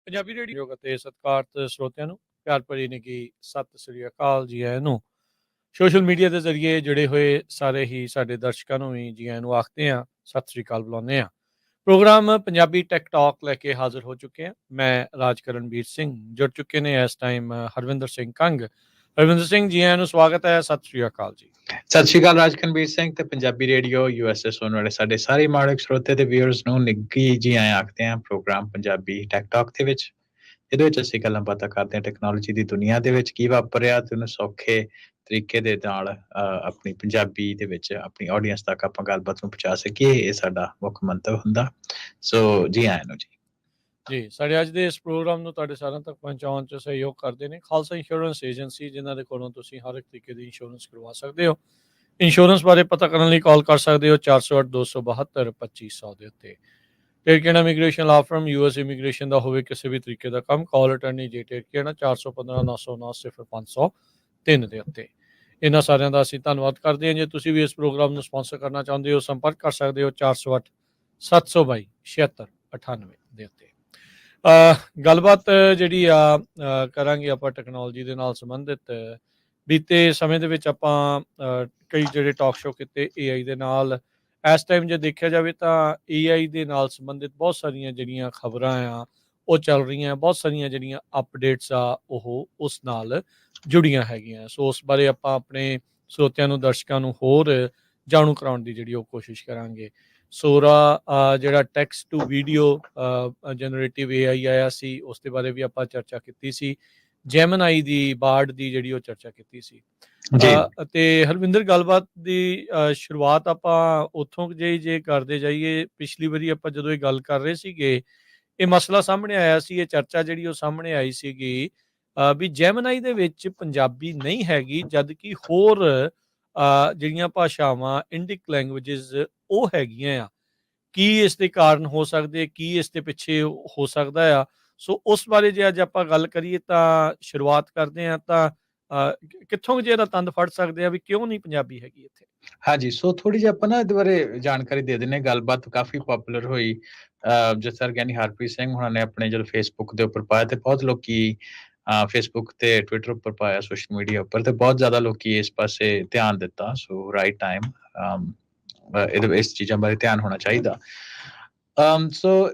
Punjabi radio ਅਤੇ ਸਤਿਕਾਰਤ ਸਰੋਤਿਆਂ ਨੂੰ ਪਿਆਰ ਭਰੀ ਨਿੱਘੀ ਸਤਿ ਸ੍ਰੀ ਅਕਾਲ ਜੀ ਆਇਆਂ ਨੂੰ। ਸੋਸ਼ਲ ਮੀਡੀਆ ਦੇ ਜ਼ਰੀਏ ਜੁੜੇ ਹੋਏ ਸਾਰੇ ਹੀ ਸਾਡੇ ਦਰਸ਼ਕਾਂ ਨੂੰ ਵੀ ਜੀ ਆਇਆਂ ਨੂੰ ਆਖਦੇ ਹਾਂ, ਸਤਿ ਸ੍ਰੀ ਅਕਾਲ ਬੁਲਾਉਂਦੇ ਹਾਂ। ਪ੍ਰੋਗਰਾਮ ਪੰਜਾਬੀ ਟੈਕ ਟਾਕ ਲੈ ਕੇ ਹਾਜ਼ਰ ਹੋ ਚੁੱਕੇ ਹਾਂ। ਮੈਂ ਰਾਜਕਰਨਵੀਰ ਸਿੰਘ, ਜੁੜ ਚੁੱਕੇ ਨੇ ਇਸ ਟਾਈਮ ਹਰਵਿੰਦਰ ਸਿੰਘ ਕੰਗ। ਹਰਵਿੰਦਰ ਸਿੰਘ ਜੀ ਆਇਆਂ ਨੂੰ ਸਵਾਗਤ ਹੈ, ਸਤਿ ਸ੍ਰੀ ਅਕਾਲ ਜੀ। ਸਤਿ ਸ਼੍ਰੀ ਅਕਾਲ ਰਾਜਕਨਵੀਰ ਸਿੰਘ ਤੇ ਪੰਜਾਬੀ ਰੇਡੀਓ USA ਸੁਣਨ ਵਾਲੇ ਸਾਡੇ ਸਾਰੇ ਮਾਣਕ ਸਰੋਤੇ ਤੇ ਵਿਊਅਰਸ ਨੂੰ ਨਿੱਘੀ ਜੀ ਆਇਆਂ ਆਖਦੇ ਹਾਂ ਪ੍ਰੋਗਰਾਮ ਪੰਜਾਬੀ ਟੈਕ ਟਾਕ ਦੇ ਵਿੱਚ। ਇਹਦੇ ਵਿੱਚ ਅਸੀਂ ਗੱਲਾਂ ਬਾਤਾਂ ਕਰਦੇ ਹਾਂ ਟੈਕਨੋਲੋਜੀ ਦੀ ਦੁਨੀਆ ਦੇ ਵਿੱਚ ਕੀ ਵਾਪਰ ਰਿਹਾ ਤੇ ਉਹਨੂੰ ਸੌਖੇ ਤਰੀਕੇ ਦੇ ਨਾਲ ਆਪਣੀ ਪੰਜਾਬੀ ਦੇ ਵਿੱਚ ਆਪਣੀ ਆਡੀਅנס ਤੱਕ ਆਪਾਂ ਗੱਲਬਾਤ ਨੂੰ ਪਹੁੰਚਾ ਸਕੀਏ, ਇਹ ਸਾਡਾ ਮੁੱਖ ਮੰਤਵ ਹੁੰਦਾ। ਸੋ ਜੀ ਆਇਆਂ ਨੂੰ ਜੀ। ਸਾਡੇ ਅੱਜ ਦੇ ਇਸ ਪ੍ਰੋਗਰਾਮ ਨੂੰ ਤੁਹਾਡੇ ਸਾਰਿਆਂ ਤੱਕ ਪਹੁੰਚਾਉਣ 'ਚ ਸਹਿਯੋਗ ਕਰਦੇ ਨੇ ਖਾਲਸਾ ਇੰਸ਼ੋਰੈਂਸ ਏਜੰਸੀ, ਜਿਨ੍ਹਾਂ ਦੇ ਕੋਲੋਂ ਤੁਸੀਂ ਹਰ ਇੱਕ ਤਰੀਕੇ ਦੀ ਇੰਸ਼ੋਰੈਂਸ ਕਰਵਾ ਸਕਦੇ ਹੋ। ਇੰਸ਼ੋਰੈਂਸ ਬਾਰੇ ਪਤਾ ਕਰਨ ਲਈ ਕਾਲ ਕਰ ਸਕਦੇ ਹੋ 408-272-2500 ਦੇ ਉੱਤੇ। ਟੇਰਕੇਨਾ ਇਮੀਗ੍ਰੇਸ਼ਨ ਲਾ ਫਰਮ, US ਇਮੀਗ੍ਰੇਸ਼ਨ ਦਾ ਹੋਵੇ ਕਿਸੇ ਵੀ ਤਰੀਕੇ ਦਾ ਕੰਮ, ਕਾਲ ਅਟਰਨੀ ਜੇ ਟੇਰਕੇਨਾ 415-909-0503 ਦੇ ਉੱਤੇ। ਇਹਨਾਂ ਸਾਰਿਆਂ ਦਾ ਅਸੀਂ ਧੰਨਵਾਦ ਕਰਦੇ ਹਾਂ। ਜੇ ਤੁਸੀਂ ਵੀ ਇਸ ਪ੍ਰੋਗਰਾਮ ਨੂੰ ਸਪਾਂਸਰ ਕਰਨਾ ਚਾਹੁੰਦੇ ਹੋ, ਸੰਪਰਕ ਕਰ ਸਕਦੇ ਹੋ 408-722-7698 ਦੇ ਉੱਤੇ। ਗੱਲਬਾਤ ਜਿਹੜੀ ਆ ਕਰਾਂਗੇ ਆਪਾਂ ਟੈਕਨੋਲੋਜੀ ਦੇ ਨਾਲ ਸੰਬੰਧਿਤ। ਬੀਤੇ ਸਮੇਂ ਦੇ ਵਿੱਚ ਆਪਾਂ ਕਈ ਜਿਹੜੇ ਟਾਕ ਸ਼ੋਅ ਕੀਤੇ AI ਦੇ ਨਾਲ। ਇਸ ਟਾਈਮ ਜੇ ਦੇਖਿਆ ਜਾਵੇ ਤਾਂ AI ਦੇ ਨਾਲ ਸੰਬੰਧਿਤ ਬਹੁਤ ਸਾਰੀਆਂ ਜਿਹੜੀਆਂ ਖਬਰਾਂ ਆ ਉਹ ਚੱਲ ਰਹੀਆਂ, ਬਹੁਤ ਸਾਰੀਆਂ ਜਿਹੜੀਆਂ ਅਪਡੇਟਸ ਆ ਉਹ ਉਸ ਨਾਲ ਜੁੜੀਆਂ ਹੈਗੀਆਂ। ਸੋ ਉਸ ਬਾਰੇ ਆਪਾਂ ਆਪਣੇ ਸਰੋਤਿਆਂ ਨੂੰ, ਦਰਸ਼ਕਾਂ ਨੂੰ ਹੋਰ ਜਾਣੂ ਕਰਾਉਣ ਦੀ ਜਿਹੜੀ ਉਹ ਕੋਸ਼ਿਸ਼ ਕਰਾਂਗੇ। ਸੋਰਾ ਜਿਹੜਾ ਟੈਕਸਟ ਟੂ ਵੀਡੀਓ ਜਨਰੇਟਿਵ AI ਆਇਆ ਸੀ, ਉਸ ਦੇ ਬਾਰੇ ਵੀ ਆਪਾਂ ਚਰਚਾ ਕੀਤੀ ਸੀ। ਜੈਮਨਾਈ ਦੀ, ਬਾਰਡ ਦੀ ਜਿਹੜੀ ਉਹ ਚਰਚਾ ਕੀਤੀ ਸੀ। ਅਤੇ ਹਰਵਿੰਦਰ, ਗੱਲਬਾਤ ਦੀ ਸ਼ੁਰੂਆਤ ਆਪਾਂ ਉੱਥੋਂ ਜੇ ਕਰਦੇ ਜਾਈਏ। ਪਿਛਲੀ ਵਾਰੀ ਆਪਾਂ ਜਦੋਂ ਇਹ ਗੱਲ ਕਰ ਰਹੇ ਸੀਗੇ, ਇਹ ਮਸਲਾ ਸਾਹਮਣੇ ਆਇਆ ਸੀ, ਇਹ ਚਰਚਾ ਜਿਹੜੀ ਉਹ ਸਾਹਮਣੇ ਆਈ ਸੀਗੀ ਵੀ ਜੈਮਨਾਈ ਦੇ ਵਿੱਚ ਪੰਜਾਬੀ ਨਹੀਂ ਹੈਗੀ, ਜਦ ਕਿ ਹੋਰ ਜਿਹੜੀਆਂ ਭਾਸ਼ਾਵਾਂ ਇੰਡਿਕ ਲੈਂਗੁਏਜਿਸ ਉਹ ਹੈਗੀਆਂ ਆ। ਕੀ ਇਸ ਦੇ ਕਾਰਨ ਹੋ ਸਕਦੇ, ਕੀ ਇਸ ਦੇ ਪਿੱਛੇ ਹੋ ਸਕਦਾ ਆ? ਸੋ ਉਸ ਬਾਰੇ ਜੇ ਅੱਜ ਆਪਾਂ ਗੱਲ ਕਰੀਏ ਤਾਂ ਸ਼ੁਰੂਆਤ ਕਰਦੇ ਹਾਂ ਤਾਂ ਕਿੱਥੋਂ ਜੇ ਇਹਦਾ ਤੰਦ ਫੜ ਸਕਦੇ ਆ ਵੀ ਕਿਉਂ ਨਹੀਂ ਪੰਜਾਬੀ ਹੈਗੀ ਇੱਥੇ? ਹਾਂਜੀ, ਸੋ ਥੋੜੀ ਜਿਹੀ ਆਪਾਂ ਨਾ ਇਹਦੇ ਬਾਰੇ ਜਾਣਕਾਰੀ ਦੇ ਦਿੰਦੇ। ਗੱਲਬਾਤ ਕਾਫੀ ਪਪੂਲਰ ਹੋਈ। ਜਿਸ ਤਰ੍ਹਾਂ ਗਿਆਨੀ ਹਰਪ੍ਰੀਤ ਸਿੰਘ ਹੁਣਾਂ ਨੇ ਆਪਣੇ ਜਦੋਂ ਫੇਸਬੁੱਕ ਦੇ ਉੱਪਰ ਪਾਇਆ ਤੇ ਬਹੁਤ ਲੋਕੀ ਫੇਸਬੁੱਕ ਤੇ ਟਵਿੱਟਰ ਉੱਪਰ ਪਾਇਆ, ਸੋਸ਼ਲ ਮੀਡੀਆ ਉੱਪਰ, ਤੇ ਬਹੁਤ ਜ਼ਿਆਦਾ ਲੋਕੀ ਇਸ ਪਾਸੇ ਧਿਆਨ ਦਿੱਤਾ। ਸੋ ਰਾਈਟ ਟਾਈਮ, ਇਸ ਚੀਜ਼ਾਂ ਬਾਰੇ ਧਿਆਨ ਹੋਣਾ ਚਾਹੀਦਾ। ਸੋ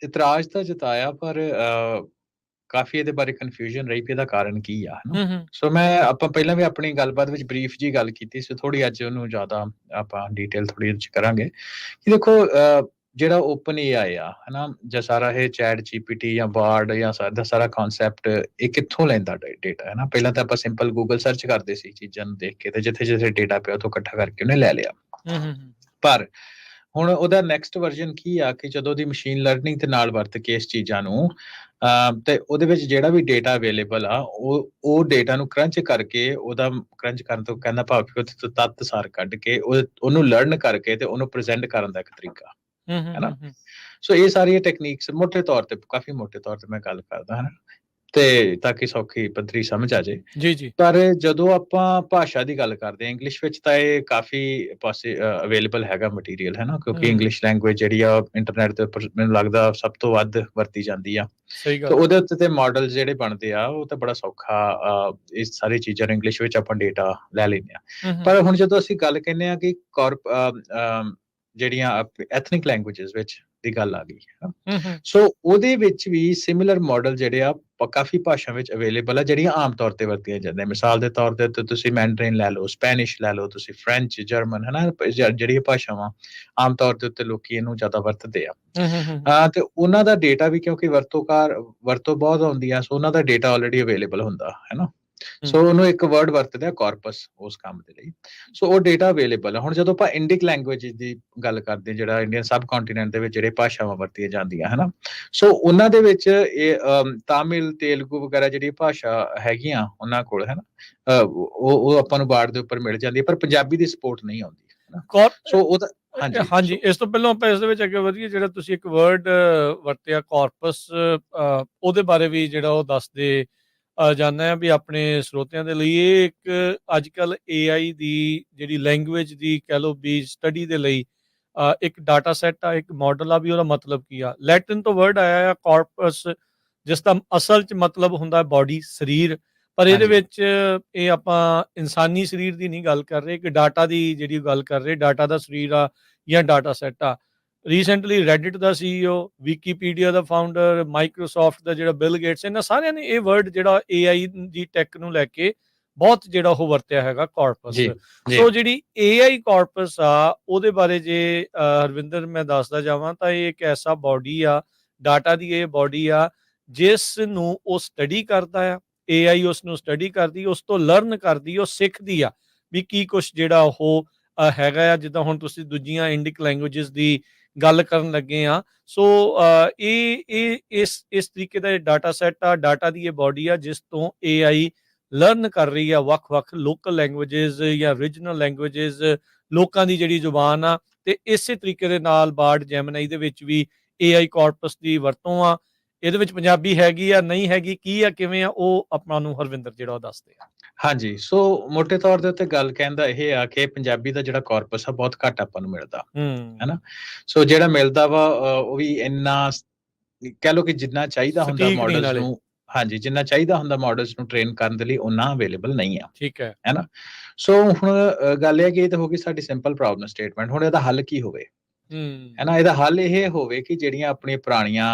ਇਤਰਾਜ਼ ਤਾਂ ਜਤਾਇਆ, ਪਰ ਕਾਫੀ ਇਹਦੇ ਬਾਰੇ ਕਨਫਿਊਜ਼ਨ ਰਹੀ ਵੀ ਇਹਦਾ ਕਾਰਨ ਕੀ ਆ, ਹਨਾ। ਸੋ ਆਪਾਂ ਪਹਿਲਾਂ ਵੀ ਆਪਣੀ ਗੱਲਬਾਤ ਵਿੱਚ ਬਰੀਫ ਜੀ ਗੱਲ ਕੀਤੀ ਸੀ, ਥੋੜੀ ਅੱਜ ਉਹਨੂੰ ਜ਼ਿਆਦਾ ਆਪਾਂ ਡਿਟੇਲ ਥੋੜੀ ਇਹਦੇ 'ਚ ਕਰਾਂਗੇ ਕਿ ਦੇਖੋ ਜਿਹੜਾ ਓਪਨ AI ਆ, ਹਨਾ, ਜਾਂ ਸਾਰਾ ਇਹ ਚੈਟ GPT ਜਾਂ ਬਾਰਡ ਜਾਂ ਸਾਰਾ ਕਨਸੈਪਟ, ਇਹ ਕਿੱਥੋਂ ਲੈਂਦਾ ਡੇਟਾ, ਹਨਾ। ਪਹਿਲਾਂ ਤਾਂ ਆਪਾਂ ਸਿੰਪਲ ਗੂਗਲ ਸਰਚ ਕਰਦੇ ਸੀ ਚੀਜ਼ਾਂ ਨੂੰ ਦੇਖ ਕੇ, ਤੇ ਜਿੱਥੇ ਜਿੱਥੇ ਡੇਟਾ ਪਿਆ ਉੱਥੋਂ ਇਕੱਠਾ ਕਰਕੇ ਉਹਨੇ ਲੈ ਲਿਆ। ਪਰ ਹੁਣ ਉਹਦਾ ਨੈਕਸਟ ਵਰਜ਼ਨ ਕੀ ਆ ਕਿ ਜਦੋਂ ਦੀ ਮਸ਼ੀਨ ਲਰਨਿੰਗ ਦੇ ਨਾਲ ਵਰਤ ਕੇ ਇਸ ਚੀਜ਼ਾਂ ਨੂੰ ਤੇ ਉਹਦੇ ਵਿੱਚ ਜਿਹੜਾ ਵੀ ਡੇਟਾ ਅਵੇਲੇਬਲ ਆ, ਉਹ ਡੇਟਾ ਨੂੰ ਕਰੰਚ ਕਰਕੇ, ਉਹਦਾ ਕਰੰਚ ਕਰਨ ਤੋਂ ਕਹਿੰਦਾ ਭਾਵ ਕਿ ਉਹਦੇ ਤੋਂ ਤੱਤ ਸਾਰ ਕੱਢ ਕੇ ਉਹਨੂੰ ਲਰਨ ਕਰਕੇ ਤੇ ਉਹਨੂੰ ਪ੍ਰੈਜ਼ੈਂਟ ਕਰਨ ਦਾ ਇੱਕ ਤਰੀਕਾ, ਹਨਾ। ਸੋ ਇਹ ਸਾਰੀਆਂ ਟੈਕਨੀਕਸ ਮੋਟੇ ਤੌਰ ਤੇ, ਕਾਫੀ ਮੋਟੇ ਤੌਰ ਤੇ ਮੈਂ ਗੱਲ ਕਰਦਾ, ਹਨਾ, ਤੇ ਤਾਂ ਕਿ ਸੌਖੀ ਪੱਧਰੀ ਸਮਝ ਆ ਜੇ। ਜੀ। ਪਰ ਜਦੋਂ ਆਪਾਂ ਭਾਸ਼ਾ ਦੀ ਗੱਲ ਕਰਦੇ ਹਾਂ, ਇੰਗਲਿਸ਼ ਵਿੱਚ ਤਾਂ ਇਹ ਕਾਫੀ ਪਾਸੇ ਅਵੇਲੇਬਲ ਹੈਗਾ ਮਟੀਰੀਅਲ, ਹੈ ਨਾ, ਕਿਉਂਕਿ ਇੰਗਲਿਸ਼ ਲੈਂਗੁਏਜ ਜਿਹੜੀ ਆ ਇੰਟਰਨੈਟ ਦੇ ਉੱਪਰ ਮੈਨੂੰ ਲੱਗਦਾ ਸਭ ਤੋਂ ਵੱਧ ਵਰਤੀ ਜਾਂਦੀ ਆ। ਤੇ ਉਹਦੇ ਉੱਤੇ ਤੇ ਮਾਡਲ ਜਿਹੜੇ ਬਣਦੇ ਆ ਉਹ ਤਾਂ ਬੜਾ ਸੌਖਾ, ਇਹ ਸਾਰੀ ਚੀਜ਼ਾਂ ਨੂੰ ਇੰਗਲਿਸ਼ ਵਿੱਚ ਆਪਾਂ ਡੇਟਾ ਲੈ ਲੈਂਦੇ ਆ। ਪਰ ਹੁਣ ਜਦੋਂ ਅਸੀਂ ਗੱਲ ਕਹਿੰਦੇ ਆ ਕਿ ਜਿਹੜੀਆਂ ਐਥਨਿਕ ਲੈਂਗੁਏਜਸ ਵਿੱਚ ਦੀ ਗੱਲ ਆ ਗਈ, ਸੋ ਉਹਦੇ ਵਿੱਚ ਵੀ ਸਿਮਿਲਰ ਮਾਡਲ ਜਿਹੜੇ ਆ ਕਾਫੀ ਭਾਸ਼ਾ ਵਿੱਚ ਅਵੇਲੇਬਲ ਆ, ਜਿਹੜੀਆਂ ਆਮ ਤੌਰ ਤੇ ਵਰਤੀਆਂ ਜਾਂਦੀਆਂ। ਮਿਸਾਲ ਦੇ ਤੌਰ ਤੇ ਤੁਸੀਂ ਮੈਂਡਰਿਨ ਲੈ ਲਓ, ਸਪੈਨਿਸ਼ ਲੈ ਲਓ, ਤੁਸੀਂ ਫਰੈਂਚ, ਜਰਮਨ, ਹਨਾ, ਜਿਹੜੀਆਂ ਭਾਸ਼ਾਵਾਂ ਆਮ ਤੌਰ ਦੇ ਉੱਤੇ ਲੋਕੀ ਇਹਨੂੰ ਜ਼ਿਆਦਾ ਵਰਤਦੇ ਆ। ਤੇ ਉਹਨਾਂ ਦਾ ਡੇਟਾ ਵੀ ਕਿਉਂਕਿ ਵਰਤੋਂ ਬਹੁਤ ਆਉਂਦੀ ਆ, ਸੋ ਉਹਨਾਂ ਦਾ ਡੇਟਾ ਆਲਰੇਡੀ ਅਵੇਲੇਬਲ ਹੁੰਦਾ, ਹੈ ਨਾ। ਸੋ ਉਹਨੂੰ ਇੱਕ ਵਰਡ ਵਰਤਦੇ ਆ, ਕਾਰਪਸ, ਉਸ ਕੰਮ ਦੇ ਲਈ। ਸੋ ਉਹ ਡੇਟਾ ਅਵੇਲੇਬਲ ਆ। ਹੁਣ ਜਦੋਂ ਆਪਾਂ ਇੰਡਿਕ ਲੈਂਗੁਏਜ ਦੀ ਗੱਲ ਕਰਦੇ, ਜਿਹੜਾ ਇੰਡੀਅਨ ਸਬ ਕੰਟੀਨੈਂਟ ਦੇ ਵਿੱਚ ਜਿਹੜੇ ਭਾਸ਼ਾਵਾਂ ਵਰਤੀਆਂ ਜਾਂਦੀਆਂ, ਹਨਾ, ਸੋ ਉਹਨਾਂ ਦੇ ਵਿੱਚ ਇਹ ਤਾਮਿਲ, ਤੇਲਗੂ ਵਗੈਰਾ ਜਿਹੜੀ ਭਾਸ਼ਾ ਹੈਗੀਆਂ ਉਹਨਾਂ ਕੋਲ, ਹਨਾ, ਉਹ ਆਪਾਂ ਨੂੰ ਬਾਰਡ ਦੇ ਉੱਪਰ ਮਿਲ ਜਾਂਦੀ ਹੈ, ਪਰ ਪੰਜਾਬੀ ਦੀ ਸਪੋਰਟ ਨਹੀਂ ਆਉਂਦੀ, ਹਨਾ। ਸੋ ਉਹਦਾ ਹਾਂਜੀ, ਇਸ ਤੋਂ ਪਹਿਲਾਂ ਆਪਾਂ ਇਸ ਦੇ ਵਿੱਚ ਅੱਗੇ ਵਧੀਏ। ਜਿਹੜਾ ਤੁਸੀਂ ਇੱਕ ਵਰਡ ਵਰਤਿਆ, ਕਾਰਪਸ, ਉਹਦੇ ਬਾਰੇ ਵੀ ਜਿਹੜਾ ਉਹ ਦੱਸਦੇ ਜਾਣਾ ਹੈ ਵੀ ਆਪਣੇ ਸਰੋਤਿਆਂ ਦੇ ਲਈ। ਇਹ ਇੱਕ ਅੱਜ ਕੱਲ੍ਹ AI ਦੀ ਜਿਹੜੀ ਲੈਂਗੁਏਜ ਦੀ ਕਹਿ ਲਓ ਵੀ ਸਟੱਡੀ ਦੇ ਲਈ ਇੱਕ ਡਾਟਾ ਸੈੱਟ ਆ, ਇੱਕ ਮਾਡਲ ਆ, ਵੀ ਉਹਦਾ ਮਤਲਬ ਕੀ ਆ। ਲੈਟਿਨ ਤੋਂ ਵਰਡ ਆਇਆ ਆ ਕਾਰਪਸ, ਜਿਸ ਦਾ ਅਸਲ 'ਚ ਮਤਲਬ ਹੁੰਦਾ ਬਾਡੀ, ਸਰੀਰ, ਪਰ ਇਹਦੇ ਹਾਂਜੀ ਵਿੱਚ ਇਹ ਆਪਾਂ ਇਨਸਾਨੀ ਸਰੀਰ ਦੀ ਨਹੀਂ ਗੱਲ ਕਰ ਰਹੇ, ਕਿ ਡਾਟਾ ਦੀ ਜਿਹੜੀ ਗੱਲ ਕਰ ਰਹੇ, ਡਾਟਾ ਦਾ ਸਰੀਰ ਆ ਜਾਂ ਡਾਟਾ ਸੈੱਟ ਆ। ਰੀਸੈਂਟਲੀ ਰੈਡਿਟ ਦਾ CEO, ਵਿਕੀਪੀਡੀਆ ਦਾ ਫਾਊਂਡਰ, ਮਾਈਕਰੋਸਾਫਟ ਦਾ ਜਿਹੜਾ ਬਿਲ ਗੇਟਸ, ਇਹਨਾਂ ਸਾਰਿਆਂ ਨੇ ਇਹ ਵਰਡ ਜਿਹੜਾ AI ਦੀ ਟੈਕ ਨੂੰ ਲੈ ਕੇ ਬਹੁਤ ਜਿਹੜਾ ਉਹ ਵਰਤਿਆ ਹੈਗਾ, ਕਾਰਪਸ। ਜੀ ਜੀ ਸੋ ਜਿਹੜੀ AI ਕਾਰਪਸ ਆ, ਉਹਦੇ ਬਾਰੇ ਜੇ ਹਰਵਿੰਦਰ ਮੈਂ ਦੱਸਦਾ ਜਾਵਾਂ ਤਾਂ ਇਹ ਇੱਕ ਐਸਾ ਬਾਡੀ ਆ, ਡਾਟਾ ਦੀ ਇਹ ਬਾਡੀ ਆ ਜਿਸ ਨੂੰ ਉਹ ਸਟੱਡੀ ਕਰਦਾ ਆ। AI ਉਸ ਨੂੰ ਸਟੱਡੀ ਕਰਦੀ, ਉਸ ਤੋਂ ਲਰਨ ਕਰਦੀ, ਉਹ ਸਿੱਖਦੀ ਆ ਵੀ ਕੀ ਕੁਛ ਜਿਹੜਾ ਉਹ ਹੈਗਾ ਆ। ਜਿੱਦਾਂ ਹੁਣ ਤੁਸੀਂ ਦੂਜੀਆਂ ਇੰਡਿਕ ਲੈਂਗੁਏਜਸ ਦੀ ਗੱਲ ਕਰਨ ਲੱਗੇ ਆ, ਸੋ ਇਹ ਇਸ ਤਰੀਕੇ ਦਾ ਡਾਟਾ ਸੈੱਟ ਆ, ਡਾਟਾ ਦੀ ਇਹ ਬਾਡੀ ਆ ਜਿਸ ਤੋਂ AI ਲਰਨ ਕਰ ਰਹੀ ਆ ਵੱਖ-ਵੱਖ ਲੋਕਲ ਲੈਂਗੁਏਜਸ ਜਾਂ ਰੀਜਨਲ ਲੈਂਗੁਏਜਸ, ਲੋਕਾਂ ਦੀ ਜਿਹੜੀ ਜ਼ੁਬਾਨ ਆ। ਤੇ ਇਸੇ ਤਰੀਕੇ ਦੇ ਨਾਲ ਬਾਰਡ, ਜੈਮਨਾਈ ਦੇ ਵਿੱਚ ਵੀ AI ਕਾਰਪਸ ਦੀ ਵਰਤੋਂ ਆ। ਇਹਦੇ ਵਿੱਚ ਪੰਜਾਬੀ ਹੈਗੀ ਆ, ਨਹੀਂ ਹੈਗੀ, ਕੀ ਆ, ਕਿਵੇਂ ਆ, ਉਹ ਆਪਾਂ ਨੂੰ ਹਰਵਿੰਦਰ ਜਿਹੜਾ ਉਹ ਦੱਸਦੇ ਆ। ਹਾਂਜੀ, ਸੋ ਮੋਟੇ ਤੌਰ ਦੇ ਉੱਤੇ ਗੱਲ ਕਹਿਣ ਦਾ ਇਹ ਆ ਕਿ ਪੰਜਾਬੀ ਦਾ ਜਿਹੜਾ ਕਾਰਪਸ ਆ ਬਹੁਤ ਘੱਟ ਆਪਾਂ ਨੂੰ ਮਿਲਦਾ, ਹੈਨਾ। ਸੋ ਜਿਹੜਾ ਮਿਲਦਾ ਵਾ ਉਹ ਵੀ ਇੰਨਾ ਕਹਿ ਲਓ ਕਿ ਜਿੰਨਾ ਚਾਹੀਦਾ ਹੁੰਦਾ ਸਟੀਕ ਨਹੀਂ ਮਾਡਲਸ ਨਾਲੇ। ਨੂੰ, ਹਾਂਜੀ ਜਿੰਨਾ ਚਾਹੀਦਾ ਹੁੰਦਾ ਮਾਡਲਸ ਨੂੰ ਟ੍ਰੇਨ ਕਰਨ ਦੇ ਲਈ, ਉਹਨਾਂ ਅਵੇਲੇਬਲ ਨਹੀਂ ਆ, ਠੀਕ ਹੈ। ਹੈਨਾ। ਸੋ ਹੁਣ ਗੱਲ ਇਹ ਹੈ ਕਿ ਇਹ ਤਾਂ ਹੋ ਗਈ ਸਾਡੀ ਸਿੰਪਲ ਪ੍ਰੋਬਲਮ ਸਟੇਟਮੈਂਟ। ਹੁਣ ਇਹਦਾ ਹੱਲ ਕੀ ਹੋਵੇ, ਹੈਨਾ। ਇਹਦਾ ਹੱਲ ਇਹ ਹੋਵੇ ਕਿ ਜਿਹੜੀਆਂ ਆਪਣੀਆਂ ਪੁਰਾਣੀਆਂ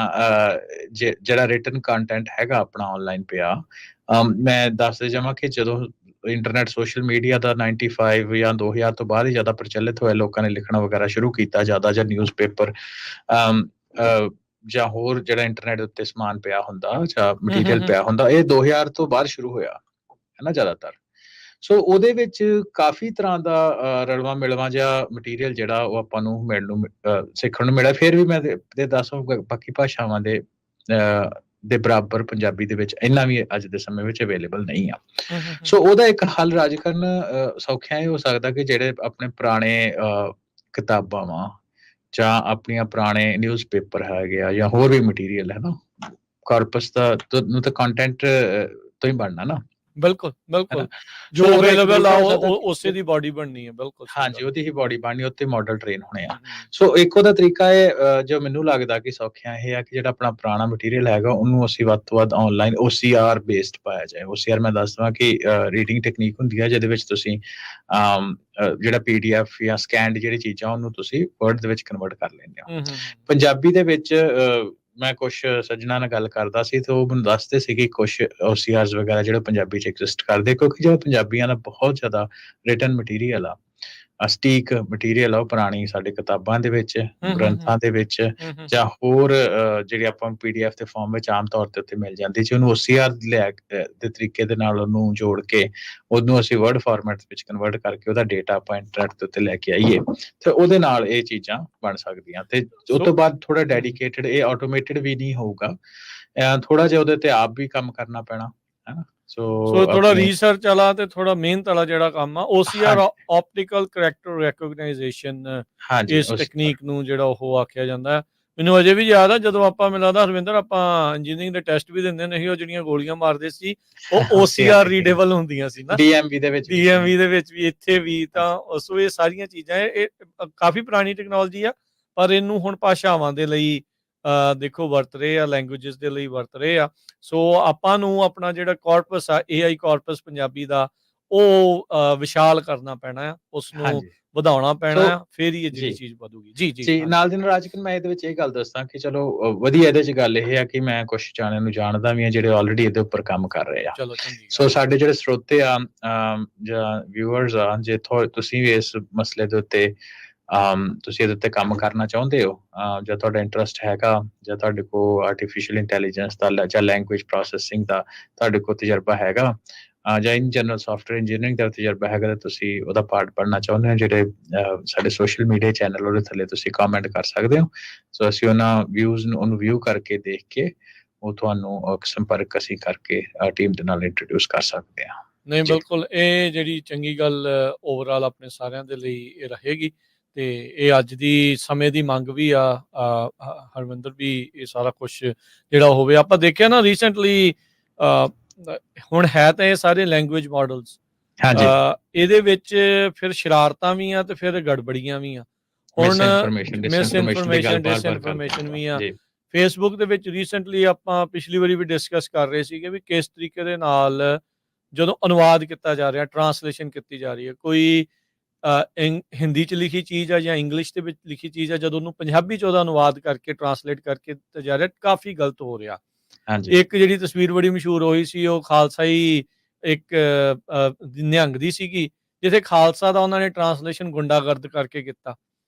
ਜਿਹੜਾ ਰਿਟਨ ਕੰਟੈਂਟ ਹੈਗਾ ਆਪਣਾ ਆਨਲਾਈਨ ਪਿਆ, ਮੈਂ ਦੱਸਦੇ ਜਾਵਾਂ ਕਿ ਜਦੋਂ ਇੰਟਰਨੈਟ, ਸੋਸ਼ਲ ਮੀਡੀਆ ਦਾ 95 ਜਾਂ 2000 ਤੋਂ ਬਾਅਦ ਹੀ ਜ਼ਿਆਦਾ ਪ੍ਰਚਲਿਤ ਹੋਇਆ, ਲੋਕਾਂ ਨੇ ਲਿਖਣਾ ਵਗੈਰਾ ਸ਼ੁਰੂ ਕੀਤਾ ਜ਼ਿਆਦਾ, ਜਾਂ ਨਿਊਜ਼ਪੇਪਰ ਜਾਂ ਹੋਰ ਜਿਹੜਾ ਇੰਟਰਨੈਟ ਉੱਤੇ ਸਮਾਨ ਪਿਆ ਹੁੰਦਾ ਜਾਂ ਮਟੀਰੀਅਲ ਪਿਆ ਹੁੰਦਾ, ਇਹ 2000 ਤੋਂ ਬਾਅਦ ਸ਼ੁਰੂ ਹੋਇਆ, ਹੈਨਾ, ਜ਼ਿਆਦਾਤਰ। ਸੋ ਉਹਦੇ ਵਿੱਚ ਕਾਫੀ ਤਰ੍ਹਾਂ ਦਾ ਰਲਵਾਂ ਮਿਲਵਾਂ ਜਿਹਾ ਮਟੀਰੀਅਲ ਜਿਹੜਾ ਉਹ ਆਪਾਂ ਨੂੰ ਸਿੱਖਣ ਨੂੰ ਮਿਲਿਆ। ਫਿਰ ਵੀ ਮੈਂ ਦੱਸਾਂ ਬਾਕੀ ਭਾਸ਼ਾਵਾਂ ਦੇ ਬਰਾਬਰ ਪੰਜਾਬੀ ਦੇ ਵਿੱਚ ਇੰਨਾ ਵੀ ਅੱਜ ਦੇ ਸਮੇਂ ਵਿੱਚ ਅਵੇਲੇਬਲ ਨਹੀਂ ਆ। ਸੋ ਉਹਦਾ ਇੱਕ ਹੱਲ ਰਾਜ ਕਰਨ ਸੌਖਿਆ ਇਹ ਹੋ ਸਕਦਾ ਕਿ ਜਿਹੜੇ ਆਪਣੇ ਪੁਰਾਣੇ ਕਿਤਾਬਾਂ ਵਾ ਜਾਂ ਆਪਣੀਆਂ ਪੁਰਾਣੇ ਨਿਊਜ਼ਪੇਪਰ ਹੈਗੇ ਆ ਜਾਂ ਹੋਰ ਵੀ ਮਟੀਰੀਅਲ ਹੈ ਨਾ, ਕਾਰਪਸ ਦਾ ਨੂੰ ਤਾਂ ਕੰਟੈਂਟ ਤੋਂ ਹੀ ਬਣਨਾ ਨਾ। ਬਿਲਕੁਲ ਬਿਲकुल, ਜੋ ਅਵੇਲੇਬਲ ਆ ਉਸੇ ਦੀ ਬਾਡੀ ਬਣਨੀ ਹੈ। ਬਿਲਕੁਲ, ਹਾਂਜੀ, ਉਹਦੀ ਹੀ ਬਾਡੀ ਬਣਨੀ, ਉੱਤੇ ਮਾਡਲ ਟ੍ਰੇਨ ਹੋਣੇ ਆ। ਸੋ ਇੱਕ ਉਹਦਾ ਤਰੀਕਾ ਹੈ ਜੋ ਮੈਨੂੰ ਲੱਗਦਾ ਕਿ ਸੌਖਿਆ ਇਹ ਆ ਕਿ ਜਿਹੜਾ ਆਪਣਾ ਪੁਰਾਣਾ ਮਟੀਰੀਅਲ ਹੈਗਾ ਉਹਨੂੰ ਅਸੀਂ ਵੱਧ ਤੋਂ ਵੱਧ ਆਨਲਾਈਨ OCR ਬੇਸਡ ਪਾਇਆ ਜਾਏ। OCR ਮੈਂ ਦੱਸ ਦਵਾਂ ਕਿ ਰੀਡਿੰਗ ਟੈਕਨੀਕ ਹੁੰਦੀ ਹੈ ਜਿਹਦੇ ਵਿੱਚ ਤੁਸੀਂ ਜਿਹੜਾ PDF ਜਾਂ ਸਕੈਨਡ ਜਿਹੜੀ ਚੀਜ਼ਾਂ ਉਹਨੂੰ ਤੁਸੀਂ ਵਰਡ ਦੇ ਵਿੱਚ ਕਨਵਰਟ ਕਰ ਲੈਂਦੇ ਹੋ। ਪੰਜਾਬੀ ਦੇ ਵਿੱਚ ਮੈਂ ਕੁਛ ਸੱਜਣਾ ਨਾਲ ਗੱਲ ਕਰਦਾ ਸੀ ਤੇ ਉਹ ਮੈਨੂੰ ਦੱਸਦੇ ਸੀ ਕਿ ਕੁਛ OCRs ਵਗੈਰਾ ਜਿਹੜੇ ਪੰਜਾਬੀ 'ਚ ਐਗਜ਼ਿਸਟ ਕਰਦੇ, ਕਿਉਂਕਿ ਜਿਹੜਾ ਪੰਜਾਬੀਆਂ ਦਾ ਬਹੁਤ ਜ਼ਿਆਦਾ ਰਿਟਨ ਮਟੀਰੀਅਲ ਆ, ਸਟੀਕ ਮਟੀਰੀਅਲ ਆ, ਉਹ ਪੁਰਾਣੀ ਸਾਡੇ ਕਿਤਾਬਾਂ ਦੇ ਵਿੱਚ, ਗ੍ਰੰਥਾਂ ਦੇ ਵਿੱਚ ਜਾਂ ਹੋਰ ਜਿਹੜੀ ਆਪਾਂ PDF ਦੇ ਫਾਰਮ ਵਿੱਚ ਆਮ ਤੌਰ ਤੇ ਉੱਤੇ ਮਿਲ ਜਾਂਦੀ, ਜੇ ਉਹਨੂੰ OCR ਦੇ ਤਰੀਕੇ ਦੇ ਨਾਲ ਉਹਨੂੰ ਜੋੜ ਕੇ ਉਹਨੂੰ ਅਸੀਂ ਵਰਡ ਫਾਰਮੈਟ ਵਿੱਚ ਕਨਵਰਟ ਕਰਕੇ ਉਹਦਾ ਡੇਟਾ ਆਪਾਂ ਇੰਟਰਨੈਟ ਦੇ ਉੱਤੇ ਲੈ ਕੇ ਆਈਏ ਤੇ ਉਹਦੇ ਨਾਲ ਇਹ ਚੀਜ਼ਾਂ ਬਣ ਸਕਦੀਆਂ। ਤੇ ਉਸ ਤੋਂ ਬਾਅਦ ਥੋੜਾ ਡੈਡੀਕੇਟਡ, ਇਹ ਆਟੋਮੇਟਡ ਵੀ ਨਹੀਂ ਹੋਊਗਾ, ਥੋੜਾ ਜਿਹਾ ਉਹਦੇ ਤੇ ਆਪ ਵੀ ਕੰਮ ਕਰਨਾ ਪੈਣਾ, ਹੈਨਾ। ਸੋ ਥੋੜਾ ਰਿਸਰਚ ਵਾਲਾ ਤੇ ਥੋੜਾ ਮਿਹਨਤ ਵਾਲਾ ਜਿਹੜਾ ਕੰਮ ਆ, OCR ਆਪਟੀਕਲ ਕਰੈਕਟਰ ਰੈਕੋਗਨਾਈਜੇਸ਼ਨ, ਇਸ ਟੈਕਨੀਕ ਨੂੰ ਜਿਹੜਾ ਉਹ ਆਖਿਆ ਜਾਂਦਾ। ਮੈਨੂੰ ਅਜੇ ਵੀ ਯਾਦ ਆ ਜਦੋਂ ਆਪਾਂ, ਮੈਨੂੰ ਲੱਗਦਾ ਹਰਵਿੰਦਰ, ਆਪਾਂ ਇੰਜੀਨੀਅਰਿੰਗ ਦੇ ਟੈਸਟ ਵੀ ਦਿੰਦੇ ਨਹੀਂ, ਉਹ ਜਿਹੜੀਆਂ ਗੋਲੀਆਂ ਮਾਰਦੇ ਸੀ ਉਹ OCR ਰੀਡੇਬਲ ਹੁੰਦੀਆਂ ਸੀ ਨਾ, DMV ਦੇ ਵਿੱਚ ਵੀ, ਇੱਥੇ ਵੀ। ਤਾਂ ਸੋ ਇਹ ਸਾਰੀਆਂ ਚੀਜ਼ਾਂ, ਇਹ ਕਾਫੀ ਪੁਰਾਣੀ ਟੈਕਨੋਲੋਜੀ ਆ, ਪਰ ਇਹਨੂੰ ਹੁਣ ਭਾਸ਼ਾਵਾਂ ਦੇ ਲਈ ਦੇਖੋ ਵਰਤ ਰਹੇ ਆ, ਲੈਂਗੁਏਜਸ ਦੇ ਲਈ ਵਰਤ ਰਹੇ ਆ। ਸੋ ਆਪਾਂ ਨੂੰ ਆਪਣਾ ਜਿਹੜਾ ਕਾਰਪਸ ਆ, AI ਕਾਰਪਸ ਪੰਜਾਬੀ ਦਾ, ਉਹ ਵਿਸ਼ਾਲ ਕਰਨਾ ਪੈਣਾ ਆ, ਉਸ ਨੂੰ ਵਧਾਉਣਾ ਪੈਣਾ ਆ, ਫਿਰ ਹੀ ਇਹ ਜਿਹੜੀ ਚੀਜ਼ ਵਧੂਗੀ। ਜੀ ਨਾਲ ਦੀ ਨਾਲ ਰਾਜਕਨ ਮੈਂ ਇਹਦੇ ਵਿੱਚ ਇਹ ਗੱਲ ਦੱਸਾਂ ਕਿ ਚਲੋ ਵਧੀਆ, ਇਹਦੇ 'ਚ ਗੱਲ ਇਹ ਆ ਕਿ ਮੈਂ ਕੁਛ ਜਾਣਿਆਂ ਨੂੰ ਜਾਣਦਾ ਵੀ ਆ ਜਿਹੜੇ ਆਲਰੇਡੀ ਇਹਦੇ ਉੱਪਰ ਕੰਮ ਕਰ ਰਹੇ ਆ। ਸੋ ਸਾਡੇ ਜਿਹੜੇ ਸਰੋਤੇ ਆ ਜਾਂ ਵਿਊਅਰਸ ਆ, ਜੇ ਤੁਸੀਂ ਵੀ ਇਸ ਮਸਲੇ ਦੇ ਉੱਤੇ ਤੁਸੀਂ ਇਹਦੇ ਉੱਤੇ ਕੰਮ ਕਰਨਾ ਚਾਹੁੰਦੇ ਹੋ, ਜਾਂ ਤੁਹਾਡਾ ਇੰਟਰਸਟ ਹੈਗਾ, ਜਾਂ ਤੁਹਾਡੇ ਕੋਲ ਆਰਟੀਫਿਸ਼ੀਅਲ ਇੰਟੈਲੀਜੈਂਸ ਦਾ ਜਾਂ ਲੈਂਗੁਏਜ ਪ੍ਰੋਸੈਸਿੰਗ ਦਾ ਤੁਹਾਡੇ ਕੋਲ ਤਜਰਬਾ ਹੈਗਾ, ਜਾਂ ਇਨ ਜਨਰਲ ਸੌਫਟਵੇਅਰ ਇੰਜੀਨੀਅਰਿੰਗ ਦਾ ਤਜਰਬਾ ਹੈਗਾ, ਤਾਂ ਤੁਸੀਂ ਉਹਦਾ ਪਾਰਟ ਪੜ੍ਹਨਾ ਚਾਹੁੰਦੇ ਹੋ, ਜਿਹੜੇ ਸਾਡੇ ਸੋਸ਼ਲ ਮੀਡੀਆ ਚੈਨਲ ਉਹਦੇ ਥੱਲੇ ਤੁਸੀਂ ਕਮੈਂਟ ਕਰ ਸਕਦੇ ਹੋ। ਸੋ ਅਸੀਂ ਉਹਨਾਂ ਵਿਊਜ਼ ਨੂੰ, ਉਹਨੂੰ ਵਿਊ ਕਰਕੇ ਦੇਖ ਕੇ ਉਹ ਤੁਹਾਨੂੰ ਸੰਪਰਕ ਅਸੀਂ ਕਰਕੇ ਟੀਮ ਦੇ ਨਾਲ ਇੰਟਰੋਡਿਊਸ ਕਰ ਸਕਦੇ ਹਾਂ। ਨਹੀਂ, ਬਿਲਕੁਲ, ਇਹ ਜਿਹੜੀ ਚੰਗੀ ਗੱਲ ਓਵਰਆਲ ਆਪਣੇ ਸਾਰਿਆਂ ਦੇ ਲਈ ਇਹ ਰਹੇਗੀ, ਤੇ ਇਹ ਅੱਜ ਦੀ ਸਮੇਂ ਦੀ ਮੰਗ ਵੀ ਆ ਹਰਵਿੰਦਰ ਵੀ, ਇਹ ਸਾਰਾ ਕੁਛ ਜਿਹੜਾ ਹੋਵੇ। ਆਪਾਂ ਦੇਖਿਆ ਨਾ ਰੀਸੈਂਟਲੀ, ਹੁਣ ਹੈ ਤਾਂ ਇਹ ਸਾਰੇ ਲੈਂਗੁਏਜ ਮਾਡਲਸ, ਇਹਦੇ ਵਿੱਚ ਫਿਰ ਸ਼ਰਾਰਤਾਂ ਵੀ ਆ ਤੇ ਫਿਰ ਗੜਬੜੀਆਂ ਵੀ ਆ। ਹੁਣ ਮਿਸ ਇਨਫੋਰਮੇਸ਼ਨ, ਡਿਸਇਨਫੋਰਮੇਸ਼ਨ ਵੀ ਆ। ਫੇਸਬੁੱਕ ਦੇ ਵਿੱਚ ਰੀਸੈਂਟਲੀ ਆਪਾਂ ਪਿਛਲੀ ਵਾਰੀ ਵੀ ਡਿਸਕਸ ਕਰ ਰਹੇ ਸੀਗੇ ਵੀ ਕਿਸ ਤਰੀਕੇ ਦੇ ਨਾਲ ਜਦੋਂ ਅਨੁਵਾਦ ਕੀਤਾ ਜਾ ਰਿਹਾ, ਟਰਾਂਸਲੇਸ਼ਨ ਕੀਤੀ ਜਾ ਰਹੀ ਹੈ, ਕੋਈ ਹਿੰਦੀ 'ਚ ਲਿਖੀ ਚੀਜ਼ ਆ ਜਾਂ ਇੰਗਲਿਸ਼ ਦੇ ਵਿੱਚ ਲਿਖੀ ਚੀਜ਼ ਆ, ਜਦੋਂ ਉਹਨੂੰ ਪੰਜਾਬੀ 'ਚ ਉਹਦਾ ਅਨੁਵਾਦ ਕਰਕੇ ਟਰਾਂਸਲੇਟ ਕਰਕੇ ਦਿੱਤਾ ਜਾ ਰਿਹਾ, ਕਾਫੀ ਗਲਤ ਹੋ ਰਿਹਾ। ਹਾਂਜੀ ਇੱਕ ਜਿਹੜੀ ਤਸਵੀਰ ਬੜੀ ਮਸ਼ਹੂਰ ਹੋਈ ਸੀ, ਉਹ ਖਾਲਸਾਈ ਇੱਕ ਨਿਹੰਗ ਦੀ ਸੀਗੀ, ਜਿੱਥੇ ਖਾਲਸਾ ਦਾ ਉਹਨਾਂ ਨੇ ਟਰਾਂਸਲੇਸ਼ਨ ਗੁੰਡਾਗਰਦ ਕਰਕੇ ਕੀਤਾ,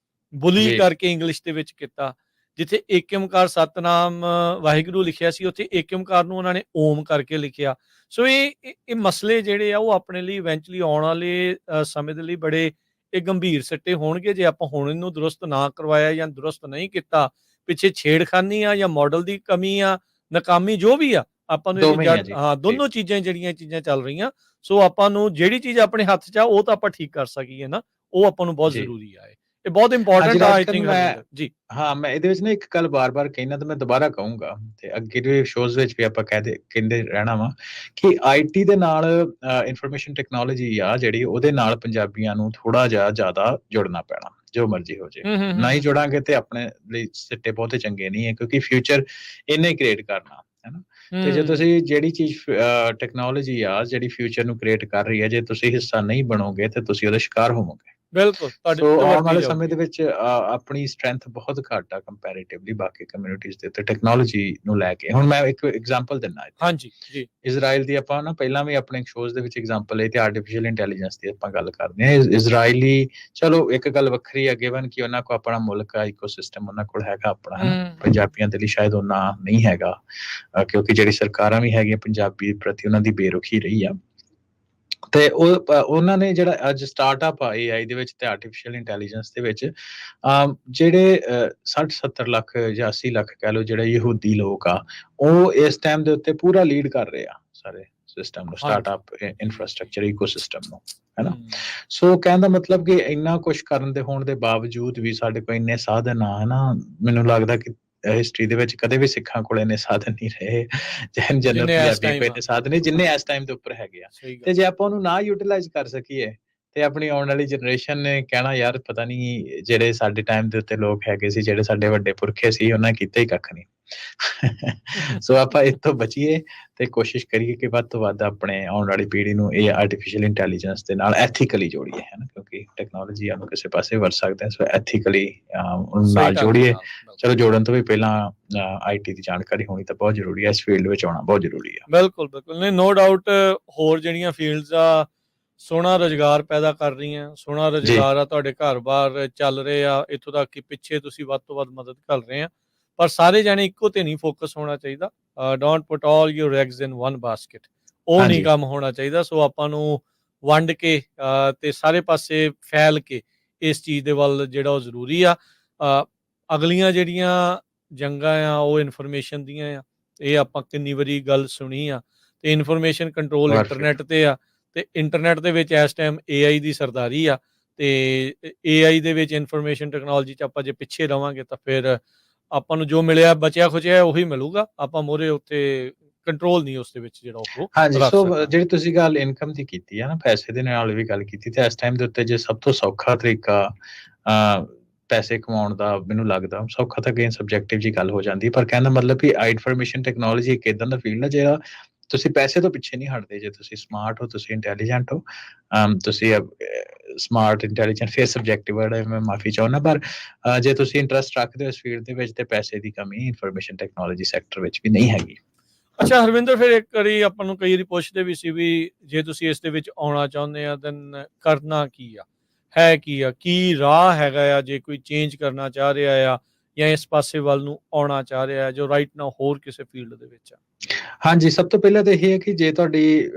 ਬੁਲੀ ਜੀ ਕਰਕੇ ਇੰਗਲਿਸ਼ ਦੇ ਵਿੱਚ ਕੀਤਾ। ਜਿੱਥੇ ਏਕ ਓਂਕਾਰ ਸਤਨਾਮ ਵਾਹਿਗੁਰੂ ਲਿਖਿਆ ਸੀ, ਉੱਥੇ ਏਕ ਓਂਕਾਰ ਨੂੰ ਉਹਨਾਂ ਨੇ ਓਮ ਕਰਕੇ ਲਿਖਿਆ। ਸੋ ਇਹ ਮਸਲੇ ਜਿਹੜੇ ਆ ਉਹ ਆਪਣੇ ਲਈ ਇਵੈਂਚੁਅਲੀ ਆਉਣ ਵਾਲੇ ਸਮੇਂ ਦੇ ਲਈ ਬੜੇ ਇਹ ਗੰਭੀਰ ਸਿੱਟੇ ਹੋਣਗੇ, ਜੇ ਆਪਾਂ ਹੁਣ ਇਹਨੂੰ ਦਰੁਸਤ ਨਾ ਕਰਵਾਇਆ ਜਾਂ ਦਰੁਸਤ ਨਹੀਂ ਕੀਤਾ। ਪਿੱਛੇ ਛੇੜਖਾਨੀ ਆ ਜਾਂ ਮਾਡਲ ਦੀ ਕਮੀ ਆ, ਨਾਕਾਮੀ ਜੋ ਵੀ ਆ, ਆਪਾਂ ਨੂੰ ਇਹਦੀ ਦੋਵੇਂ ਹੀ ਆ ਜੜ ਜੀ ਹਾਂ, ਜੀ ਦੋਨੋਂ ਜਿਹੜੀਆਂ ਚੀਜ਼ਾਂ ਚੱਲ ਰਹੀਆਂ। ਸੋ ਆਪਾਂ ਨੂੰ ਜਿਹੜੀ ਚੀਜ਼ ਆਪਣੇ ਹੱਥ 'ਚ ਆ ਉਹ ਤਾਂ ਆਪਾਂ ਠੀਕ ਕਰ ਸਕੀਏ ਨਾ, ਉਹ ਆਪਾਂ ਨੂੰ ਬਹੁਤ ਜੀ ਜ਼ਰੂਰੀ ਆ। ਇਹ ਬਹੁਤ ਹਾਂਜੀ ਇੰਪੋਰਟੈਂਟ ਆ, ਆਈ ਰਾਜਕਰਨ ਥਿੰਕ ਮੈਂ ਹਰਵਿੰਦਰ ਜੀ। ਹਾਂ ਮੈਂ ਇਹਦੇ ਵਿੱਚ ਨਾ ਇੱਕ ਗੱਲ ਬਾਰ-ਬਾਰ ਕਹਿਣਾ ਤੇ ਮੈਂ ਦੁਬਾਰਾ ਕਹੂੰਗਾ ਤੇ ਅੱਗੇ ਦੇ ਸ਼ੋਜ਼ ਵਿੱਚ ਵੀ ਆਪਾਂ ਕਹਿੰਦੇ ਰਹਿਣਾ ਵਾ ਕਿ ਆਈਟੀ ਦੇ ਨਾਲ ਇਨਫੋਰਮੇਸ਼ਨ ਟੈਕਨੋਲੋਜੀ ਆ ਜਿਹੜੀ ਉਹਦੇ ਨਾਲ ਪੰਜਾਬੀਆਂ ਨੂੰ ਥੋੜਾ ਜਿਹਾ ਜ਼ਿਆਦਾ ਜੁੜਨਾ ਪੈਣਾ, ਜੋ ਮਰਜ਼ੀ ਹੋ ਜੇ। ਨਹੀਂ ਜੁੜਾਂਗੇ ਤੇ ਆਪਣੇ ਲਈ ਸਿੱਟੇ ਬਹੁਤੇ ਚੰਗੇ ਨਹੀਂ ਹੈ, ਕਿਉਂਕਿ ਫਿਊਚਰ ਇਹਨੇ ਕ੍ਰੀਏਟ ਕਰਨਾ ਹੈ ਨਾ। ਤੇ ਜੇ ਤੁਸੀਂ ਜਿਹੜੀ ਚੀਜ਼ ਟੈਕਨੋਲੋਜੀ ਆ ਜਿਹੜੀ ਫਿਊਚਰ ਨੂੰ ਕ੍ਰੀਏਟ ਕਰ ਰਹੀ ਹੈ, ਜੇ ਤੁਸੀਂ ਹਿੱਸਾ ਨਹੀਂ ਬਣੋਗੇ ਤੇ ਤੁਸੀਂ ਉਹਦਾ ਸ਼ਿਕਾਰ ਹੋਵੋਗੇ। ਬਿਲਕੁਲ, ਤੁਹਾਡੇ ਸੋ ਤੋਂ ਆਉਣ ਵਰਤੀ ਵਾਲੇ ਸਮੇਂ ਜਾਊਗੀ। ਦੇ ਵਿੱਚ ਆਪਣੀ ਸਟਰੈਂਥ ਬਹੁਤ ਘੱਟ ਆ ਕੰਪੈਰੀਟਿਵਲੀ ਬਾਕੀ ਕਮਿਊਨਿਟੀਜ਼ ਦੇ ਉੱਤੇ ਟੈਕਨੋਲੋਜੀ ਨੂੰ ਲੈ ਕੇ। ਹੁਣ ਮੈਂ ਇੱਕ ਐਗਜ਼ਾਮਪਲ ਦਿੰਦਾ ਇੱਥੇ, ਹਾਂਜੀ, ਜੀ। ਇਜ਼ਰਾਈਲ ਦੀ ਆਪਾਂ ਨਾ ਪਹਿਲਾਂ ਵੀ ਆਪਣੇ ਸ਼ੋਜ਼ ਦੇ ਵਿੱਚ ਐਗਜ਼ਾਮਪਲ ਲਈ ਤੇ ਆਰਟੀਫੀਸ਼ੀਅਲ ਇੰਟੈਲੀਜੈਂਸ ਦੀ ਆਪਾਂ ਗੱਲ ਕਰਦੇ ਹਾਂ। ਇਜ਼ਰਾਈਲੀ ਚਲੋ ਇੱਕ ਗੱਲ ਵੱਖਰੀ ਆ ਗਿਵਨ ਕਿ ਉਹਨਾਂ ਕੋਲ ਆਪਣਾ ਮੁਲਕ ਆ, ਇਕੋਸਿਸਟਮ ਉਹਨਾਂ ਕੋਲ ਹੈਗਾ ਆਪਣਾ, ਹਨਾ। ਪੰਜਾਬੀਆਂ ਦੇ ਲਈ ਸ਼ਾਇਦ ਉਹਨਾਂ ਨਹੀਂ ਹੈਗਾ, ਕਿਉਂਕਿ ਜਿਹੜੀ ਸਰਕਾਰਾਂ ਵੀ ਹੈਗੀਆਂ ਪੰਜਾਬੀ ਪ੍ਰਤੀ ਉਹਨਾਂ ਦੀ ਬੇਰੁਖੀ ਰਹੀ ਆ। ਤੇ ਉਹਨਾਂ ਨੇ ਜਿਹੜਾ ਅੱਜ ਸਟਾਰਟਅਪ ਆ AI ਦੇ ਵਿੱਚ ਤੇ ਆਰਟੀਫੀਸ਼ੀਅਲ ਇੰਟੈਲੀਜੈਂਸ ਦੇ ਵਿੱਚ ਜਿਹੜੇ 60-70 ਲੱਖ ਜਾਂ 80 ਲੱਖ ਕਹਿ ਲਓ ਜਿਹੜੇ ਯਹੂਦੀ ਲੋਕ ਆ, ਉਹ ਇਸ ਟਾਈਮ ਦੇ ਉੱਤੇ ਪੂਰਾ ਲੀਡ ਕਰ ਰਹੇ ਆ ਸਾਰੇ ਸਿਸਟਮ ਨੂੰ, ਹਾਂਜੀ, ਸਟਾਰਟਅਪ ਜੀ, ਜੀ, ਇਨਫਰਾਸਟ੍ਰਕਚਰ ਇਕੋਸਿਸਟਮ ਨੂੰ, ਹੈ ਨਾ। ਹੂੰ, ਸੋ ਕਹਿਣ ਦਾ ਮਤਲਬ ਕਿ ਇੰਨਾ ਕੁਛ ਕਰਨ ਦੇ ਹੋਣ ਦੇ ਬਾਵਜੂਦ ਵੀ ਸਾਡੇ ਕੋਲ ਇੰਨੇ ਸਾਧਨ ਆ, ਹੈ ਨਾ। ਮੈਨੂੰ ਲੱਗਦਾ ਕਿ ਹਿਸਟਰੀ ਦੇ ਵਿੱਚ ਕਦੇ ਵੀ ਸਿੱਖਾਂ ਕੋਲ ਇੰਨੇ ਸਾਧਨ ਨਹੀਂ ਰਹੇ, ਜਨਰਲ ਜਿੰਨੇ ਇਸ ਪੰਜਾਬੀਆਂ ਕੋਲ ਟਾਈਮ ਆ। ਇੰਨੇ ਸਾਧਨ ਨਹੀਂ ਜਿੰਨੇ ਇਸ ਟਾਈਮ ਦੇ ਉੱਪਰ ਹੈਗੇ ਆ। ਸਹੀ ਤੇ ਗੱਲ। ਜੇ ਆਪਾਂ ਉਹਨੂੰ ਨਾ ਯੂਟਿਲਾਈਜ਼ ਕਰ ਸਕੀਏ ਤੇ ਆਪਣੀ ਆਉਣ ਵਾਲੀ ਜਨਰੇਸ਼ਨ ਨੇ ਕਹਿਣਾ ਯਾਰ ਪਤਾ ਨਹੀਂ ਜਿਹੜੇ ਸਾਡੇ ਟਾਈਮ ਦੇ ਉੱਤੇ ਲੋਕ ਹੈਗੇ ਸੀ, ਜਿਹੜੇ ਸਾਡੇ ਵੱਡੇ ਪੁਰਖੇ ਸੀ, ਉਹਨਾਂ ਕੀਤਾ ਹੀ ਕੱਖ ਨਹੀਂ। ਸੋ ਆਪਾਂ ਇਸ ਤੋਂ ਬਚੀਏ ਤੇ ਕੋਸ਼ਿਸ਼ ਕਰੀਏ ਕਿ ਵੱਧ ਤੋਂ ਵੱਧ ਆਪਣੇ ਆਉਣ ਵਾਲੀ ਪੀੜ੍ਹੀ ਨੂੰ ਇਹ ਆਰਟੀਫੀਸ਼ੀਅਲ ਇੰਟੈਲੀਜੈਂਸ ਦੇ ਨਾਲ ਐਥੀਕਲੀ ਜੋੜੀਏ, ਹੈ ਨਾ, ਕਿਉਂਕਿ ਟੈਕਨੋਲੋਜੀ ਸਾਨੂੰ ਕਿਸੇ ਪਾਸੇ ਵਰਤ ਸਕਦੇ ਹਾਂ। ਸੋ ਐਥੀਕਲੀ ਉਹਨੂੰ ਸਹੀ ਨਾਲ ਢੰਗ ਦੇ ਜੋੜੀਏ। ਨਾਲ, ਚਲੋ ਜੋੜਨ ਤੋਂ ਵੀ ਪਹਿਲਾਂ ਆਈਟੀ ਦੀ ਜਾਣਕਾਰੀ ਹੋਣੀ ਤਾਂ ਬਹੁਤ ਜ਼ਰੂਰੀ ਹੈ, ਇਸ ਫੀਲਡ ਵਿੱਚ ਆਉਣਾ ਬਹੁਤ ਜ਼ਰੂਰੀ ਆ। ਬਿਲਕੁਲ, ਬਿਲਕੁਲ। ਨਹੀਂ, ਨੋ ਡਾਊਟ ਹੋਰ ਜਿਹੜੀਆਂ ਫੀਲਡਸ ਆ, ਸੋਹਣਾ ਰੁਜ਼ਗਾਰ ਪੈਦਾ ਕਰ ਰਹੀਆਂ, ਸੋਹਣਾ ਜੀ ਰੁਜ਼ਗਾਰ ਆ, ਤੁਹਾਡੇ ਘਰ-ਬਾਰ ਚੱਲ ਰਹੇ ਆ, ਇੱਥੋਂ ਤੱਕ ਕਿ ਪਿੱਛੇ ਤੁਸੀਂ ਵੱਧ ਤੋਂ ਵੱਧ ਮਦਦ ਕਰ ਰਹੇ ਆ। ਪਰ ਸਾਰੇ ਜਾਣੇ ਇੱਕੋ ਤੇ ਨਹੀਂ ਫੋਕਸ ਹੋਣਾ ਚਾਹੀਦਾ। Don't put all your eggs in one basket, ਉਹ ਨਹੀਂ ਹਾਂਜੀ ਕੰਮ ਹੋਣਾ ਚਾਹੀਦਾ। ਸੋ ਆਪਾਂ ਨੂੰ ਵੰਡ ਕੇ ਤੇ ਸਾਰੇ ਪਾਸੇ ਫੈਲ ਕੇ ਇਸ ਚੀਜ਼ ਦੇ ਵੱਲ ਜਿਹੜਾ ਉਹ ਜ਼ਰੂਰੀ ਆ। ਅਗਲੀਆਂ ਜਿਹੜੀਆਂ ਜੰਗਾਂ ਆ ਉਹ ਇਨਫੋਰਮੇਸ਼ਨ ਦੀਆਂ ਆ, ਇਹ ਆਪਾਂ ਕਿੰਨੀ ਵਾਰੀ ਗੱਲ ਸੁਣੀ ਆ। ਤੇ ਇਨਫੋਰਮੇਸ਼ਨ ਕੰਟਰੋਲ ਪਰਫੈਕਟ ਇੰਟਰਨੈਟ ਤੇ ਆ, ਤੇ ਇੰਟਰਨੈਟ ਦੇ ਵਿੱਚ ਇਸ ਟਾਈਮ AI ਦੀ ਸਰਦਾਰੀ ਆ। ਤੇ AI ਦੇ ਵਿੱਚ ਇਨਫੋਰਮੇਸ਼ਨ ਟੈਕਨੋਲੋਜੀ 'ਚ ਆਪਾਂ ਜੇ ਪਿੱਛੇ ਰਵਾਂਗੇ ਤਾਂ ਫਿਰ ਆਪਾਂ ਨੂੰ ਜੋ ਮਿਲਿਆ ਬਚਿਆ ਖੁਚਿਆ ਉਹੀ ਮਿਲੂਗਾ। ਆਪਾਂ ਮੋਰੇ ਉੱਤੇ ਕੰਟਰੋਲ ਨਹੀਂ ਉਸ ਦੇ ਵਿੱਚ ਜਿਹੜਾ ਉਹ ਹਾਂਜੀ, ਰੱਖ ਸੋ ਸਕਾਂਗੇ। ਜਿਹੜੀ ਤੁਸੀਂ ਗੱਲ ਇਨਕਮ ਦੀ ਕੀਤੀ ਹੈ ਨਾ, ਪੈਸੇ ਦੇ ਨਾਲ ਵੀ ਗੱਲ ਕੀਤੀ, ਤੇ ਇਸ ਟਾਈਮ ਦੇ ਉੱਤੇ ਜੇ ਸਭ ਤੋਂ ਸੌਖਾ ਤਰੀਕਾ ਪੈਸੇ ਕਮਾਉਣ ਦਾ ਮੈਨੂੰ ਲੱਗਦਾ, ਸੌਖਾ ਤਾਂ ਅਗੇਨ ਸਬਜੈਕਟਿਵ ਜੀ ਗੱਲ ਹੋ ਜਾਂਦੀ, ਪਰ ਕਹਿਣ ਦਾ ਮਤਲਬ ਕਿ ਇਨਫੋਰਮੇਸ਼ਨ ਟੈਕਨੋਲੋਜੀ ਇੱਕ ਏਦਾਂ ਦਾ ਫੀਲਡ ਹੈ ਜਿਹੜਾ ਤੁਸੀਂ ਪੈਸੇ ਤੋਂ ਪਿੱਛੇ ਨਹੀਂ ਹਟਦੇ। ਜੇ ਤੁਸੀਂ ਸਮਾਰਟ ਹੋ, ਤੁਸੀਂ ਇੰਟੈਲੀਜੈਂਟ ਹੋ, ਤੁਸੀਂ ਸਮਾਰਟ ਇੰਟੈਲੀਜੈਂਟ ਫਿਰ ਸਬਜੈਕਟਿਵ ਵਰਡ ਹੈ, ਮੈਂ ਮਾਫੀ ਚਾਹੁੰਦਾ, ਪਰ ਜੇ ਤੁਸੀਂ ਇੰਟਰਸਟ ਰੱਖਦੇ ਹੋ ਇਸ ਫੀਲਡ ਦੇ ਵਿੱਚ ਤੇ ਪੈਸੇ ਦੀ ਕਮੀ ਇਨਫੋਰਮੇਸ਼ਨ ਟੈਕਨੋਲੋਜੀ ਸੈਕਟਰ ਵਿੱਚ ਵੀ ਨਹੀਂ ਹੈਗੀ। ਅੱਛਾ ਹਰਵਿੰਦਰ, ਫਿਰ ਇੱਕ ਵਾਰੀ ਆਪਾਂ ਨੂੰ ਕਈ ਵਾਰੀ ਪੁੱਛਦੇ ਵੀ ਸੀ ਵੀ ਜੇ ਤੁਸੀਂ ਇਸ ਦੇ ਵਿੱਚ ਆਉਣਾ ਚਾਹੁੰਦੇ ਆ ਦੈਨ ਕਰਨਾ ਕੀ ਆ, ਹੈ ਕੀ ਆ, ਕੀ ਰਾਹ ਹੈਗਾ ਆ, ਜੇ ਕੋਈ ਚੇਂਜ ਕਰਨਾ ਚਾਹ ਰਿਹਾ ਆ ਜਾਂ ਇਸ ਪਾਸੇ ਵੱਲ ਨੂੰ ਆਉਣਾ ਚਾਹ ਰਿਹਾ ਆ ਜੋ ਰਾਈਟ ਨਾਓ ਹੋਰ ਕਿਸੇ ਫੀਲਡ ਦੇ ਵਿੱਚ ਆ। ਹਾਂਜੀ, ਸਭ ਤੋਂ ਪਹਿਲਾਂ ਤਾਂ ਇਹ ਹੈ ਕਿ ਜੇ ਤੁਹਾਡੀ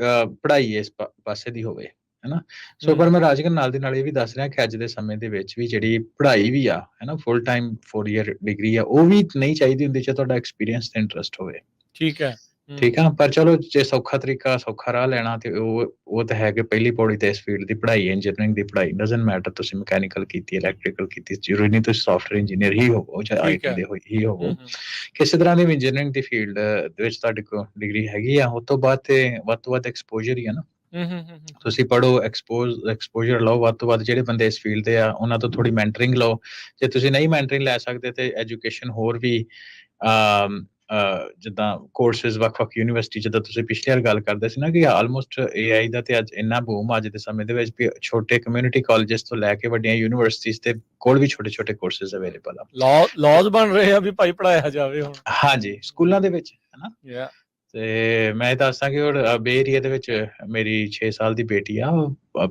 ਪੜ੍ਹਾਈ ਇਸ ਪਾਸੇ ਦੀ ਹੋਵੇ, ਹੈਨਾ। ਸੋ ਪਰ ਮੈਂ ਰਾਜਗਨ ਨਾਲ ਦੀ ਨਾਲ ਇਹ ਵੀ ਦੱਸ ਰਿਹਾ ਕਿ ਅੱਜ ਦੇ ਸਮੇਂ ਦੇ ਵਿੱਚ ਵੀ ਜਿਹੜੀ ਪੜ੍ਹਾਈ ਵੀ ਆ, ਹੈਨਾ, ਫੁੱਲ ਟਾਈਮ 4 ਈਅਰ ਡਿਗਰੀ ਆ, ਉਹ ਵੀ ਨਹੀਂ ਚਾਹੀਦੀ ਹੁੰਦੀ ਜੇ ਤੁਹਾਡਾ ਐਕਸਪੀਰੀਅੰਸ ਤੇ ਇੰਟਰਸਟ ਹੋਵੇ। ਠੀਕ ਹੈ। ਠੀਕ ਆ, ਪਰ ਚਲੋ ਜੇ ਸੌਖਾ ਤਰੀਕਾ ਸੌਖਾ ਰਾਹ ਲੈਣਾ ਤੇ ਉਹ ਤਾਂ ਹੈ ਕਿ ਪਹਿਲੀ ਪੌੜੀ ਤੇ ਇਸ ਫੀਲਡ ਦੀ ਪੜ੍ਹਾਈ, ਇੰਜੀਨੀਅਰਿੰਗ ਦੀ ਪੜ੍ਹਾਈ, ਡਜ਼ਨਟ ਮੈਟਰ ਤੁਸੀਂ ਮਕੈਨੀਕਲ ਕੀਤੀ, ਇਲੈਕਟ੍ਰੀਕਲ ਕੀਤੀ, ਜ਼ਰੂਰੀ ਨਹੀਂ ਤੁਸੀਂ ਸੌਫਟਵੇਅਰ ਇੰਜੀਨੀਅਰ ਹੀ ਹੋਵੋ ਜਾਂ ਠੀਕ ਆਈਟੀ ਹੈ। ਦੇ ਹੀ ਹੋਵੋ। ਕਿਸੇ ਤਰ੍ਹਾਂ ਦੀ ਵੀ ਇੰਜੀਨੀਅਰਿੰਗ ਦੀ ਫੀਲਡ ਦੇ ਵਿੱਚ ਤੁਹਾਡੇ ਕੋਲ ਡਿਗਰੀ ਹੈਗੀ ਆ, ਉਸ ਤੋਂ ਬਾਅਦ ਤੇ ਵੱਧ ਤੋਂ ਵੱਧ ਐਕਸਪੋਜ਼ਰ ਹੀ ਆ ਨਾ। ਤੁਸੀਂ ਪੜ੍ਹੋ, ਐਕਸਪੋਜ਼ਰ ਲਓ ਵੱਧ ਤੋਂ ਵੱਧ। ਜਿਹੜੇ ਬੰਦੇ ਇਸ ਫੀਲਡ ਤੇ ਆ ਉਹਨਾਂ ਤੋਂ ਥੋੜੀ ਮੈਂਟਰਿੰਗ ਲਓ। ਜੇ ਤੁਸੀਂ ਨਹੀਂ ਮੈਂਟਰਿੰਗ ਲੈ ਸਕਦੇ ਤੇ ਐਜੂਕੇਸ਼ਨ ਹੋਰ ਵੀ ਜਿੱਦਾਂ ਕੋਰਸਿਸ ਵੱਖ-ਵੱਖ ਯੂਨੀਵਰਸਿਟੀ, ਜਿੱਦਾਂ ਤੁਸੀਂ ਪਿਛਲੀ ਵਾਰ ਗੱਲ ਕਰਦੇ ਸੀ ਨਾ ਕਿ ਆਲਮੋਸਟ AI ਦਾ ਤੇ ਅੱਜ ਇੰਨਾ ਬੂਮ ਅੱਜ ਦੇ ਸਮੇਂ ਦੇ ਵਿੱਚ ਵੀ ਛੋਟੇ ਕਮਿਊਨਿਟੀ ਕਾਲਜਸ ਤੋਂ ਲੈ ਕੇ ਵੱਡੀਆਂ ਯੂਨੀਵਰਸਿਟੀਜ਼ ਦੇ ਕੋਲ ਵੀ ਛੋਟੇ-ਛੋਟੇ ਕੋਰਸਿਸ ਅਵੇਲੇਬਲ ਆ। ਲਾਜ਼ ਬਣ ਰਹੇ ਆ ਵੀ ਭਾਈ ਪੜਾਇਆ ਜਾਵੇ ਹੁਣ। ਹਾਂਜੀ, ਸਕੂਲਾਂ ਦੇ ਵਿੱਚ ਹਨਾ। ਯਾ ਤੇ ਮੈਂ ਇਹ ਦੱਸਦਾ ਕਿ ਬੇ ਏਰੀਆ ਦੇ ਵਿੱਚ ਮੇਰੀ 6 ਸਾਲ ਦੀ ਬੇਟੀ ਆ,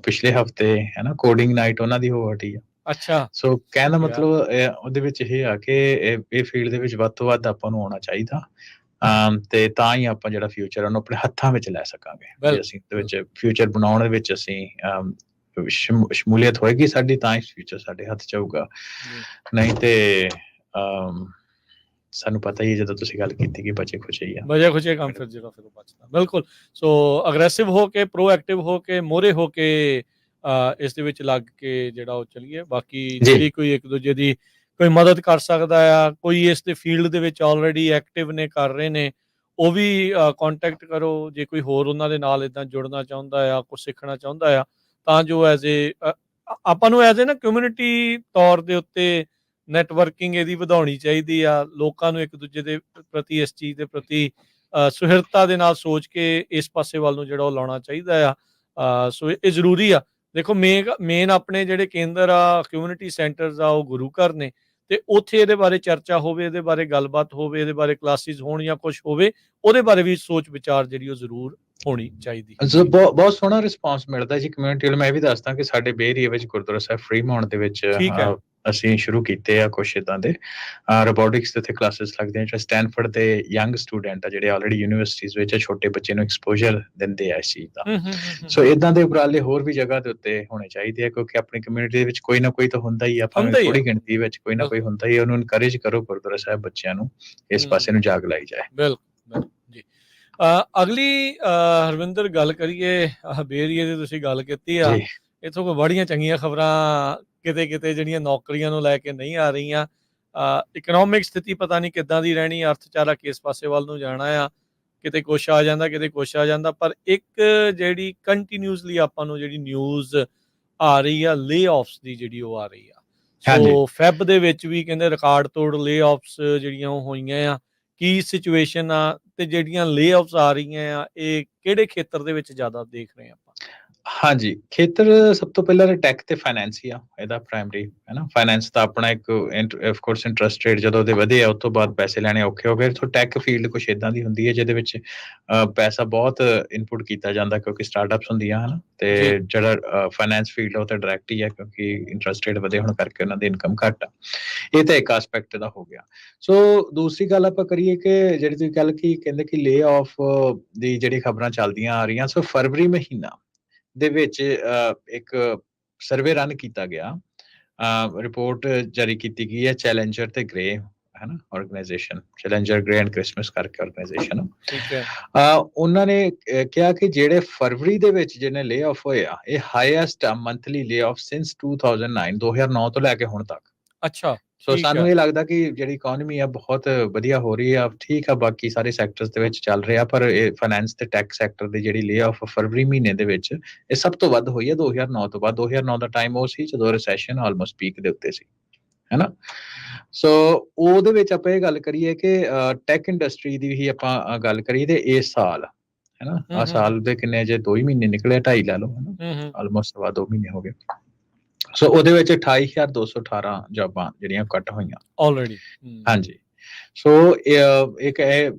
ਪਿਛਲੇ ਹਫਤੇ ਹਨਾ ਕੋਡਿੰਗ ਨਾਈਟ ਉਹਨਾਂ ਦੀ ਹੋ ਹਟੀ ਆ। ਅੱਛਾ। ਸੋ ਕਹਿਣ ਦਾ Yeah. ਮਤਲਬ ਉਹਦੇ ਵਿੱਚ ਇਹ ਆ ਕਿ ਇਹ ਫੀਲਡ ਦੇ ਵਿੱਚ ਵੱਧ ਤੋਂ ਵੱਧ ਆਪਾਂ ਨੂੰ ਆਉਣਾ ਚਾਹੀਦਾ, ਤੇ ਤਾਂ ਹੀ ਆਪਾਂ ਜਿਹੜਾ ਫਿਊਚਰ ਉਹਨੂੰ ਆਪਣੇ ਹੱਥਾਂ ਵਿੱਚ ਲੈ ਸਕਾਂਗੇ। ਜੇ ਅਸੀਂ ਉਹਦੇ ਵਿੱਚ ਫਿਊਚਰ ਬਣਾਉਣ ਦੇ ਵਿੱਚ ਅਸੀਂ ਸ਼ਮੂਲੀਅਤ ਹੋਏਗੀ ਸਾਡੀ, ਤਾਂ ਹੀ ਫਿਊਚਰ ਸਾਡੇ ਹੱਥ 'ਚ ਆਊਗਾ। ਨਹੀਂ ਤੇ ਸਾਨੂੰ ਪਤਾ ਹੀ ਜਦੋਂ ਤੁਸੀਂ ਗੱਲ ਕੀਤੀ ਕਿ ਬਚੇ ਖੁਚੇ ਹੀ ਆ, ਬਚੇ ਖੁਚੇ ਕੰਮ ਫਿਰ ਜਿਹੜਾ ਫਿਰ ਬਚਦਾ। ਬਿਲਕੁਲ। ਸੋ ਅਗਰੈਸਿਵ ਹੋ ਕੇ, ਪ੍ਰੋਐਕਟਿਵ ਹੋ ਕੇ, ਮੋਹਰੇ ਹੋ ਕੇ ਇਸ ਦੇ ਵਿੱਚ ਲੱਗ ਕੇ ਜਿਹੜਾ ਉਹ ਚੱਲੀਏ। ਬਾਕੀ ਜਿਹੜੀ ਕੋਈ ਇੱਕ ਦੂਜੇ ਦੀ ਕੋਈ ਮਦਦ ਕਰ ਸਕਦਾ ਆ, ਕੋਈ ਇਸ ਦੇ ਫੀਲਡ ਦੇ ਵਿੱਚ ਆਲਰੇਡੀ ਐਕਟਿਵ ਨੇ, ਕਰ ਰਹੇ ਨੇ, ਉਹ ਵੀ ਕੰਟੈਕਟ ਕਰੋ। ਜੇ ਕੋਈ ਹੋਰ ਉਹਨਾਂ ਦੇ ਨਾਲ ਇੱਦਾਂ ਜੁੜਨਾ ਚਾਹੁੰਦਾ ਆ, ਕੁਝ ਸਿੱਖਣਾ ਚਾਹੁੰਦਾ ਆ, ਤਾਂ ਜੋ ਐਜ਼ ਏ ਆਪਾਂ ਨੂੰ ਐਜ਼ ਏ ਨਾ ਕਮਿਊਨਿਟੀ ਤੌਰ ਦੇ ਉੱਤੇ ਨੈਟਵਰਕਿੰਗ ਇਹਦੀ ਵਧਾਉਣੀ ਚਾਹੀਦੀ ਆ। ਲੋਕਾਂ ਨੂੰ ਇੱਕ ਦੂਜੇ ਦੇ ਪ੍ਰਤੀ, ਇਸ ਚੀਜ਼ ਦੇ ਪ੍ਰਤੀ ਸੁਹਿਰਦਤਾ ਦੇ ਨਾਲ ਸੋਚ ਕੇ ਇਸ ਪਾਸੇ ਵੱਲ ਨੂੰ ਜਿਹੜਾ ਉਹ ਲਾਉਣਾ ਚਾਹੀਦਾ ਆ। ਸੋ ਇਹ ਜ਼ਰੂਰੀ ਆ। ਦੇਖੋ ਮੇਨ ਆਪਣੇ ਜਿਹੜੇ ਕੇਂਦਰ ਆ, ਕਮਿਊਨਿਟੀ ਸੈਂਟਰਸ ਆ, ਉਹ ਗੁਰੂ ਘਰ ਨੇ, ਤੇ ਉੱਥੇ ਇਹਦੇ ਬਾਰੇ ਚਰਚਾ ਹੋਵੇ, ਇਹਦੇ ਬਾਰੇ ਗੱਲਬਾਤ ਹੋਵੇ, ਇਹਦੇ ਬਾਰੇ ਕਲਾਸਿਸ ਹੋਣ ਜਾਂ ਕੁਝ ਹੋਵੇ, ਉਹਦੇ ਬਾਰੇ ਵੀ ਸੋਚ ਵਿਚਾਰ ਜਿਹੜੀ ਉਹ ਜ਼ਰੂਰ ਹੋਣੀ ਚਾਹੀਦੀ। ਬਹੁਤ ਸੋਹਣਾ ਰਿਸਪੌਂਸ ਮਿਲਦਾ ਜੀ ਕਮਿਊਨਿਟੀ ਵੱਲ। ਮੈਂ ਇਹ ਵੀ ਦੱਸਦਾ ਕਿ ਸਾਡੇ ਬੇ ਏਰੀਆ ਵਿੱਚ ਗੁਰਦੁਆਰਾ ਸਾਹਿਬ ਫਰੀਮਾਉਂਟ ਦੇ ਵਿੱਚ ਅਸੀਂ ਸ਼ੁਰੂ ਕੀਤੇ ਆ ਕੁਛ ਇੱਦਾਂ ਦੇ ਰੋਬੋਟਿਕਸ ਦੇ ਇੱਥੇ ਕਲਾਸਿਸ ਲੱਗਦੀਆਂ, ਜਿਹੜੇ ਸਟੈਨਫੋਰਡ ਦੇ ਯੰਗ ਸਟੂਡੈਂਟ ਆ ਜਿਹੜੇ ਆਲਰੇਡੀ ਯੂਨੀਵਰਸਿਟੀਜ਼ ਵਿੱਚ ਛੋਟੇ ਬੱਚੇ ਨੂੰ ਐਕਸਪੋਜ਼ਰ ਦਿੰਦੇ ਆ ਇਸ ਚੀਜ਼ ਦਾ। ਸੋ ਇਦਾਂ ਦੇ ਉਪਰਾਲੇ ਹੋਰ ਵੀ ਜਗ੍ਹਾ ਦੇ ਉੱਤੇ ਹੋਣੇ ਚਾਹੀਦੇ ਆ, ਕਿਉਂਕਿ ਆਪਣੀ ਕਮਿਊਨਿਟੀ ਦੇ ਵਿੱਚ ਕੋਈ ਨਾ ਕੋਈ ਤਾਂ ਹੁੰਦਾ ਹੀ ਆ, ਭਾਵੇਂ ਥੋੜੀ ਗਿਣਤੀ ਵਿੱਚ ਕੋਈ ਨਾ ਕੋਈ ਹੁੰਦਾ ਹੀ। ਉਹਨੂੰ ਇਨਕਰੇਜ ਕਰੋ, ਗੁਰਦੁਆਰਾ ਸਾਹਿਬ ਬੱਚਿਆਂ ਨੂੰ ਇਸ ਪਾਸੇ ਨੂੰ ਜਾਗ ਲਾਈ ਜਾਏ। ਬਿਲਕੁਲ ਜੀ। ਅਗਲੀ ਹਰਵਿੰਦਰ ਗੱਲ ਕਰੀਏ ਬੇ ਏਰੀਏ ਦੀ, ਤੁਸੀਂ ਗੱਲ ਕੀਤੀ ਆ, ਇੱਥੋਂ ਕੋਈ ਬੜੀਆਂ ਚੰਗੀਆਂ ਖਬਰਾਂ ਕਿਤੇ ਜਿਹੜੀਆਂ ਨੌਕਰੀਆਂ ਨੂੰ ਲੈ ਕੇ ਨਹੀਂ ਆ ਰਹੀਆਂ। ਇਕਨੋਮਿਕ ਸਥਿਤੀ ਪਤਾ ਨਹੀਂ ਕਿੱਦਾਂ ਦੀ ਰਹਿਣੀ, ਅਰਥਚਾਰਾ ਕਿਸ ਪਾਸੇ ਵੱਲ ਨੂੰ ਜਾਣਾ ਆ, ਕਿਤੇ ਕੁਛ ਆ ਜਾਂਦਾ, ਕਿਤੇ ਕੁਛ ਆ ਜਾਂਦਾ। ਪਰ ਇੱਕ ਜਿਹੜੀ ਕੰਟੀਨਿਊਸਲੀ ਆਪਾਂ ਨੂੰ ਜਿਹੜੀ ਨਿਊਜ਼ ਆ ਰਹੀ ਆ, ਲੇ ਆਫਸ ਦੀ ਜਿਹੜੀ ਉਹ ਆ ਰਹੀ ਆ। ਸੋ ਫੈਬ ਦੇ ਵਿੱਚ ਵੀ ਕਹਿੰਦੇ ਰਿਕਾਰਡ ਤੋੜ ਲੇ ਆਫਸ ਜਿਹੜੀਆਂ ਉਹ ਹੋਈਆਂ ਆ। ਕੀ ਸਿਚੁਏਸ਼ਨ ਆ, ਤੇ ਜਿਹੜੀਆਂ ਲੇ ਆਫਸ ਆ ਰਹੀਆਂ ਆ, ਇਹ ਕਿਹੜੇ ਖੇਤਰ ਦੇ ਵਿੱਚ ਜ਼ਿਆਦਾ ਦੇਖ ਰਹੇ ਆਪਾਂ? ਹਾਂਜੀ, ਖੇਤਰ ਸਭ ਤੋਂ ਪਹਿਲਾਂ ਟੈਕ ਤੇ ਫਾਈਨੈਂਸ ਹੀ ਆ ਇਹਦਾ ਪ੍ਰਾਇਮਰੀ, ਹੈ ਨਾ। ਫਾਈਨੈਂਸ ਦਾ ਆਪਣਾ ਇੱਕ ਆਫ ਕੋਰਸ ਇੰਟਰਸਟ ਰੇਟ ਜਦੋਂ ਦੇ ਵਧੇ ਆ, ਉਸ ਤੋਂ ਬਾਅਦ ਪੈਸੇ ਲੈਣੇ ਔਖੇ ਹੋ ਗਏ। ਸੋ ਟੈਕ ਫੀਲਡ ਕੁਛ ਇਦਾਂ ਦੀ ਹੁੰਦੀ ਹੈ ਜਿਹਦੇ ਵਿੱਚ ਪੈਸਾ ਬਹੁਤ ਇਨਪੁਟ ਕੀਤਾ ਜਾਂਦਾ, ਕਿਉਂਕਿ ਸਟਾਰਟਅਪਸ ਹੁੰਦੀਆਂ ਹਨ, ਤੇ ਜਿਹੜਾ ਫਾਈਨੈਂਸ ਫੀਲਡ ਉਹ ਤਾਂ ਡਾਇਰੈਕਟ ਹੀ ਹੈ, ਕਿਉਂਕਿ ਇੰਟਰਸਟ ਰੇਟ ਵਧੇ ਹੋਣ ਕਰਕੇ ਉਹਨਾਂ ਦੀ ਇਨਕਮ ਘੱਟ ਆ। ਇਹ ਤਾਂ ਇੱਕ ਐਸਪੈਕਟ ਦਾ ਹੋ ਗਿਆ। ਸੋ ਦੂਸਰੀ ਗੱਲ ਆਪਾਂ ਕਰੀਏ ਕਿ ਜਿਹੜੀ ਤੁਸੀਂ ਗੱਲ ਕੀ ਕਹਿੰਦੇ ਕਿ ਲੇ ਆਫ ਦੀ ਜਿਹੜੀ ਖਬਰਾਂ ਚੱਲਦੀਆਂ ਆ ਰਹੀਆਂ। ਸੋ ਫਰਵਰੀ ਮਹੀਨਾ ਦੇ ਵਿੱਚ ਇੱਕ ਸਰਵੇ ਰਨ ਕੀਤਾ ਗਿਆ, ਰਿਪੋਰਟ ਜਾਰੀ ਕੀਤੀ ਗਈ ਹੈ ਚੈਲੰਜਰ ਤੇ ਗ੍ਰੇ, ਹੈ ਨਾ, organisation challenger grey and Christmas ਕਰਕੇ ਆਰਗੇਨਾਈਜੇਸ਼ਨ। ਉਹਨਾਂ ਨੇ ਕਿਹਾ ਕਿ ਜਿਹੜੇ ਫਰਵਰੀ ਦੇ ਵਿੱਚ ਜਿਹਨੇ ਲੇ ਆਫ ਹੋਏ ਆ, ਇਹ ਹਾਈਐਸਟ ਮੰਥਲੀ ਲੇ ਆਫ ਸਿੰਸ 2009 ਤੋਂ ਲੈ ਕੇ ਹੁਣ ਤੱਕ। ਅੱਛਾ। ਸੋ ਸਾਨੂੰ ਇਹ ਲੱਗਦਾ ਕਿ ਜਿਹੜੀ ਇਕਨੋਮੀ ਆ ਬਹੁਤ ਵਧੀਆ ਹੋ ਰਹੀ ਆ, ਠੀਕ ਆ, ਬਾਕੀ ਸਾਰੇ ਸੈਕਟਰਸ ਦੇ ਵਿੱਚ ਚੱਲ ਰਿਹਾ, ਪਰ ਇਹ ਫਾਈਨੈਂਸ ਤੇ ਟੈਕ ਸੈਕਟਰ ਦੀ ਜਿਹੜੀ ਲੇ ਆਫ ਫਰਵਰੀ ਮਹੀਨੇ ਦੇ ਵਿੱਚ ਇਹ ਸਭ ਤੋਂ ਵੱਧ ਹੋਈ ਹੈ 2009 ਤੋਂ ਬਾਅਦ। 2009 ਦਾ ਟਾਈਮ ਉਹ ਸੀ ਜਦੋਂ ਰਿਸੈਸ਼ਨ ਆਲਮੋਸਟ ਪੀਕ ਦੇ ਉੱਤੇ ਸੀ, ਹੈ ਨਾ। ਸੋ ਉਹਦੇ ਵਿੱਚ ਆਪਾਂ ਇਹ ਗੱਲ ਕਰੀਏ ਕਿ ਟੈਕ ਇੰਡਸਟਰੀ ਦੀ ਹੀ ਆਪਾਂ ਗੱਲ ਕਰੀਏ ਤੇ ਇਸ ਸਾਲ, ਹੈ ਨਾ, ਆ ਸਾਲ ਦੇ ਕਿੰਨੇ ਜੇ 2 ਹੀ ਮਹੀਨੇ ਨਿਕਲੇ, 2.5 ਲੈ ਲਓ, ਹੈ ਨਾ, ਆਲਮੋਸਟ 2 ਮਹੀਨੇ ਹੋ ਗਏ। ਸੋ ਉਹਦੇ ਵਿੱਚ 28,218 ਜੌਬਾਂ ਜਿਹੜੀਆਂ ਕੱਟ ਹੋਈਆਂ ਆਲਰੇਡੀ। ਹਾਂਜੀ। ਸੋ ਇੱਕ ਇਹ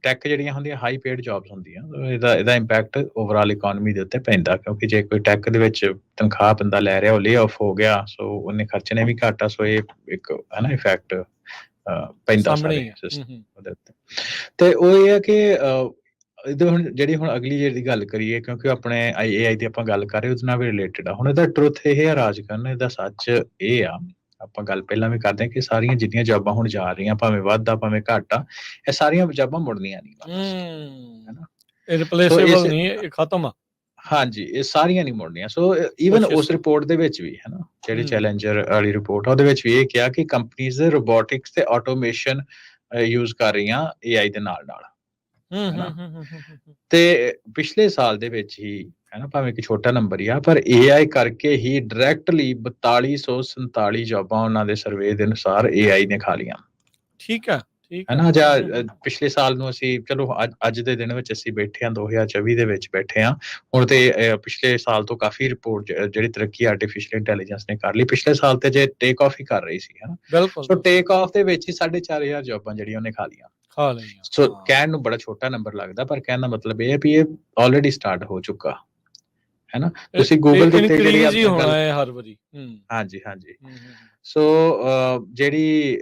ਟੈਕ ਜਿਹੜੀਆਂ ਹੁੰਦੀਆਂ ਹਾਈ ਪੇਡ ਜੌਬਸ ਹੁੰਦੀਆਂ, ਇਹਦਾ ਇੰਪੈਕਟ ਓਵਰਆਲ ਇਕਨੋਮੀ ਦੇ ਉੱਤੇ ਪੈਂਦਾ, ਕਿਉਂਕਿ ਜੇ ਕੋਈ ਟੈਕ ਦੇ ਵਿੱਚ ਤਨਖਾਹ ਬੰਦਾ ਲੈ ਰਿਹਾ, ਉਹ ਲੇ ਆਫ ਹੋ ਗਿਆ, ਸੋ ਉਹਨੇ ਖਰਚਣੇ ਵੀ ਘੱਟ ਆ। ਸੋ ਇਹ ਇੱਕ ਹੈ ਨਾ ਇਫੈਕਟ ਪੈਂਦਾ ਸਾਰੇ ਸਿਸਟਮ ਉਹਦੇ ਉੱਤੇ। ਤੇ ਉਹ ਇਹ ਹੈ ਕਿ ਇਹਦੇ ਹੁਣ ਜਿਹੜੀ ਅਗਲੀ ਜਿਹੜੀ ਗੱਲ ਕਰੀਏ, ਕਿਉਂਕਿ ਆਪਣੇ AI ਦੀ ਆਪਾਂ ਗੱਲ ਕਰ ਰਹੇ, ਉਹਦੇ ਨਾਲ ਵੀ ਰਿਲੇਟਡ ਆ। ਹੁਣ ਇਹਦਾ ਟਰੁਥ ਇਹ ਆ ਰਾਜਕਰਨ, ਇਹਦਾ ਸੱਚ ਇਹ ਆ, ਆਪਾਂ ਗੱਲ ਪਹਿਲਾਂ ਵੀ ਕਰਦੇ ਹਾਂ ਕਿ ਸਾਰੀਆਂ ਜਿੰਨੀਆਂ ਜੌਬਾਂ ਹੁਣ ਜਾ ਰਹੀਆਂ, ਭਾਵੇਂ ਵੱਧ ਆ ਭਾਵੇਂ ਘੱਟ ਆ, ਇਹ ਸਾਰੀਆਂ ਜੌਬਾਂ ਮੁੜਨੀਆਂ ਨਹੀਂ, ਹੈ ਨਾ। ਇਹ ਰਿਪਲੇਸੇਬਲ ਨਹੀਂ, ਇਹ ਖਤਮ ਆ। ਹਾਂਜੀ, ਇਹ ਸਾਰੀਆਂ ਨਹੀਂ ਮੁੜਨੀਆਂ। ਸੋ ਈਵਨ ਉਸ ਰਿਪੋਰਟ ਦੇ ਵਿੱਚ ਵੀ, ਹੈ ਨਾ, ਜਿਹੜੀ ਚੈਲੰਜਰ ਵਾਲੀ ਰਿਪੋਰਟ ਆ, ਉਹਦੇ ਵਿੱਚ ਵੀ ਇਹ ਕਿਹਾ ਕਿ ਕੰਪਨੀਜ਼ ਰੋਬੋਟਿਕਸ ਤੇ ਆਟੋਮੇਸ਼ਨ ਯੂਜ਼ ਕਰ ਰਹੀਆਂ AI ਦੇ ਨਾਲ। ਤੇ ਪਿਛਲੇ ਸਾਲ ਦੇ ਵਿੱਚ ਹੀ, ਹੈ ਨਾ, ਭਾਵੇਂ ਕਿ ਛੋਟਾ ਨੰਬਰ ਹੀ ਆ, ਪਰ AI ਕਰਕੇ ਹੀ ਡਾਇਰੈਕਟਲੀ 4247 ਜੌਬਾਂ ਉਹਨਾਂ ਦੇ ਸਰਵੇ ਦੇ ਅਨੁਸਾਰ AI ਨੇ ਖਾ ਲਈਆਂ। ਠੀਕ ਆ। ਠੀਕ ਹੈ ਆ। ਨਾ, ਜਾਂ ਪਿਛਲੇ ਸਾਲ ਨੂੰ ਅਸੀਂ ਚਲੋ ਅੱਜ ਦੇ ਦਿਨ ਵਿੱਚ ਅਸੀਂ ਬੈਠੇ ਹਾਂ 2024 ਦੇ ਵਿੱਚ ਬੈਠੇ ਹਾਂ। ਹੁਣ ਤੇ ਪਿਛਲੇ ਸਾਲ ਤੋਂ ਕਾਫੀ ਰਿਪੋਰਟ ਜਿਹੜੀ ਤਰੱਕੀ ਆਰਟੀਫਿਸ਼ੀਅਲ ਇੰਟੈਲੀਜੈਂਸ ਨੇ ਕਰ ਲਈ, ਪਿਛਲੇ ਸਾਲ ਤੇ ਜੇ ਟੇਕ ਆਫ ਹੀ ਕਰ ਰਹੀ ਸੀ, ਹਨਾ। ਬਿਲਕੁਲ ਸੋ ਬਿਲਕੁਲ ਟੇਕ ਆਫ ਦੇ ਵਿੱਚ ਹੀ 4,500 ਜੌਬਾਂ ਜਿਹੜੀਆਂ ਉਹਨੇ ਖਾ ਲਈਆਂ। ਖਾ ਲਈਆਂ। ਸੋ ਹਾਂ ਕਹਿਣ ਨੂੰ ਬੜਾ ਛੋਟਾ ਨੰਬਰ ਲੱਗਦਾ, ਪਰ ਕਹਿਣ ਦਾ ਮਤਲਬ ਇਹ ਹੈ ਵੀ ਇਹ ਆਲਰੇਡੀ ਸਟਾਰਟ ਹੋ ਚੁੱਕਾ ਹੈ ਨਾ। ਤੁਸੀਂ ਗੂਗਲ ਦੇ ਉੱਤੇ ਜਿਹੜੀ ਇਨਕਰੀਜ਼ ਹੀ ਆਪਾਂ ਹੋਣਾ ਗੱਲ, ਹੈ ਹਰ ਵਾਰੀ। ਹਾਂਜੀ ਹਾਂਜੀ। ਹੂੰ। ਸੋ ਜਿਹੜੀ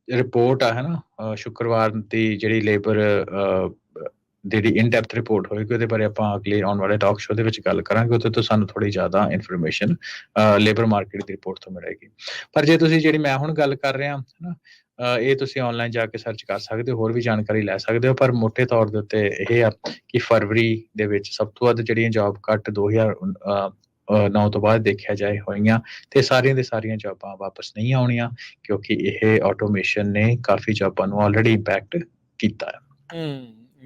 ਰਿਪੋਰਟ ਆ, ਹੈ ਨਾ, ਸ਼ੁੱਕਰਵਾਰ ਦੀ ਜਿਹੜੀ ਲੇਬਰ ਜਿਹੜੀ ਇਨ ਡੈਪਥ ਰਿਪੋਰਟ ਹੋਏਗੀ, ਉਹਦੇ ਬਾਰੇ ਆਪਾਂ ਅਗਲੇ ਆਉਣ ਵਾਲੇ ਟਾਕ ਸ਼ੋ ਦੇ ਵਿੱਚ ਗੱਲ ਕਰਾਂਗੇ। ਉਹਦੇ ਤੋਂ ਸਾਨੂੰ ਥੋੜੀ ਜ਼ਿਆਦਾ ਇਨਫੋਰਮੇਸ਼ਨ ਲੇਬਰ ਮਾਰਕੀਟ ਦੀ ਰਿਪੋਰਟ ਤੋਂ ਮਿਲੇਗੀ। ਪਰ ਜੇ ਤੁਸੀਂ ਜਿਹੜੀ ਮੈਂ ਹੁਣ ਗੱਲ ਕਰ ਰਿਹਾ, ਹੈ ਨਾ, ਇਹ ਤੁਸੀਂ ਆਨਲਾਈਨ ਜਾ ਕੇ ਸਰਚ ਕਰ ਸਕਦੇ ਹੋ, ਹੋਰ ਵੀ ਜਾਣਕਾਰੀ ਲੈ ਸਕਦੇ ਹੋ। ਪਰ ਮੋਟੇ ਤੌਰ ਦੇ ਉੱਤੇ ਇਹ ਆ ਕਿ ਫਰਵਰੀ ਦੇ ਵਿੱਚ ਸਭ ਤੋਂ ਵੱਧ ਜਿਹੜੀਆਂ ਜੌਬ ਕੱਟ 2009 ਤੋਂ ਬਾਅਦ ਦੇਖਿਆ ਜਾਏ ਹੋਈਆਂ, ਤੇ ਸਾਰੀਆਂ ਦੇ ਸਾਰੀਆਂ ਜੌਬਾਂ ਵਾਪਸ ਨਹੀਂ ਆਉਣੀਆਂ, ਕਿਉਂਕਿ ਇਹ ਆਟੋਮੇਸ਼ਨ ਨੇ ਕਾਫੀ ਜੌਬਾਂ ਨੂੰ ਆਲਰੇਡੀ ਇੰਪੈਕਟ ਕੀਤਾ ਹੈ।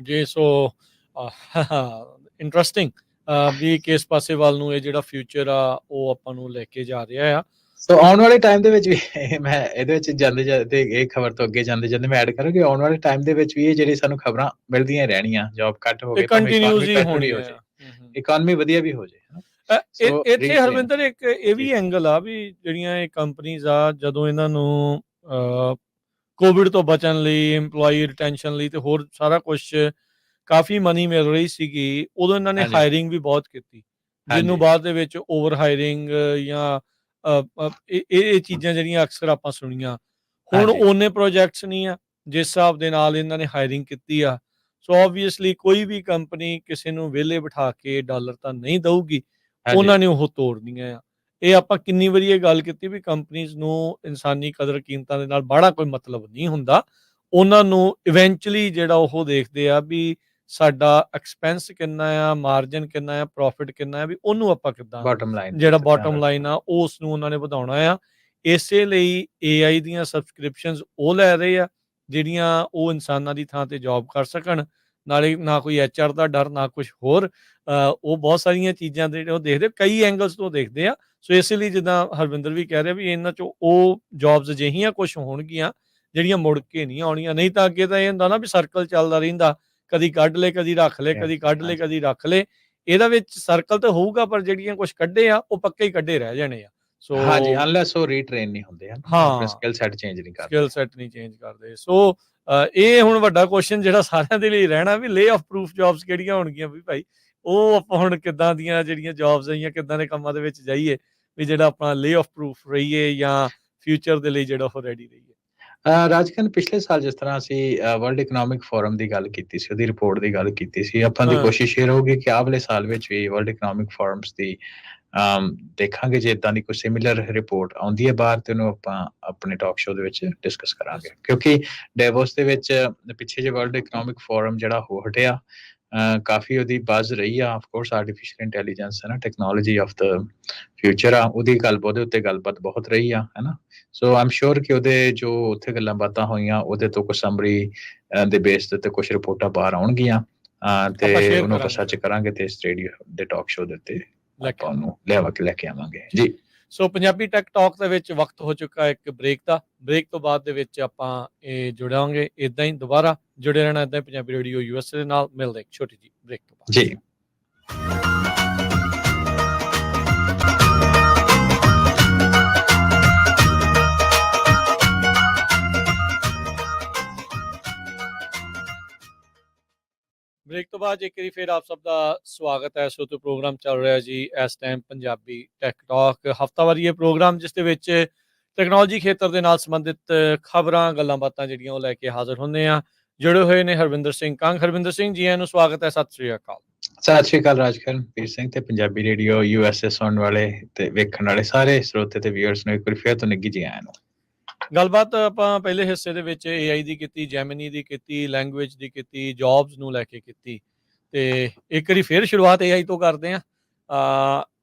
ਜੀ ਸੋ ਇੰਟਰਸਟਿੰਗ ਵੀ ਕਿਸ ਪਾਸੇ ਵੱਲ ਨੂੰ ਇਹ ਜਿਹੜਾ ਫਿਊਚਰ ਆ ਉਹ ਆਪਾਂ ਨੂੰ ਲੈ ਕੇ ਜਾ ਰਿਹਾ ਆ। ਸੋ ਆਉਣ ਵਾਲੇ ਟਾਈਮ ਦੇ ਵਿੱਚ ਵੀ ਮੈਂ ਇਹਦੇ ਵਿੱਚ ਜਾਂਦੇ ਜਾਂਦੇ ਇਹ ਖਬਰ ਤੋਂ ਅੱਗੇ ਜਾਂਦੇ ਜਾਂਦੇ ਮੈਂ ਐਡ ਕਰਾਂ ਕਿ ਆਉਣ ਵਾਲੇ ਟਾਈਮ ਦੇ ਵਿੱਚ ਵੀ ਇਹ ਜਿਹੜੀ ਸਾਨੂੰ ਖਬਰਾਂ ਮਿਲਦੀਆਂ ਰਹਿਣੀਆਂ, ਜੌਬ ਕੱਟ ਹੋ ਇਹ ਗਏ ਤਾਂ ਕੰਟੀਨਿਊਸ ਇਕਨੋਮੀ ਹੀ ਬੈਟਰ ਵੀ ਹੋਣੀ ਹੋ ਆ। ਜਾਏ, ਇਕਨੋਮੀ ਵਧੀਆ ਵੀ ਹੋ ਜਾਏ, ਹਨਾ। ਸੋ ਇੱਥੇ ਰੀਟ੍ਰੇਨ ਹਰਵਿੰਦਰ ਇੱਕ ਇਹ ਵੀ ਜੀ ਐਂਗਲ ਆ ਵੀ ਜਿਹੜੀਆਂ ਇਹ ਕੰਪਨੀਜ਼ ਆ, ਜਦੋਂ ਇਹਨਾਂ ਨੂੰ ਕੋਵਿਡ ਤੋਂ ਬਚਣ ਲਈ, EMPLOYEE ਰਿਟੈਂਸ਼ਨ ਲਈ ਤੇ ਹੋਰ ਸਾਰਾ ਕੁਝ ਕਾਫੀ ਮਨੀ ਮਿਲ ਰਹੀ ਸੀਗੀ, ਉਦੋਂ ਇਹਨਾਂ ਨੇ ਹਾਂਜੀ ਹਾਇਰਿੰਗ ਵੀ ਬਹੁਤ ਕੀਤੀ, ਜਿਹਨੂੰ ਹਾਂਜੀ ਬਾਅਦ ਦੇ ਵਿੱਚ ਓਵਰ ਹਾਇਰਿੰਗ ਜਾਂ ਇਹ ਚੀਜ਼ਾਂ ਜਿਹੜੀਆਂ ਅਕਸਰ ਆਪਾਂ ਸੁਣੀਆਂ। ਹੁਣ ਹਾਂਜੀ ਓਨੇ ਪ੍ਰੋਜੈਕਟਸ ਨਹੀਂ ਆ ਜਿਸ ਹਿਸਾਬ ਦੇ ਨਾਲ ਇਹਨਾਂ ਨੇ ਹਾਇਰਿੰਗ ਕੀਤੀ ਆ। ਸੋ ਆਬਵੀਅਸਲੀ ਕੋਈ ਵੀ ਕੰਪਨੀ ਕਿਸੇ ਨੂੰ ਵਿਹਲੇ ਬਿਠਾ ਕੇ ਡਾਲਰ ਤਾਂ ਨਹੀਂ ਦਊਗੀ, ਹਾਂਜੀ ਉਹਨਾਂ ਨੇ ਉਹ ਤੋੜਨੀਆਂ ਆ। ਇਹ ਆਪਾਂ ਕਿੰਨੀ ਵਾਰੀ ਇਹ ਗੱਲ ਕੀਤੀ ਵੀ ਕੰਪਨੀਜ਼ ਨੂੰ ਇਨਸਾਨੀ ਕਦਰ ਕੀਮਤਾਂ ਦੇ ਨਾਲ ਬੜਾ ਕੋਈ ਮਤਲਬ ਨਹੀਂ ਹੁੰਦਾ। ਉਹਨਾਂ ਨੂੰ ਇਵੈਂਚੁਅਲੀ ਜਿਹੜਾ ਉਹ ਦੇਖਦੇ ਆ ਵੀ ਸਾਡਾ ਐਕਸਪੈਂਸ ਕਿੰਨਾ ਆ, ਮਾਰਜਨ ਕਿੰਨਾ ਆ, ਪ੍ਰੋਫਿਟ ਕਿੰਨਾ ਆ, ਵੀ ਉਹਨੂੰ ਆਪਾਂ ਕਿੱਦਾਂ ਬਾਟਮ ਲਾਈਨ ਤੇ ਜਿਹੜਾ ਧਿਆਨ ਬਾਟਮ ਰੱਖਣਾ। ਲਾਈਨ ਆ ਉਸ ਨੂੰ ਉਹਨਾਂ ਨੇ ਵਧਾਉਣਾ ਆ। ਇਸੇ ਲਈ AI ਦੀਆਂ ਸਬਸਕ੍ਰਿਪਸ਼ਨਸ ਉਹ ਲੈ ਰਹੇ ਆ ਜਿਹੜੀਆਂ ਉਹ ਇਨਸਾਨਾਂ ਦੀ ਥਾਂ ਤੇ ਜੌਬ ਕਰ ਸਕਣ, ਨਾਲੇ ਨਾ ਕੋਈ HR ਦਾ ਡਰ, ਨਾ ਕੁਝ ਹੋਰ। ਉਹ ਬਹੁਤ ਸਾਰੀਆਂ ਚੀਜ਼ਾਂ ਜਿਹੜੇ ਉਹ ਦੇਖਦੇ, ਕਈ ਐਂਗਲਸ ਤੋਂ ਦੇਖਦੇ ਆ। ਸੋ ਇਸੇ ਲਈ ਜਿੱਦਾਂ ਹਰਵਿੰਦਰ ਵੀ ਕਹਿ ਰਿਹਾ ਵੀ ਇਹਨਾਂ ਚੋਂ ਉਹ ਜੌਬਸ ਅਜਿਹੀਆਂ ਕੁਝ ਹੋਣਗੀਆਂ ਜਿਹੜੀਆਂ ਮੁੜ ਕੇ ਨਹੀਂ ਆਉਣੀਆਂ। ਨਹੀਂ ਤਾਂ ਅੱਗੇ ਤਾਂ ਇਹ ਹੁੰਦਾ ਨਾ ਵੀ ਸਰਕਲ ਚੱਲਦਾ ਰਹਿੰਦਾ, ਕਦੀ ਕੱਢ ਲਏ, ਕਦੀ ਰੱਖ ਲਏ, ਕਦੀ ਕੱਢ ਲਏ, ਹਾਂਜੀ ਕਦੀ ਰੱਖ ਲਏ। ਇਹਦਾ ਵਿੱਚ ਸਰਕਲ ਤਾਂ ਹੋਊਗਾ, ਪਰ ਜਿਹੜੀਆਂ ਕੁਝ ਕੱਢੇ ਆ ਉਹ ਪੱਕੇ ਹੀ ਕੱਢੇ ਰਹਿ ਜਾਣੇ ਆ। ਸੋ ਹਾਂਜੀ, ਅਨਲੈਸ ਉਹ ਰੀਟ੍ਰੇਨ ਨਹੀਂ ਹੁੰਦੇ ਹਨ, ਆਪਣਾ ਹਾਂ, ਸਕਿੱਲ ਸੈਟ ਚੇਂਜ ਨਹੀਂ ਕਰਦੇ। ਸਕਿੱਲ ਸੈੱਟ ਨਹੀਂ ਚੇਂਜ ਕਰਦੇ। ਸੋ ਇਹ ਹੁਣ ਵੱਡਾ ਕੁਐਸਚਨ ਜਿਹੜਾ ਸਾਰਿਆਂ ਦੇ ਲਈ ਰਹਿਣਾ ਵੀ ਲੇ ਆਫ ਪ੍ਰੂਫ ਜੌਬਸ ਕਿਹੜੀਆਂ ਹੋਣਗੀਆਂ ਵੀ ਭਾਈ। ਉਹ ਆਪਾਂ ਹੁਣ ਕਿੱਦਾਂ ਦੀਆਂ ਜਿਹੜੀਆਂ ਜੌਬਸ ਆਈਆਂ, ਕਿੱਦਾਂ ਦੇ ਕੰਮਾਂ ਦੇ ਵਿੱਚ ਜਾਈਏ ਵੀ ਜਿਹੜਾ ਆਪਣਾ ਲੇ ਆਫ ਪ੍ਰੂਫ ਰਹੀਏ ਜਾਂ ਫਿਊਚਰ ਦੇ ਲਈ ਜਿਹੜਾ ਉਹ ਰੈਡੀ ਰਹੀਏ। ਰਾਜਕਨ ਪਿਛਲੇ ਸਾਲ ਜਿਸ ਤਰ੍ਹਾਂ ਅਸੀਂ ਵਰਲਡ ਇਕਨੋਮਿਕ ਫੋਰਮ ਦੀ ਗੱਲ ਕੀਤੀ ਸੀ, ਉਹਦੀ ਰਿਪੋਰਟ ਦੀ ਗੱਲ ਕੀਤੀ ਸੀ, ਆਪਾਂ ਦੀ ਹਾਂ ਕੋਸ਼ਿਸ਼ ਇਹ ਰਹੂਗੀ ਕਿ ਆਹ ਵਾਲੇ ਸਾਲ ਵਿੱਚ ਵੀ ਵਰਲਡ ਇਕਨੋਮਿਕ ਫੋਰਮਸ ਦੀ ਦੇਖਾਂਗੇ। ਜੇ ਇਦਾਂ ਦੀ ਕੋਈ ਸਿਮਿਲਰ ਰਿਪੋਰਟ ਆਉਂਦੀ ਹੈ ਬਾਹਰ, ਤੇ ਉਹਨੂੰ ਆਪਾਂ ਆਪਣੇ ਟਾਕ ਸ਼ੋ ਦੇ ਵਿੱਚ ਡਿਸਕਸ ਕਰਾਂਗੇ। ਕਿਉਂਕਿ ਡੈਵੋਸ ਦੇ ਵਿੱਚ ਪਿੱਛੇ ਜੇ ਵਰਲਡ ਇਕਨੋਮਿਕ ਫੋਰਮ ਜਿਹੜਾ ਹੋ ਹਟਿਆ, ਕਾਫੀ ਉਹਦੀ ਬਜ਼ ਰਹੀ ਆ। ਆਫ ਕੋਰਸ ਆਰਟੀਫਿਸ਼ੀਅਲ ਇੰਟੈਲੀਜੈਂਸ ਹੈ ਨਾ, ਟੈਕਨੋਲੋਜੀ ਆਫ ਦਾ ਫਿਊਚਰ ਆ, ਉਹਦੀ ਉਹਦੇ ਉੱਤੇ ਗੱਲਬਾਤ ਬਹੁਤ ਰਹੀ ਆ, ਹੈ ਨਾ। ਸੋ ਆਮ ਸ਼ੋਰ ਕਿ ਉਹਦੇ ਜੋ ਉੱਥੇ ਗੱਲਾਂ ਬਾਤਾਂ ਹੋਈਆਂ, ਉਹਦੇ ਤੋਂ ਕੁਝ ਸਮਰੀ ਦੇ ਬੇਸ ਤੇ ਕੁਝ ਰਿਪੋਰਟਾਂ ਬਾਹਰ ਆਉਣਗੀਆਂ, ਤੇ ਆਪਾਂ ਸ਼ੇਅਰ ਉਹਨੂੰ ਆਪਾਂ ਕਰਾਂਗੇ ਸਰਚ ਫਿਰ, ਕਰਾਂਗੇ ਤੇ ਇਸ ਰੇਡੀਓ ਦੇ ਟਾਕ ਸ਼ੋ ਦੇ ਉੱਤੇ ਲੈ ਕੇ ਆਪਾਂ ਆਵਾਂਗੇ। ਉਹਨੂੰ ਲੈ ਕੇ ਆਵਾਂਗੇ ਜੀ ਜੀ। ਸੋ ਪੰਜਾਬੀ ਟੈਕ ਟਾਕ ਦੇ ਵਿੱਚ ਵਕਤ ਹੋ ਚੁੱਕਾ ਇੱਕ ਬ੍ਰੇਕ ਦਾ। ਬ੍ਰੇਕ ਤੋਂ ਬਾਅਦ ਦੇ ਵਿੱਚ ਆਪਾਂ ਇਹ ਜੁੜਾਂਗੇ, ਇਦਾਂ ਹੀ ਦੁਬਾਰਾ ਜੁੜੇ ਰਹਿਣਾ ਇਦਾਂ ਹੀ ਪੰਜਾਬੀ ਰੇਡੀਓ USA ਦੇ ਨਾਲ। ਮਿਲਦੇ ਇੱਕ ਛੋਟੀ ਜੀ ਬ੍ਰੇਕ ਤੋਂ ਬਾਅਦ। ਜੀ ਬ੍ਰੇਕ ਤੋਂ ਬਾਅਦ ਇੱਕ ਵਾਰੀ ਫਿਰ ਆਪ ਸਭ ਦਾ ਸਵਾਗਤ ਹੈ। ਸੋ ਤੋਂ ਪ੍ਰੋਗਰਾਮ ਚੱਲ ਰਿਹਾ ਜੀ ਇਸ ਟਾਈਮ ਪੰਜਾਬੀ ਟੈਕ ਟਾਕ, ਹਫਤਾਵਾਰੀ ਇਹ ਪ੍ਰੋਗਰਾਮ ਜਿਸ ਦੇ ਵਿੱਚ ਟੈਕਨੋਲੋਜੀ ਖੇਤਰ ਦੇ ਨਾਲ ਸੰਬੰਧਿਤ ਖਬਰਾਂ, ਗੱਲਾਂ ਬਾਤਾਂ ਜਿਹੜੀਆਂ ਉਹ ਲੈ ਕੇ ਹਾਜ਼ਰ ਹੁੰਦੇ ਆ। ਜੁੜੇ ਹੋਏ ਨੇ ਹਰਵਿੰਦਰ ਸਿੰਘ ਕੰਗ। ਹਰਵਿੰਦਰ ਸਿੰਘ ਜੀ, ਨੂੰ ਸਵਾਗਤ ਹੈ, ਸਤਿ ਸ੍ਰੀ ਅਕਾਲ। ਸਤਿ ਸ਼੍ਰੀ ਅਕਾਲ ਰਾਜਕਰਨ ਪੀਰ ਸਿੰਘ ਤੇ ਪੰਜਾਬੀ ਰੇਡੀਓ USA ਸੁਣਨ ਵਾਲੇ ਤੇ ਵੇਖਣ ਵਾਲੇ ਸਾਰੇ ਸਰੋਤੇ ਤੇ ਵਿਊਅਰਸ ਨੂੰ ਇੱਕ ਵਾਰ ਫਿਰ ਤੋਂ ਨਿੱਘੀ ਜੀ ਆਇਆਂ ਨੂੰ। ਗੱਲਬਾਤ ਆਪਾਂ ਪਹਿਲੇ ਹਿੱਸੇ ਦੇ ਵਿੱਚ AI ਦੀ ਕੀਤੀ, ਜੈਮਨੀ ਦੀ ਕੀਤੀ, ਲੈਂਗੁਏਜ ਦੀ ਕੀਤੀ, ਜੌਬਸ ਨੂੰ ਲੈ ਕੇ ਕੀਤੀ, ਤੇ ਇੱਕ ਵਾਰੀ ਫਿਰ ਸ਼ੁਰੂਆਤ AI ਤੋਂ ਕਰਦੇ ਹਾਂ।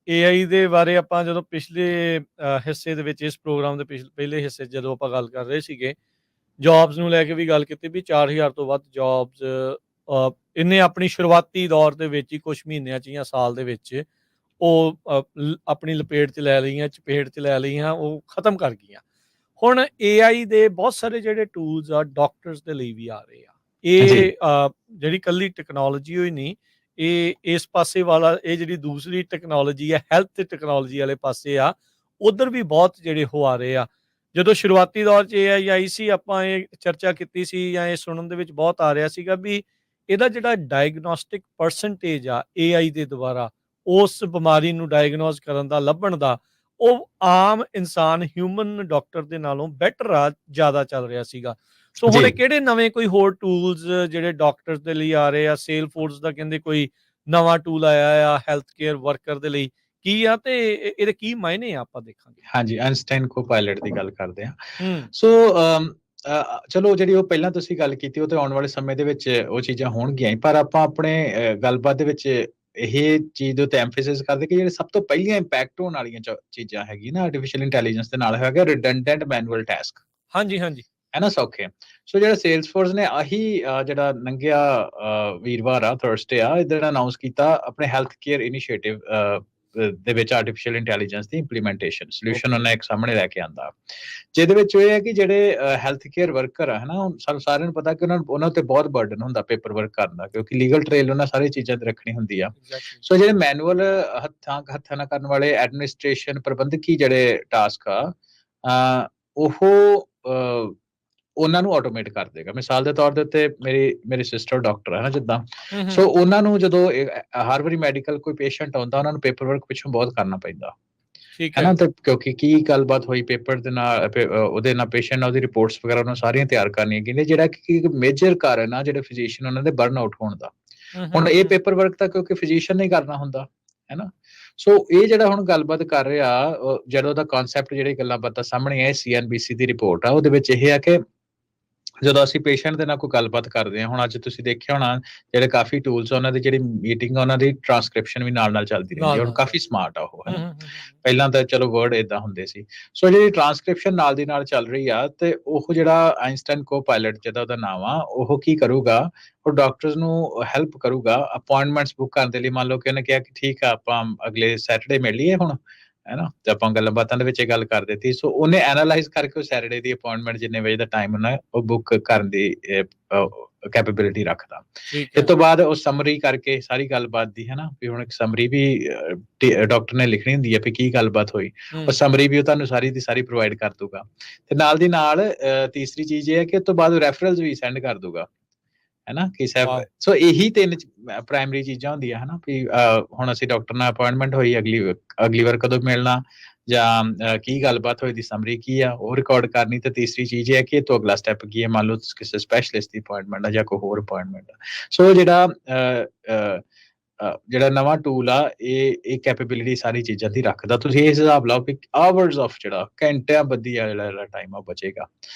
AI ਦੇ ਬਾਰੇ ਆਪਾਂ ਜਦੋਂ ਪਿਛਲੇ ਹਿੱਸੇ ਦੇ ਵਿੱਚ, ਇਸ ਪ੍ਰੋਗਰਾਮ ਦੇ ਪਹਿਲੇ ਹਿੱਸੇ ਜਦੋਂ ਆਪਾਂ ਗੱਲ ਕਰ ਰਹੇ ਸੀਗੇ, ਜੌਬਸ ਨੂੰ ਲੈ ਕੇ ਵੀ ਗੱਲ ਕੀਤੀ ਵੀ 4000 ਤੋਂ ਵੱਧ ਜੌਬਸ ਇਹਨੇ ਆਪਣੀ ਸ਼ੁਰੂਆਤੀ ਦੌਰ ਦੇ ਵਿੱਚ ਹੀ ਕੁਝ ਮਹੀਨਿਆਂ 'ਚ ਜਾਂ ਸਾਲ ਦੇ ਵਿੱਚ ਉਹ ਆਪਣੀ ਲਪੇਟ 'ਚ ਲੈ ਲਈਆਂ, ਚਪੇਟ 'ਚ ਲੈ ਲਈਆਂ, ਉਹ ਖਤਮ ਕਰ ਗਈਆਂ। ਹੁਣ AI ਦੇ ਬਹੁਤ ਸਾਰੇ ਜਿਹੜੇ ਟੂਲਸ ਆ ਡਾਕਟਰਸ ਦੇ ਲਈ ਵੀ ਆ ਰਹੇ ਆ। ਜੀ। ਇਹ ਜਿਹੜੀ ਇਕੱਲੀ ਟੈਕਨੋਲੋਜੀ ਹੋਈ ਨਹੀਂ, ਇਹ ਇਸ ਪਾਸੇ ਵਾਲਾ ਇਹ ਜਿਹੜੀ ਦੂਸਰੀ ਟੈਕਨੋਲੋਜੀ ਆ, ਹੈਲਥ ਟੈਕਨੋਲੋਜੀ ਵਾਲੇ ਪਾਸੇ ਆ, ਉੱਧਰ ਵੀ ਬਹੁਤ ਜਿਹੜੇ ਉਹ ਆ ਰਹੇ ਆ। ਜਦੋਂ ਸ਼ੁਰੂਆਤੀ ਦੌਰ 'ਚ AI ਆਈ ਸੀ, ਆਪਾਂ ਇਹ ਚਰਚਾ ਕੀਤੀ ਸੀ ਜਾਂ ਇਹ ਸੁਣਨ ਦੇ ਵਿੱਚ ਬਹੁਤ ਆ ਰਿਹਾ ਸੀਗਾ ਵੀ ਇਹਦਾ ਜਿਹੜਾ ਡਾਇਗਨੋਸਟਿਕ ਪਰਸੈਂਟੇਜ ਆ AI ਦੇ ਦੁਆਰਾ ਉਸ ਬਿਮਾਰੀ ਨੂੰ ਡਾਇਗਨੋਸ ਕਰਨ ਦਾ, ਲੱਭਣ ਦਾ, ਉਹ ਆਮ ਇਨਸਾਨ ਹਿਊਮਨ ਡਾਕਟਰ ਦੇ ਨਾਲੋਂ ਬੈਟਰ ਆ, ਜ਼ਿਆਦਾ ਚੱਲ ਰਿਹਾ ਸੀਗਾ। ਸੋ ਹੁਣ ਜੀ। ਕਿਹੜੇ ਨਵੇਂ ਕੋਈ ਹੋਰ ਟੂਲਸ ਜਿਹੜੇ ਡਾਕਟਰਸ ਦੇ ਲਈ ਆ ਰਹੇ ਆ? ਸੇਲਫੋਰਸ ਦਾ ਕਹਿੰਦੇ ਕੋਈ ਨਵਾਂ ਟੂਲ ਆਇਆ ਆ ਹੈਲਥ ਕੇਅਰ ਵਰਕਰ ਦੇ ਲਈ, ਕੀ ਆ ਤੇ ਇਹਦੇ ਕੀ ਮਾਇਨੇ ਆ, ਆਪਾਂ ਦੇਖਾਂਗੇ। ਹਾਂਜੀ, ਆਇਨਸਟਾਈਨ ਕੋ-ਪਾਇਲਟ ਦੀ ਗੱਲ ਕਰਦੇ ਹਾਂ। ਹੂੰ। ਸੋ ਚਲੋ ਜਿਹੜੀ ਉਹ ਪਹਿਲਾਂ ਤੁਸੀਂ ਗੱਲ ਕੀਤੀ, ਉਹ ਤੇ ਆਉਣ ਵਾਲੇ ਸਮੇਂ ਦੇ ਵਿੱਚ ਉਹ ਚੀਜ਼ਾਂ ਹੋਣਗੀਆਂ ਹੀ, ਪਰ ਆਪਾਂ ਆਪਣੇ ਗੱਲਬਾਤ ਦੇ ਵਿੱਚ ਇਹ ਚੀਜ਼ ਦੇ ਉੱਤੇ ਐਮਫੈਸਿਸ ਕਰਦੇ ਕਿ ਜਿਹੜੇ ਸਭ ਤੋਂ ਪਹਿਲੀਆਂ ਇੰਪੈਕਟ ਹੋਣ ਵਾਲੀਆਂ ਚੀਜ਼ਾਂ ਹੈਗੀਆਂ ਨਾ ਆਰਟੀਫੀਸ਼ੀਅਲ ਇੰਟੈਲੀਜੈਂਸ ਦੇ ਨਾਲ, ਹੈਗਾ ਰਿਡੰਡੈਂਟ ਮੈਨੂਅਲ ਟਾਸਕ। ਹਾਂਜੀ, ਹਾਂਜੀ। ਹੈ ਨਾ, ਸੌਖੇ। ਸੋ ਜਿਹੜਾ ਸੇਲਸਫੋਰਸ ਨੇ ਆਹੀ ਜਿਹੜਾ ਲੰਘਿਆ ਵੀਰਵਾਰ ਆ, ਥਰਸਡੇ ਆ, ਇਹਦੇ ਨਾਲ ਅਨਾਉਂਸ ਕੀਤਾ ਆਪਣੇ ਹੈਲਥ ਕੇਅਰ ਇਨੀਸ਼ੀਏਟਿਵ ਦੇ ਵਿੱਚ ਆਰਟੀਫੀਸ਼ੀਅਲ ਇੰਟੈਲੀਜੈਂਸ ਦੀ ਇੰਪਲੀਮੈਂਟੇਸ਼ਨ ਸੋਲੂਸ਼ਨ ਉਹਨਾਂ ਇੱਕ ਸਾਹਮਣੇ ਲੈ ਕੇ ਆਂਦਾ, ਜਿਹਦੇ ਵਿੱਚ ਇਹ ਹੈ ਕਿ ਜਿਹੜੇ ਹੈਲਥ ਕੇਅਰ ਵਰਕਰ ਆ, ਹੈ ਨਾ, ਸਾਨੂੰ ਸਾਰਿਆਂ ਨੂੰ ਪਤਾ ਕਿ ਉਹਨਾਂ ਉੱਤੇ ਬਹੁਤ ਬਰਡਨ ਹੁੰਦਾ ਪੇਪਰ ਵਰਕ ਕਰਨ ਦਾ, ਕਿਉਂਕਿ ਲੀਗਲ ਟ੍ਰੇਲ ਉਹਨਾਂ ਸਾਰੀਆਂ ਚੀਜ਼ਾਂ ਤੇ ਰੱਖਣੀ ਹੁੰਦੀ ਆ। ਸੋ ਜਿਹੜੇ ਮੈਨੂਅਲ ਹੱਥਾਂ ਨਾਲ ਕਰਨ ਵਾਲੇ ਐਡਮਿਨਿਸਟ੍ਰੇਸ਼ਨ ਪ੍ਰਬੰਧਕੀ ਜਿਹੜੇ ਟਾਸਕ ਆ, ਉਹ ਉਹਨਾਂ ਨੂੰ ਆਟੋਮੇਟ ਕਰ ਦੇਗਾ। ਮਿਸਾਲ ਦੇ ਤੌਰ ਦੇ ਉੱਤੇ ਮੇਰੀ ਸਿਸਟਰ ਡਾਕਟਰ ਹੈ ਨਾ ਜਿੱਦਾਂ, ਸੋ ਉਹਨਾਂ ਨੂੰ ਜਦੋਂ ਹਰ ਵਾਰੀ ਮੈਡੀਕਲ ਕੋਈ ਪੇਸ਼ੈਂਟ ਆਉਂਦਾ, ਉਹਨਾਂ ਨੂੰ ਪੇਪਰ ਵਰਕ ਪਿੱਛੋਂ ਬਹੁਤ ਕਰਨਾ ਪੈਂਦਾ, ਹੈ ਨਾ, ਤੇ ਕਿਉਂਕਿ ਕੀ ਗੱਲਬਾਤ ਹੋਈ ਪੇਪਰ ਦੇ ਨਾਲ, ਉਹਦੇ ਨਾਲ ਪੇਸ਼ੈਂਟ ਨਾਲ ਉਹਦੀ ਰਿਪੋਰਟਸ ਵਗੈਰਾ ਉਹਨਾਂ ਸਾਰੀਆਂ ਤਿਆਰ ਕਰਨੀਆਂ ਕਿੰਨੇ, ਜਿਹੜਾ ਕਿ ਇੱਕ ਮੇਜਰ ਕਾਰਨ ਆ ਜਿਹੜੇ ਫਿਜ਼ੀਸ਼ੀਅਨ ਉਹਨਾਂ ਦੇ ਬਰਨ ਆਊਟ ਹੋਣ ਦਾ। ਹੁਣ ਇਹ ਪੇਪਰ ਵਰਕ ਤਾਂ ਕਿਉਂਕਿ ਫਿਜ਼ੀਸ਼ੀਅਨ ਨੇ ਕਰਨਾ ਹੁੰਦਾ, ਹੈ ਨਾ। ਸੋ ਇਹ ਜਿਹੜਾ ਹੁਣ ਗੱਲਬਾਤ ਕਰ ਰਿਹਾ, ਜਦੋਂ ਉਹਦਾ ਕਾਨਸੈਪਟ ਜਿਹੜੀ ਗੱਲਾਂ ਬਾਤਾਂ ਸਾਹਮਣੇ ਆਏ, CNBC ਦੀ ਰਿਪੋਰਟ ਆ, ਉਹਦੇ ਵਿੱਚ ਇਹ ਆ ਕਿ ਜਦੋਂ ਅਸੀਂ ਪੇਸ਼ੈਂਟ ਦੇ ਨਾਲ ਕੋਈ ਗੱਲਬਾਤ ਕਰਦੇ ਹਾਂ, ਹੁਣ ਅੱਜ ਤੁਸੀਂ ਦੇਖਿਆ ਹੋਣਾ ਜਿਹੜੇ ਕਾਫੀ ਟੂਲਸ ਆ, ਉਹਨਾਂ ਦੀ ਜਿਹੜੀ ਮੀਟਿੰਗ ਆ, ਉਹਨਾਂ ਦੀ ਟ੍ਰਾਂਸਕ੍ਰਿਪਸ਼ਨ ਵੀ ਨਾਲ ਚੱਲਦੀ ਰਹਿੰਦੀ ਹੈ। ਹੁਣ ਕਾਫੀ ਸਮਾਰਟ ਆ ਉਹ, ਹੈ ਨਾ। ਪਹਿਲਾਂ ਤਾਂ ਚਲੋ ਵਰਡ ਏਦਾਂ ਹੁੰਦੇ ਸੀ। ਸੋ ਜਿਹੜੀ ਟ੍ਰਾਂਸਕ੍ਰਿਪਸ਼ਨ ਨਾਲ ਦੀ ਨਾਲ ਚੱਲ ਰਹੀ ਆ, ਤੇ ਉਹ ਜਿਹੜਾ ਆਇਨਸਟਾਈਨ ਕੋ-ਪਾਇਲਟ ਜਿਹਦਾ ਉਹਦਾ ਨਾਮ ਆ, ਉਹ ਕੀ ਕਰੂਗਾ, ਉਹ ਡਾਕਟਰਸ ਨੂੰ ਹੈਲਪ ਕਰੂਗਾ ਅਪਾਇੰਟਮੈਂਟਸ ਬੁੱਕ ਕਰਨ ਦੇ ਲਈ। ਮੰਨ ਲਓ ਕਿ ਉਹਨੇ ਕਿਹਾ ਕਿ ਠੀਕ ਆ, ਆਪਾਂ ਅਗਲੇ ਸੈਟਰਡੇ ਮਿਲ ਲਈਏ ਹੁਣ, ਹੈ ਨਾ, ਤੇ ਆਪਾਂ ਗੱਲਾਂ-ਬਾਤਾਂ ਦੇ ਵਿੱਚ ਇਹ ਗੱਲ ਕਰ ਦਿੱਤੀ। ਸੋ ਉਹਨੇ ਐਨਾਲਾਈਜ਼ ਕਰਕੇ ਉਹ ਸੈਟਰਡੇ ਦੀ ਅਪਾਇੰਟਮੈਂਟ ਜਿੰਨੇ ਵਜੇ ਦਾ ਟਾਈਮ ਹੁੰਦਾ ਉਹ ਬੁੱਕ ਕਰਨ ਦੀ ਕੈਪੇਬਿਲਿਟੀ ਰੱਖਦਾ। ਇਸ ਤੋਂ ਬਾਅਦ ਉਹ ਸਮਰੀ ਕਰਕੇ ਸਾਰੀ ਗੱਲਬਾਤ ਦੀ, ਹੈ ਨਾ, ਵੀ ਹੁਣ ਇੱਕ ਸਮਰੀ ਵੀ ਡਾਕਟਰ ਨੇ ਲਿਖਣੀ ਹੁੰਦੀ ਹੈ ਵੀ ਕੀ ਗੱਲਬਾਤ ਹੋਈ, ਉਹ ਸਮਰੀ ਵੀ ਉਹ ਤੁਹਾਨੂੰ ਸਾਰੀ ਦੀ ਸਾਰੀ ਪ੍ਰੋਵਾਈਡ ਕਰ ਦੂਗਾ। ਤੇ ਨਾਲ ਦੀ ਨਾਲ ਤੀਸਰੀ ਚੀਜ਼ ਇਹ ਹੈ ਕਿ ਉਸ ਤੋਂ ਬਾਅਦ ਉਹ ਰੈਫਰਲਸ ਵੀ ਸੈਂਡ ਕਰ ਦੂਗਾ, ਹੈ ਨਾ, ਕਿ ਸੋ ਇਹੀ ਤਿੰਨ ਪ੍ਰਾਇਮਰੀ ਚੀਜ਼ਾਂ ਹੁੰਦੀਆਂ, ਹੈ ਨਾ, ਵੀ ਹੁਣ ਅਸੀਂ ਡਾਕਟਰ ਨਾਲ ਅਪਾਇੰਟਮੈਂਟ ਹੋਈ, ਅਗਲੀ ਵਾਰ ਕਦੋਂ ਮਿਲਣਾ, ਜਾਂ ਕੀ ਗੱਲਬਾਤ ਹੋਈ ਦੀ ਸਮਰੀ ਕੀ ਆ ਉਹ ਰਿਕਾਰਡ ਕਰਨੀ। ਤੇ ਤੀਸਰੀ ਚੀਜ਼ ਇਹ ਹੈ ਕਿ ਇਹ ਤੋਂ ਅਗਲਾ ਸਟੈਪ ਕੀ ਹੈ, ਮੰਨ ਲਓ ਕਿਸੇ ਸਪੈਸ਼ਲਿਸਟ ਦੀ ਅਪਾਇੰਟਮੈਂਟ ਆ ਜਾਂ ਕੋਈ ਹੋਰ ਅਪਾਇੰਟਮੈਂਟ ਆ। ਸੋ ਜਿਹੜਾ ਨਵਾਂ ਟੂਲ ਆ, ਇਹ ਕੈਪੇਬਿਲਿਟੀ ਸਾਰੀ ਚੀਜ਼ਾਂ ਦੀ ਰੱਖਦਾ। ਤੁਸੀਂ ਇਹ ਹਿਸਾਬ ਲਾਓ ਕਿ ਆਵਰਸ ਆਫ ਜਿਹੜਾ ਘੰਟਿਆਂ ਬੱਧੀ ਆ ਜਿਹੜਾ ਟਾਈਮ ਆ ਬਚੇਗਾ।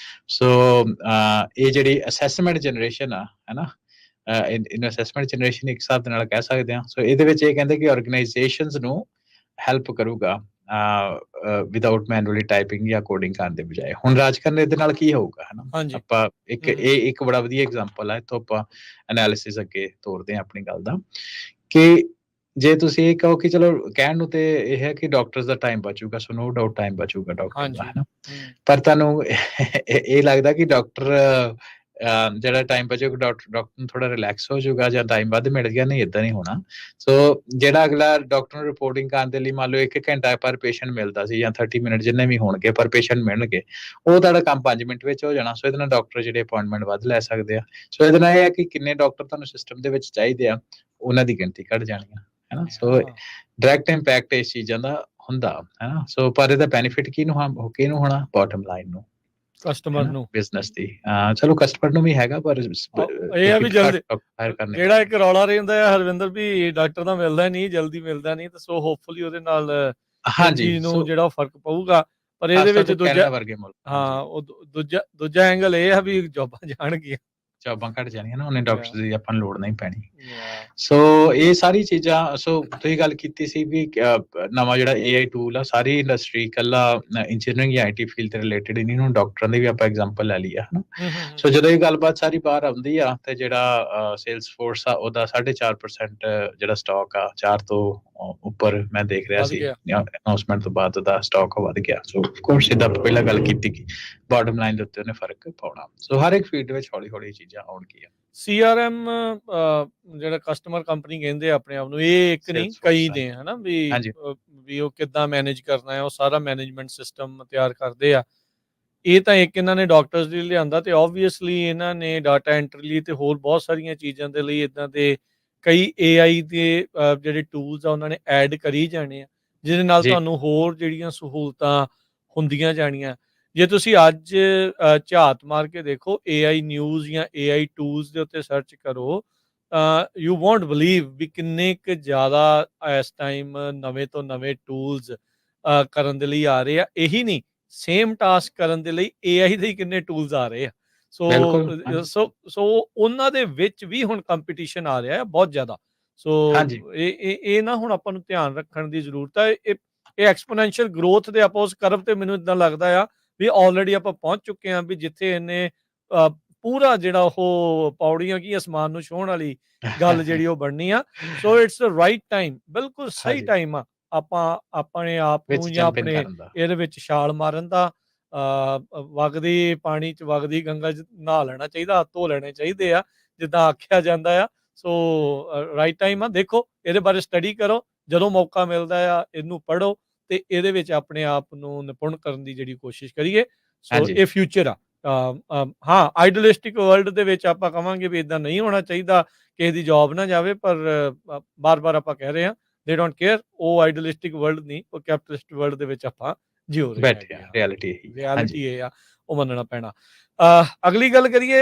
ਸੋ ਇਹ ਜਿਹੜੀ ਅਸੈਸਮੈਂਟ ਜਨਰੇਸ਼ਨ ਆ, ਹੈ ਨਾ, ਇਹਨੂੰ ਅਸੈਸਮੈਂਟ ਜਨਰੇਸ਼ਨ ਇੱਕ ਹਿਸਾਬ ਦੇ ਨਾਲ ਕਹਿ ਸਕਦੇ ਹਾਂ। ਸੋ ਇਹਦੇ ਵਿੱਚ ਇਹ ਕਹਿੰਦੇ ਕਿ ਆਰਗੇਨਾਈਜੇਸ਼ਨਸ ਨੂੰ ਹੈਲਪ ਕਰੂਗਾ ਵਿਦਆਊਟ ਮੈਨੂਅਲੀ ਟਾਈਪਿੰਗ ਜਾਂ ਕੋਡਿੰਗ ਕਰਨ ਦੇ ਬਜਾਏ। ਹੁਣ ਰਾਜਕਰਨ ਇਹਦੇ ਨਾਲ ਕੀ ਹੋਊਗਾ, ਹੈ ਨਾ, ਆਪਾਂ ਇੱਕ ਬੜਾ ਵਧੀਆ ਐਗਜ਼ਾਮਪਲ ਹੈ, ਇੱਥੋਂ ਆਪਾਂ ਐਨਾਲਿਸਿਸ ਅੱਗੇ ਤੋਰਦੇ ਹਾਂ ਆਪਣੀ ਗੱਲ ਦਾ, ਕਿ ਜੇ ਤੁਸੀਂ ਇਹ ਕਹੋ ਕਿ ਚਲੋ ਕਹਿਣ ਨੂੰ ਤੇ ਇਹ ਹੈ ਕਿ ਡਾਕਟਰਸ ਦਾ ਟਾਈਮ ਬਚੂਗਾ, ਸੋ ਨੋ ਡਾਊਟ ਟਾਈਮ ਬਚੂਗਾ ਡਾਕਟਰ ਦਾ, ਹੈ ਨਾ, ਪਰ ਤੁਹਾਨੂੰ ਇਹ ਲੱਗਦਾ ਕਿ ਡਾਕਟਰ ਜਿਹੜਾ ਟਾਈਮ ਬਚੇਗਾ, ਡਾਕਟਰ ਨੂੰ ਥੋੜਾ ਰਿਲੈਕਸ ਹੋ ਜਾਊਗਾ ਜਾਂ ਟਾਈਮ ਵੱਧ ਮਿਲ ਗਿਆ? ਨਹੀਂ, ਏਦਾਂ ਨਹੀਂ ਹੋਣਾ। ਸੋ ਜਿਹੜਾ ਅਗਲਾ ਡਾਕਟਰ ਨੂੰ ਰਿਪੋਰਟਿੰਗ ਕਰਨ ਦੇ ਲਈ ਮੰਨ ਲਓ 1 ਘੰਟਾ ਪਰ ਪੇਸ਼ੈਂਟ ਮਿਲਦਾ ਸੀ ਜਾਂ 30 ਮਿੰਟ ਜਿੰਨੇ ਵੀ ਹੋਣਗੇ ਪਰ ਪੇਸ਼ੈਂਟ ਮਿਲਣਗੇ, ਉਹ ਤੁਹਾਡਾ ਕੰਮ 5 ਮਿੰਟ ਵਿੱਚ ਹੋ ਜਾਣਾ। ਸੋ ਇਹਦੇ ਨਾਲ ਡਾਕਟਰ ਜਿਹੜੇ ਅਪਾਇੰਟਮੈਂਟ ਵੱਧ ਲੈ ਸਕਦੇ ਆ। ਸੋ ਇਹਦੇ ਨਾਲ ਇਹ ਹੈ ਕਿ ਕਿੰਨੇ ਡਾਕਟਰ ਤੁਹਾਨੂੰ ਸਿਸਟਮ ਦੇ ਵਿੱਚ ਚਾਹੀਦੇ ਆ, ਉਹਨਾਂ ਦੀ ਗਿਣਤੀ ਘਟ ਜਾਣੀ ਆ, ਹੈ ਨਾ। ਸੋ ਡਾਇਰੈਕਟ ਇੰਪੈਕਟ ਇਸ ਚੀਜ਼ਾਂ ਦਾ ਹੁੰਦਾ, ਹੈ ਨਾ। ਸੋ ਪਰ ਇਹਦਾ ਬੈਨੀਫਿਟ ਕਿਹਨੂੰ ਹੋਣਾ? ਬਾਟਮ ਲਾਈਨ ਨੂੰ, ਕਸਟਮਰ ਨੂੰ, ਬਿਜ਼ਨਸ ਦੀ। ਚਲੋ ਕਸਟਮਰ ਨੂੰ ਵੀ ਹੈਗਾ, ਪਰ ਇਹ ਆ ਵੀ ਜਲਦੀ ਜਿਹੜਾ ਇੱਕ ਰੌਲਾ ਰਹਿੰਦਾ ਹੈ ਹਰਵਿੰਦਰ ਵੀ ਡਾਕਟਰ ਦਾ ਮਿਲਦਾ ਨਹੀਂ, ਜਲਦੀ ਮਿਲਦਾ ਨਹੀਂ, ਤੇ ਸੋ ਹੋਪਫੁਲੀ ਉਹਦੇ ਨਾਲ ਚੀਜ਼ ਨੂੰ ਜਿਹੜਾ ਫਰਕ ਪਊਗਾ। ਪਰ ਇਹਦੇ ਵਿੱਚ ਦੂਜਾ ਐਂਗਲ ਇਹ ਆ ਵੀ ਜੌਬਾਂ ਜਾਣਗੀਆਂ, ਜੌਬਾਂ ਘੱਟ ਜਾਣੀਆਂ ਨਾ, ਉਹਨੇ ਡਾਕਟਰ ਦੀ ਆਪਾਂ ਨੂੰ ਲੋੜ ਨਹੀਂ ਪੈਣੀ। ਸੋ ਇਹ ਸਾਰੀ ਚੀਜ਼ਾਂ, ਸੋ ਤੁਸੀਂ ਗੱਲ ਕੀਤੀ ਸੀ ਵੀ ਨਵਾਂ ਜਿਹੜਾ AI ਟੂਲ ਆ, ਸਾਰੀ ਇੰਡਸਟਰੀ, ਇਕੱਲਾ ਇੰਜੀਨੀਅਰਿੰਗ ਜਾਂ IT ਫੀਲਡ ਤੇ ਰਿਲੇਟਡ ਹੀ ਨਹੀਂ, ਹੁਣ ਡਾਕਟਰਾਂ ਦੀ ਵੀ ਆਪਾਂ ਐਗਜ਼ਾਮਪਲ ਲੈ ਲਈ ਆ, ਹੈ ਨਾ। ਸੋ ਜਦੋਂ ਇਹ ਗੱਲਬਾਤ ਸਾਰੀ ਬਾਹਰ ਆਉਂਦੀ ਆ, ਤੇ ਜਿਹੜਾ ਸੇਲਸ ਫੋਰਸ ਆ ਉਹਦਾ 4.5% ਜਿਹੜਾ ਸਟਾਕ ਆ, 4 ਤੋਂ ਉੱਪਰ ਮੈਂ ਦੇਖ ਰਿਹਾ ਵੱਧ ਸੀ ਗਿਆ। ਅਨਾਉਂਸਮੈਂਟ ਤੋਂ ਬਾਅਦ ਉਹਦਾ ਸਟਾਕ ਵੱਧ ਗਿਆ। ਸੋ ਆਫ ਕੋਰਸ ਜਿੱਦਾਂ ਪਹਿਲਾਂ ਗੱਲ ਕੀਤੀ ਕਿ ਬਾਟਮ ਲਾਈਨ ਦੇ ਉੱਤੇ ਉਹਨੇ ਫਰਕ ਪਾਉਣਾ। ਸੋ ਹਰ ਇੱਕ ਫੀਲਡ ਵਿੱਚ ਹੌਲੀ-ਹੌਲੀ ਚੀਜ਼ਾਂ ਆਉਣਗੀਆਂ। CRM ਜਿਹੜਾ ਕਸਟਮਰ ਕੰਪਨੀ ਕਹਿੰਦੇ ਆ ਆਪਣੇ ਆਪ ਨੂੰ, ਇਹ ਇੱਕ ਨਹੀਂ ਕਈ Salesforce, ਨੇ ਹਨਾ ਵੀ ਹਾਂਜੀ। ਵੀ ਉਹ ਕਿੱਦਾਂ ਮੈਨੇਜ ਕਰਨਾ ਹੈ, ਉਹ ਸਾਰਾ ਮੈਨੇਜਮੈਂਟ ਸਿਸਟਮ ਤਿਆਰ ਕਰਦੇ ਆ। ਇਹ ਤਾਂ ਇੱਕ ਇਹਨਾਂ ਨੇ ਡਾਕਟਰਸ ਲਈ ਲਿਆਂਦਾ, ਤੇ ਆਬਵੀਅਸਲੀ ਇਹਨਾਂ ਨੇ ਡਾਟਾ ਐਂਟਰੀ ਲਈ ਤੇ ਹੋਰ ਬਹੁਤ ਸਾਰੀਆਂ ਚੀਜ਼ਾਂ ਦੇ ਲਈ ਇਦਾਂ ਦੇ ਕਈ AI ਦੇ ਜਿਹੜੇ ਟੂਲਸ ਆ ਉਹਨਾਂ ਨੇ ਐਡ ਕਰੀ ਜਾਣੇ ਆ, ਜਿਹਦੇ ਨਾਲ ਜੀ। ਤੁਹਾਨੂੰ ਹੋਰ ਜਿਹੜੀਆਂ ਸਹੂਲਤਾਂ ਹੁੰਦੀਆਂ ਜਾਣੀਆਂ। ਜੇ ਤੁਸੀਂ ਅੱਜ ਝਾਤ ਮਾਰ ਕੇ ਦੇਖੋ AI ਨਿਊਜ਼ ਜਾਂ AI ਟੂਲਸ ਦੇ ਉੱਤੇ ਸਰਚ ਕਰੋ, ਯੂ ਵੋਂਟ ਬਲੀਵ ਵੀ ਕਿੰਨੇ ਕੁ ਜ਼ਿਆਦਾ ਇਸ ਟਾਈਮ ਨਵੇਂ ਤੋਂ ਨਵੇਂ ਟੂਲਸ ਕਰਨ ਦੇ ਲਈ ਆ ਰਹੇ ਆ। ਇਹੀ ਨਹੀਂ, ਸੇਮ ਟਾਸਕ ਕਰਨ ਦੇ ਲਈ AI ਦੇ ਹੀ ਕਿੰਨੇ ਟੂਲਸ ਆ ਰਹੇ ਆ। ਸੋ ਬਿਲਕੁਲ, ਹਾਂਜੀ। ਸੋ ਉਹਨਾਂ ਦੇ ਵਿੱਚ ਵੀ ਹੁਣ ਕੰਪੀਟੀਸ਼ਨ ਆ ਰਿਹਾ ਹੈ ਬਹੁਤ ਜ਼ਿਆਦਾ। ਸੋ ਹਾਂਜੀ। ਇਹ ਨਾ ਹੁਣ ਆਪਾਂ ਨੂੰ ਧਿਆਨ ਰੱਖਣ ਦੀ ਜ਼ਰੂਰਤ ਹੈ। ਇਹ ਐਕਸਪੋਨੈਂਸ਼ੀਅਲ ਗਰੋਥ ਦੇ ਆਪਾਂ ਉਸ ਕਰਵ ਤੇ ਮੈਨੂੰ ਇਦਾਂ ਲੱਗਦਾ ਆ ਵੀ ਆਲਰੇਡੀ ਆਪਾਂ ਪਹੁੰਚ ਚੁੱਕੇ ਹਾਂ, ਵੀ ਜਿੱਥੇ ਇਹਨੇ ਪੂਰਾ ਜਿਹੜਾ ਉਹ ਪੌੜੀਆਂ ਕੀ ਅਸਮਾਨ ਨੂੰ ਛੂਹਣ ਵਾਲੀ ਗੱਲ ਜਿਹੜੀ ਉਹ ਬਣਨੀ ਆ। So it's the right time, ਬਿਲਕੁਲ ਸਹੀ ਹਾਂਜੀ। ਟਾਈਮ ਆ ਆਪਾਂ ਆਪਣੇ ਆਪ ਵਿੱਚ ਨੂੰ ਜਾਂ ਜੰਪ ਇਨ ਆਪਣੇ ਕਰਨ ਦਾ। ਇਹਦੇ ਵਿੱਚ ਛਾਲ ਮਾਰਨ ਦਾ। ਵਗਦੀ ਪਾਣੀ 'ਚ ਵਗਦੀ ਗੰਗਾ 'ਚ ਨਹਾ ਲੈਣਾ ਚਾਹੀਦਾ, ਹੱਥ ਧੋ ਲੈਣੇ ਚਾਹੀਦੇ ਆ, ਜਿੱਦਾਂ ਆਖਿਆ ਜਾਂਦਾ ਆ। ਸੋ ਰਾਈਟ ਟਾਈਮ ਆ, ਦੇਖੋ ਇਹਦੇ ਬਾਰੇ ਸਟੱਡੀ ਕਰੋ, ਜਦੋਂ ਮੌਕਾ ਮਿਲਦਾ ਆ ਇਹਨੂੰ ਪੜ੍ਹੋ ਤੇ ਇਹਦੇ ਵਿੱਚ ਆਪਣੇ ਆਪ ਨੂੰ ਨਿਪੁੰਨ ਕਰਨ ਦੀ ਜਿਹੜੀ ਕੋਸ਼ਿਸ਼ ਕਰੀਏ। ਸੋ ਹਾਂਜੀ। ਇਹ ਫਿਊਚਰ ਆ। ਹਾਂ, ਆਈਡੀਅਲਿਸਟਿਕ ਵਰਲਡ ਦੇ ਵਿੱਚ ਆਪਾਂ ਕਵਾਂਗੇ ਵੀ ਇਦਾਂ ਨਹੀਂ ਹੋਣਾ ਚਾਹੀਦਾ, ਕਿਸੇ ਦੀ ਜੌਬ ਨਾ ਜਾਵੇ, ਪਰ ਬਾਰ-ਬਾਰ ਆਪਾਂ ਕਹਿ ਰਹੇ ਹਾਂ ਦੇ ਡੋਂਟ ਕੇਅਰ। ਉਹ ਆਈਡੀਅਲਿਸਟਿਕ ਵਰਲਡ ਨਹੀਂ, ਉਹ ਕੈਪੀਟਲਿਸਟ ਵਰਲਡ ਦੇ ਵਿੱਚ ਆਪਾਂ ਜਿਉ ਰਹੇ ਬੈਠੇ ਹੈਗੇ ਆ, ਆ। ਰਿਐਲਿਟੀ ਇਹੀ ਹੈ। ਹਾਂਜੀ। ਰਿਐਲਿਟੀ ਇਹ ਆ, ਉਹ ਮੰਨਣਾ ਪੈਣਾ। ਅਗਲੀ ਗੱਲ ਕਰੀਏ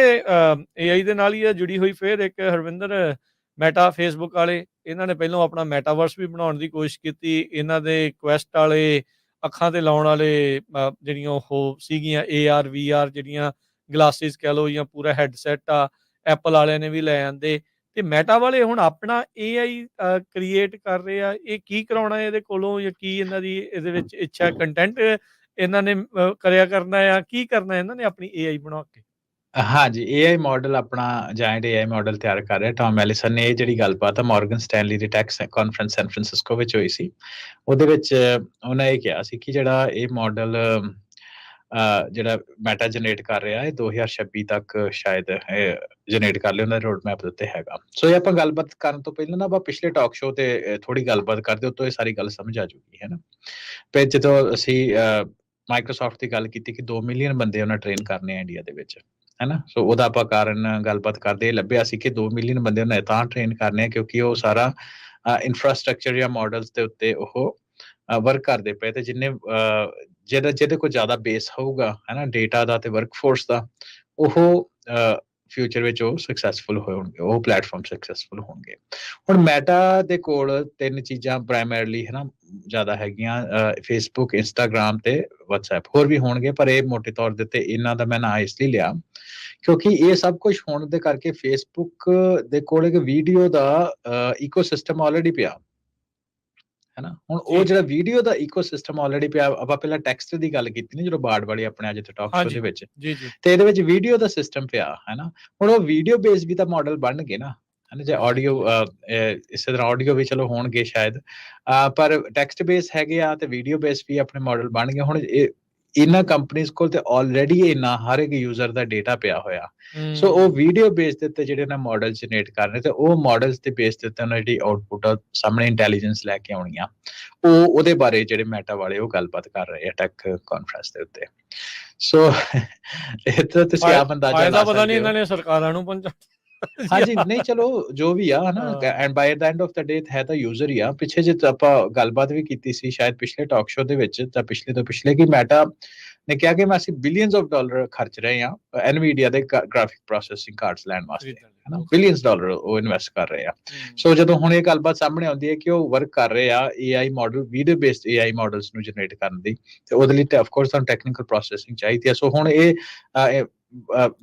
AI ਦੇ ਨਾਲ ਹੀ ਆ ਜੁੜੀ ਹੋਈ, ਫਿਰ ਇੱਕ ਹਰਵਿੰਦਰ, ਮੈਟਾ ਫੇਸਬੁੱਕ ਵਾਲੇ, ਇਹਨਾਂ ਨੇ ਪਹਿਲਾਂ ਆਪਣਾ ਮੈਟਾਵਰਸ ਵੀ ਬਣਾਉਣ ਦੀ ਕੋਸ਼ਿਸ਼ ਕੀਤੀ। ਇਹਨਾਂ ਦੇ ਕੁਐਸਟ ਵਾਲੇ ਅੱਖਾਂ ਤੇ ਲਾਉਣ ਵਾਲੇ ਜਿਹੜੀਆਂ ਉਹ ਸੀਗੀਆਂ AR VR ਜਿਹੜੀਆਂ ਗਲਾਸਿਸ ਕਹਿ ਲਓ ਜਾਂ ਪੂਰਾ ਹੈਡਸੈਟ ਆ, ਐਪਲ ਵਾਲਿਆਂ ਨੇ ਵੀ ਲੈ ਆਂਦੇ। ਤੇ ਮੈਟਾ ਵਾਲੇ ਹੁਣ ਆਪਣਾ AI ਕ੍ਰੀਏਟ ਕਰ ਰਹੇ ਆ। ਇਹ ਕੀ ਕਰਾਉਣਾ ਇਹਦੇ ਕੋਲੋਂ, ਜਾਂ ਕੀ ਇਹਨਾਂ ਦੀ ਇਹਦੇ ਵਿੱਚ ਇੱਛਾ, ਕੰਟੈਂਟ ਇਹਨਾਂ ਨੇ ਕਰਿਆ ਕਰਨਾ ਆ, ਕੀ ਕਰਨਾ ਇਹਨਾਂ ਨੇ ਆਪਣੀ AI ਬਣਾ ਕੇ? ਹਾਂਜੀ, AI ਮਾਡਲ ਆਪਣਾ ਜਾਇੰਟ AI ਮਾਡਲ ਤਿਆਰ ਕਰ ਰਿਹਾ ਟੌਮ ਐਲੀਸਨ ਨੇ। ਇਹ ਜਿਹੜੀ ਗੱਲਬਾਤ ਆ ਮੋਰਗਨ ਸਟੈਨਲੀ ਦੀ ਟੈਕ ਕਾਨਫਰੰਸ ਸੈਨ ਫਰਾਂਸਿਸਕੋ ਵਿੱਚ ਹੋਈ ਸੀ। ਉਹਦੇ ਵਿੱਚ ਉਹਨੇ ਇਹ ਕਿਹਾ ਸੀ ਕਿ ਜਿਹੜਾ ਇਹ ਮਾਡਲ ਜਿਹੜਾ ਮੈਟਾ ਜਨਰੇਟ ਕਰ ਰਿਹਾ, ਇਹ 2026 ਤੱਕ ਸ਼ਾਇਦ ਜਨਰੇਟ ਕਰ ਲਿਆ, ਉਹਨਾਂ ਦੇ ਰੋਡ ਮੈਪ ਦੇ ਉੱਤੇ ਹੈਗਾ। ਸੋ ਇਹ ਆਪਾਂ ਗੱਲਬਾਤ ਕਰਨ ਤੋਂ ਪਹਿਲਾਂ ਨਾ ਆਪਾਂ ਪਿਛਲੇ ਟਾਕ ਸ਼ੋਅ ਤੇ ਥੋੜੀ ਗੱਲਬਾਤ ਕਰਦੇ, ਉਤੋਂ ਇਹ ਸਾਰੀ ਗੱਲ ਸਮਝ ਆ ਜੂਗੀ, ਹੈ ਨਾ। ਫਿਰ ਜਦੋਂ ਅਸੀਂ ਮਾਈਕਰੋਸਾਫਟ ਦੀ ਗੱਲ ਕੀਤੀ ਕਿ 2 ਮਿਲੀਅਨ ਬੰਦੇ ਉਹਨਾਂ ਟ੍ਰੇਨ ਕਰਨੇ ਆ ਇੰਡੀਆ ਦੇ ਵਿੱਚ, ਹੈਨਾ। ਸੋ ਉਹਦਾ ਆਪਾਂ ਕਾਰਨ ਗੱਲਬਾਤ ਕਰਦੇ ਇਹ ਲੱਭਿਆ ਸੀ ਕਿ 2 ਮਿਲੀਅਨ ਬੰਦੇ ਉਹਨੇ ਤਾਂ ਟ੍ਰੇਨ ਕਰਨੇ ਆ ਕਿਉਂਕਿ ਉਹ ਸਾਰਾ ਇਨਫਰਾਸਟ੍ਰਕਚਰ ਜਾਂ ਮਾਡਲਸ ਦੇ ਉੱਤੇ ਉਹ ਵਰਕ ਕਰਦੇ ਪਏ, ਤੇ ਜਿੰਨੇ ਜਿਹਦੇ ਕੋਲ ਜ਼ਿਆਦਾ ਬੇਸ ਹੋਊਗਾ, ਹੈਨਾ, ਡੇਟਾ ਦਾ ਤੇ ਵਰਕਫੋਰਸ ਦਾ, ਉਹ ਫਿਊਚਰ ਵਿੱਚ ਉਹ ਸਕਸੈਸਫੁਲ ਹੋਣਗੇ, ਉਹ ਪਲੇਟਫਾਰਮ ਸਕਸੈਸਫੁਲ ਹੋਣਗੇ। ਹੁਣ ਮੈਟਾ ਦੇ ਕੋਲ 3 ਚੀਜ਼ਾਂ ਪ੍ਰਾਇਮਰੀਲੀ, ਹੈ ਨਾ, ਜ਼ਿਆਦਾ ਹੈਗੀਆਂ, ਫੇਸਬੁੱਕ, ਇੰਸਟਾਗ੍ਰਾਮ ਤੇ ਵਟਸਐਪ। ਹੋਰ ਵੀ ਹੋਣਗੇ, ਪਰ ਇਹ ਮੋਟੇ ਤੌਰ ਦੇ ਉੱਤੇ ਇਹਨਾਂ ਦਾ ਮੈਂ ਨਾਂ ਇਸ ਲਈ ਲਿਆ ਕਿਉਂਕਿ ਇਹ ਸਭ ਕੁਝ ਹੋਣ ਦੇ ਕਰਕੇ ਫੇਸਬੁੱਕ ਦੇ ਕੋਲ ਇੱਕ ਵੀਡੀਓ ਦਾ ਇਕੋਸਿਸਟਮ ਆਲਰੇਡੀ ਪਿਆ, ਹੈਨਾ। ਹੁਣ ਉਹ ਜੀ, ਜਿਹੜਾ ਵੀਡੀਓ ਦਾ ਇਕੋਸਿਸਟਮ ਆਲਰੇਡੀ ਪਿਆ, ਆਪਾਂ ਪਹਿਲਾਂ ਟੈਕਸਟ ਦੀ ਗੱਲ ਕੀਤੀ ਨਾ ਜਦੋਂ ਬਾੜ ਵਾਲੀ ਆਪਣੇ ਅੱਜ ਇੱਥੇ ਟਾਕ ਸ਼ੋਅ ਦੇ ਹਾਂਜੀ, ਵਿੱਚ, ਜੀ, ਜੀ, ਤੇ ਇਹਦੇ ਵਿੱਚ ਵੀਡੀਓ ਦਾ ਸਿਸਟਮ ਪਿਆ, ਹੈਨਾ। ਹੁਣ ਉਹ ਵੀਡੀਓ ਬੇਸ ਵੀ ਤਾਂ ਮਾਡਲ ਬਣਨਗੇ ਨਾ, ਹਨਾ। ਜੇ ਆਡੀਓ ਐਗਜ਼ੈਕਟਲੀ। ਇਸੇ ਤਰ੍ਹਾਂ ਆਡੀਓ ਵੀ ਚਲੋ ਹੋਣਗੇ ਸ਼ਾਇਦ, ਪਰ ਟੈਕਸਟ ਬੇਸ ਹੈਗੇ ਆ ਤੇ ਵੀਡੀਓ ਬੇਸ ਵੀ ਆਪਣੇ ਮਾਡਲ ਬਣ ਗਏ। ਹੁਣ ਇਹਨਾਂ ਕੰਪਨੀਆਂ ਕੋਲ ਤੇ ਆਲਰੇਡੀ ਇਹਨਾਂ ਹਰ ਇੱਕ ਯੂਜ਼ਰ ਦਾ ਡੇਟਾ ਪਿਆ ਹੋਇਆ। ਸੋ ਉਹ ਵੀਡੀਓ ਬੇਸ ਦੇ ਉੱਤੇ ਜਿਹੜੇ ਨਾ ਮਾਡਲ ਜਨਰੇਟ ਕਰਨੇ, ਤੇ ਉਹ ਮਾਡਲਸ ਦੇ ਬੇਸ ਦੇ ਉੱਤੇ ਉਹਨਾਂ ਜਿਹੜੀ ਆਊਟਪੁੱਟ ਆ ਸਾਹਮਣੇ ਇੰਟੈਲੀਜੈਂਸ ਲੈ ਕੇ ਆਉਣੀ ਆ, ਉਹਦੇ ਬਾਰੇ ਜਿਹੜੇ ਮੈਟਾ ਵਾਲੇ ਉਹ ਗੱਲਬਾਤ ਕਰ ਰਹੇ ਆ ਟੈਕ ਕਾਨਫਰੰਸ ਦੇ ਉੱਤੇ। ਸੋ ਇਹ ਤਾਂ ਤੁਸੀਂ ਆਪ ਅੰਦਾਜ਼ਾ ਫਾਇਦਾ ਲਾ ਪਤਾ ਨਹੀਂ ਸਕਦੇ ਇਹਨਾਂ ਹੋ। ਨੇ ਸਰਕਾਰਾਂ ਨੂੰ ਪਹੁੰਚਾ। ਹਾਂਜੀ, ਨਹੀਂ ਚਲੋ ਜੋ ਵੀ ਆ, ਹਨਾ, and by the end of the day ਹੈ ਤਾਂ ਯੂਜ਼ਰ ਹੀ ਆ। ਪਿੱਛੇ ਜੇ ਆਪਾਂ ਗੱਲਬਾਤ ਵੀ ਕੀਤੀ ਸੀ ਸ਼ਾਇਦ ਪਿਛਲੇ ਟਾਕ ਸ਼ੋਅ ਦੇ ਵਿੱਚ, ਤਾਂ ਪਿਛਲੇ ਤੋਂ ਪਿਛਲੇ, ਕਿ ਮੈਟਾ ਨੇ ਕਿਹਾ ਕਿ ਅਸੀਂ ਬਿਲੀਅਨਸ ਆਫ ਡਾਲਰ ਖਰਚ ਰਹੇ ਹਾਂ ਐਨਵੀਡੀਆ ਦੇ ਗ੍ਰਾਫਿਕ ਪ੍ਰੋਸੈਸਿੰਗ ਕਾਰਡਸ ਲੈਣ ਵਾਸਤੇ, ਹਨਾ। ਬਿਲੀਅਨਸ ਡਾਲਰ ਉਹ ਇਨਵੈਸਟ ਕਰ ਰਹੇ ਆ। ਸੋ ਜਦੋਂ ਹੁਣ ਇਹ ਗੱਲਬਾਤ ਸਾਹਮਣੇ ਆਉਂਦੀ ਹੈ ਕਿ ਉਹ ਵਰਕ ਕਰ ਰਹੇ ਆ AI model, video based AI models ਨੂੰ ਜਨਰੇਟ ਕਰਨ ਦੀ, ਤੇ ਉਹਦੇ ਲਈ ਤਾਂ ਆਫ ਕੋਰਸ ਤੁਹਾਨੂੰ ਟੈਕਨੀਕਲ ਪ੍ਰੋਸੈਸਿੰਗ ਚਾਹੀਦੀ ਹੈ। ਸੋ ਹੁਣ ਇਹ